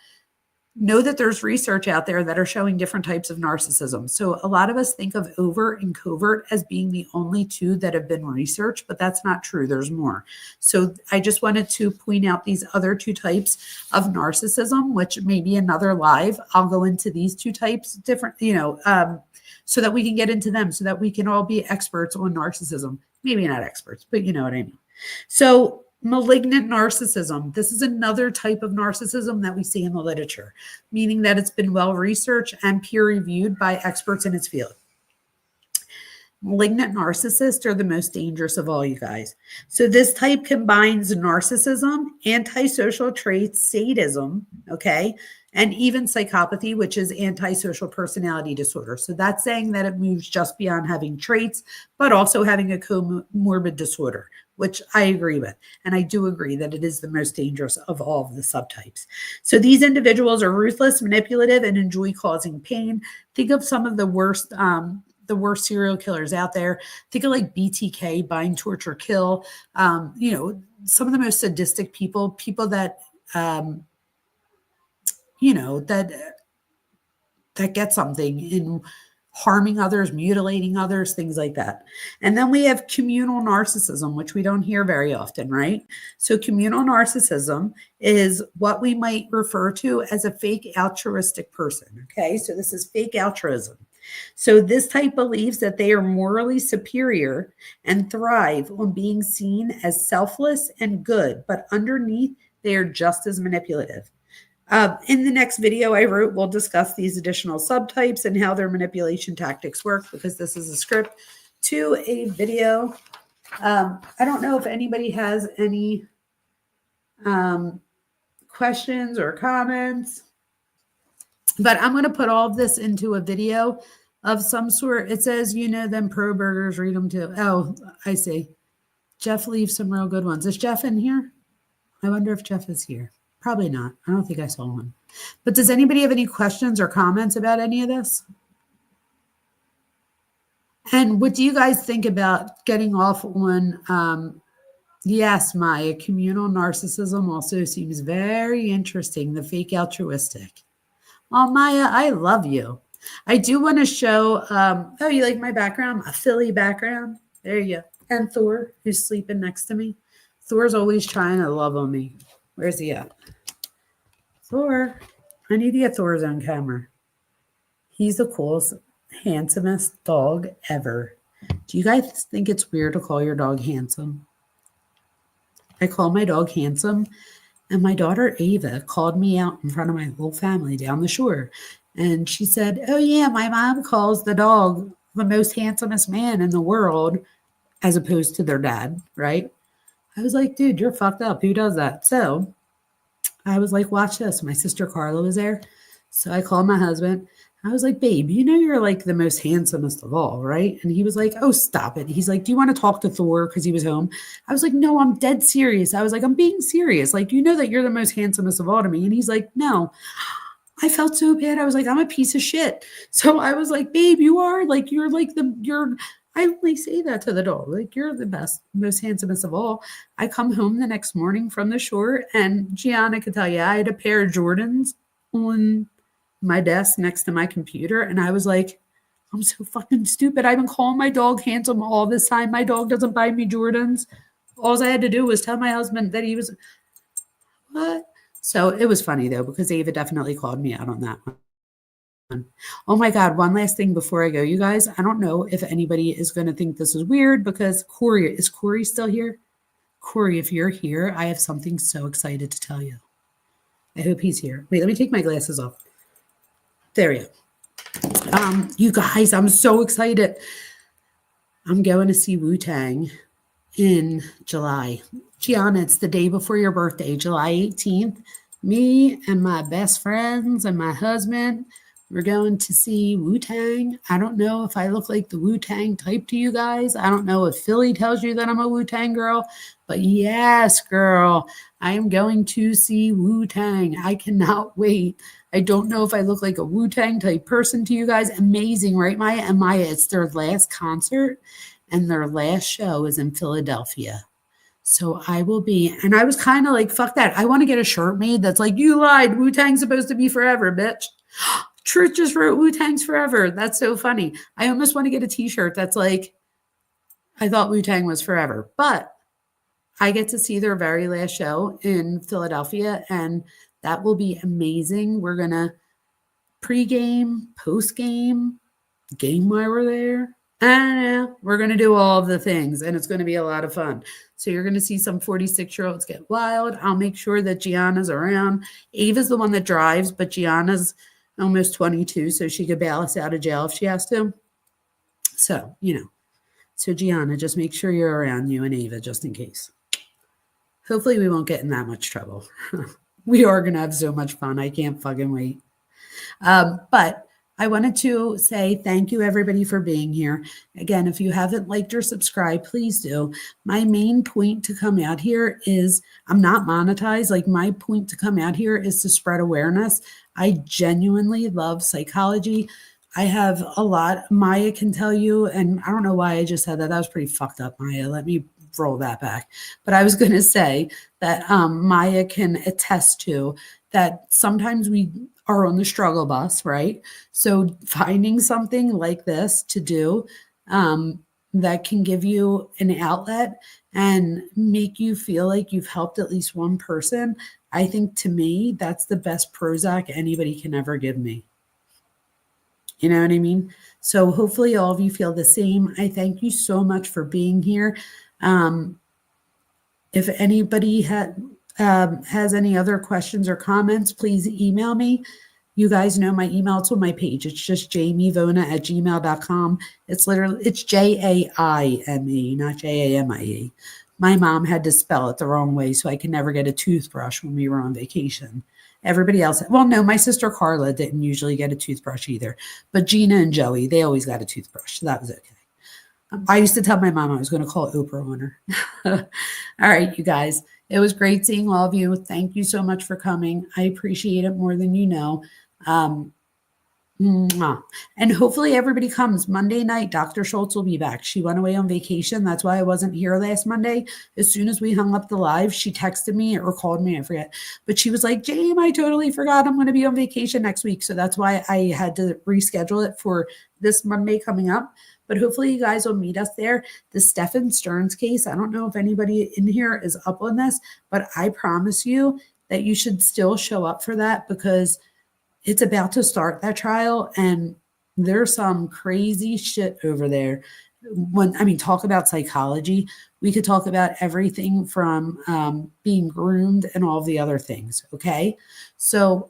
Speaker 1: know that there's research out there that are showing different types of narcissism. So a lot of us think of overt and covert as being the only 2 that have been researched, but that's not true. There's more. So I just wanted to point out these other 2 types of narcissism, which may be another live. I'll go into these 2 types different, so that we can get into them, so that we can all be experts on narcissism. Maybe not experts, but you know what I mean. So malignant narcissism. This is another type of narcissism that we see in the literature, meaning that it's been well researched and peer reviewed by experts in its field. Malignant narcissists are the most dangerous of all, you guys. So this type combines narcissism, antisocial traits, sadism, okay, and even psychopathy, which is antisocial personality disorder. So that's saying that it moves just beyond having traits, but also having a comorbid disorder, which I agree with. And I do agree that it is the most dangerous of all of the subtypes. So these individuals are ruthless, manipulative, and enjoy causing pain. Think of some of the worst serial killers out there. Think of like BTK, bind, torture, kill. Some of the most sadistic people that, that get something in harming others, mutilating others, things like that. And then we have communal narcissism, which we don't hear very often, right? So communal narcissism is what we might refer to as a fake altruistic person, okay? So this is fake altruism. So this type believes that they are morally superior and thrive on being seen as selfless and good, but underneath, they are just as manipulative. In the next video I wrote, we'll discuss these additional subtypes and how their manipulation tactics work, because this is a script to a video. I don't know if anybody has any questions or comments, but I'm going to put all of this into a video of some sort. It says, them pro burgers, read them too. Oh, I see. Jeff leaves some real good ones. Is Jeff in here? I wonder if Jeff is here. Probably not. I don't think I saw one. But does anybody have any questions or comments about any of this? And what do you guys think about getting off on, yes, Maya, communal narcissism also seems very interesting, the fake altruistic. Oh, Maya, I love you. I do want to show, oh, you like my background? A Philly background? There you go. And Thor, who's sleeping next to me. Thor's always trying to love on me. Where's he at? Thor. I need to get Thor's on camera. He's the coolest, handsomest dog ever. Do you guys think it's weird to call your dog handsome? I call my dog handsome, and my daughter Ava called me out in front of my whole family down the shore. And she said, oh yeah, my mom calls the dog the most handsomest man in the world, as opposed to their dad, right? I was like, dude, you're fucked up. Who does that? So I was like, watch this. My sister Carla was there. So I called my husband. I was like, babe, you're like the most handsomest of all, right? And he was like, oh, stop it. He's like, do you want to talk to Thor? Because he was home. I was like, no, I'm dead serious. I was like, I'm being serious. Like, you know that you're the most handsomest of all to me. And he's like, no. I felt so bad. I was like, I'm a piece of shit. So I was like, babe, you are like, I only say that to the dog. Like, you're the best, most handsomest of all. I come home the next morning from the shore, and Gianna could tell you, I had a pair of Jordans on my desk next to my computer. And I was like, I'm so fucking stupid. I've been calling my dog handsome all this time. My dog doesn't buy me Jordans. All I had to do was tell my husband that he was, what? So it was funny though, because Ava definitely called me out on that one. Oh my God, one last thing before I go, you guys. I don't know if anybody is going to think this is weird because is Corey still here? Corey, if you're here, I have something so excited to tell you. I hope he's here. Wait, let me take my glasses off. There we go. You guys, I'm so excited. I'm going to see Wu-Tang in July. Gianna, it's the day before your birthday, July 18th. Me and my best friends and my husband, we're going to see Wu-Tang. I don't know if I look like the Wu-Tang type to you guys. I don't know if Philly tells you that I'm a Wu-Tang girl, but yes, girl, I am going to see Wu-Tang. I cannot wait. I don't know if I look like a Wu-Tang type person to you guys. Amazing, right, Maya? And Maya, it's their last concert, and their last show is in Philadelphia. So I will be, and I was kind of like, fuck that. I want to get a shirt made that's like, you lied. Wu-Tang's supposed to be forever, bitch. Truth just wrote Wu-Tang's forever. That's so funny. I almost want to get a t-shirt that's like, I thought Wu-Tang was forever. But I get to see their very last show in Philadelphia, and that will be amazing. We're going to pre-game, post-game, game while we're there. We're going to do all of the things, and it's going to be a lot of fun. So you're going to see some 46-year-olds get wild. I'll make sure that Gianna's around. Ava's the one that drives, but Gianna's almost 22, so she could bail us out of jail if she has to. So, So Gianna, just make sure you're around, you and Ava, just in case. Hopefully we won't get in that much trouble. We are going to have so much fun. I can't fucking wait. But I wanted to say thank you, everybody, for being here. Again, if you haven't liked or subscribed, please do. My main point to come out here is I'm not monetized. Like, my point to come out here is to spread awareness. I genuinely love psychology. I have a lot. Maya can tell you, and I don't know why I just said that. That was pretty fucked up, Maya. Let me roll that back. But I was going to say that Maya can attest to that sometimes we are on the struggle bus, right? So finding something like this to do that can give you an outlet and make you feel like you've helped at least one person, I think, to me, that's the best Prozac anybody can ever give me. You know what I mean? So hopefully all of you feel the same. I thank you so much for being here. If anybody has any other questions or comments, please email me. You guys know my email. It's on my page. It's just jamievona@gmail.com. It's Jaime, not Jamie. My mom had to spell it the wrong way, so I could never get a toothbrush when we were on vacation. Everybody else, well, no, my sister Carla didn't usually get a toothbrush either. But Gina and Joey, they always got a toothbrush. So that was okay. I used to tell my mom I was going to call Oprah on her. All right, you guys. It was great seeing all of you. Thank you so much for coming. I appreciate it more than you know. And hopefully everybody comes Monday night. Dr. Schultz will be back. She went away on vacation. That's why I wasn't here last Monday. As soon as we hung up the live, she texted me or called me. I forget. But she was like, James, I totally forgot I'm going to be on vacation next week. So that's why I had to reschedule it for this Monday coming up. But hopefully you guys will meet us there. The Stephen Stearns case, I don't know if anybody in here is up on this, but I promise you that you should still show up for that, because it's about to start, that trial, and there's some crazy shit over there. Talk about psychology. We could talk about everything from being groomed and all the other things, okay? So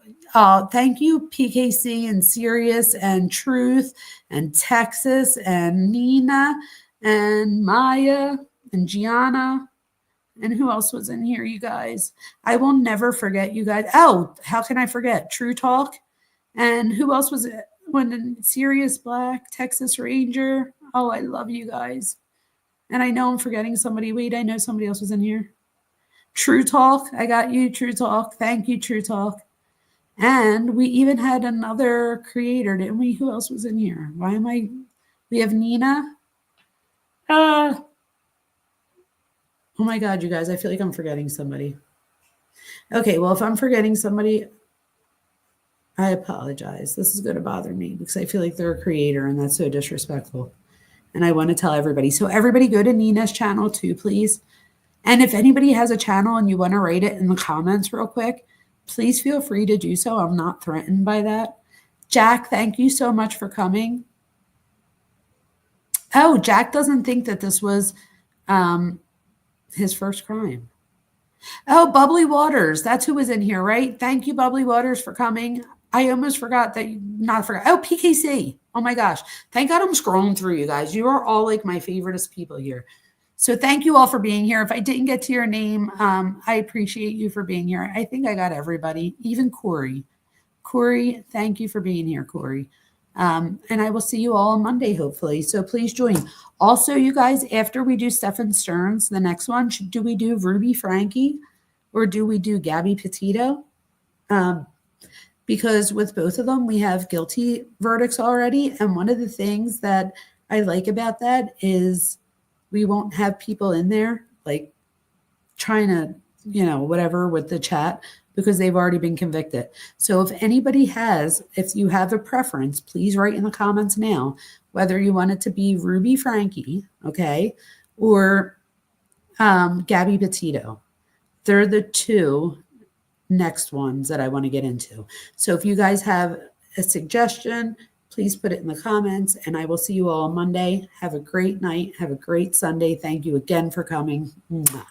Speaker 1: thank you, PKC and Sirius and Truth and Texas and Nina and Maya and Gianna. And who else was in here, you guys? I will never forget you guys. Oh, how can I forget? True Talk. And who else was it? When Sirius Black, Texas Ranger. Oh, I love you guys. And I know I'm forgetting somebody. Wait, I know somebody else was in here. True Talk. I got you, True Talk. Thank you, True Talk. And we even had another creator, didn't we? Who else was in here? We have Nina. Oh my God, you guys, I feel like I'm forgetting somebody. Okay, well, if I'm forgetting somebody, I apologize. This is going to bother me because I feel like they're a creator and that's so disrespectful. And I want to tell everybody. So, everybody go to Nina's channel too, please. And if anybody has a channel and you want to write it in the comments real quick, please feel free to do so. I'm not threatened by that. Jack, thank you so much for coming. Oh, Jack doesn't think that this was his first crime. Oh, Bubbly Waters. That's who was in here, right? Thank you, Bubbly Waters, for coming. I almost forgot that not forgot. Oh, PKC. Oh my gosh. Thank God I'm scrolling through you guys. You are all like my favoriteest people here. So thank you all for being here. If I didn't get to your name, I appreciate you for being here. I think I got everybody, even Corey. Corey, thank you for being here, Corey. And I will see you all on Monday, hopefully. So please join. Also, you guys, after we do Stephen Stearns, the next one, do we do Ruby Frankie or do we do Gabby Petito? Because with both of them, we have guilty verdicts already. And one of the things that I like about that is we won't have people in there like trying to, whatever with the chat because they've already been convicted. So if you have a preference, please write in the comments now, whether you want it to be Ruby Frankie, okay, or Gabby Petito. They're the two next ones that I want to get into. So if you guys have a suggestion, please put it in the comments and I will see you all on Monday. Have a great night. Have a great Sunday. Thank you again for coming. Mwah.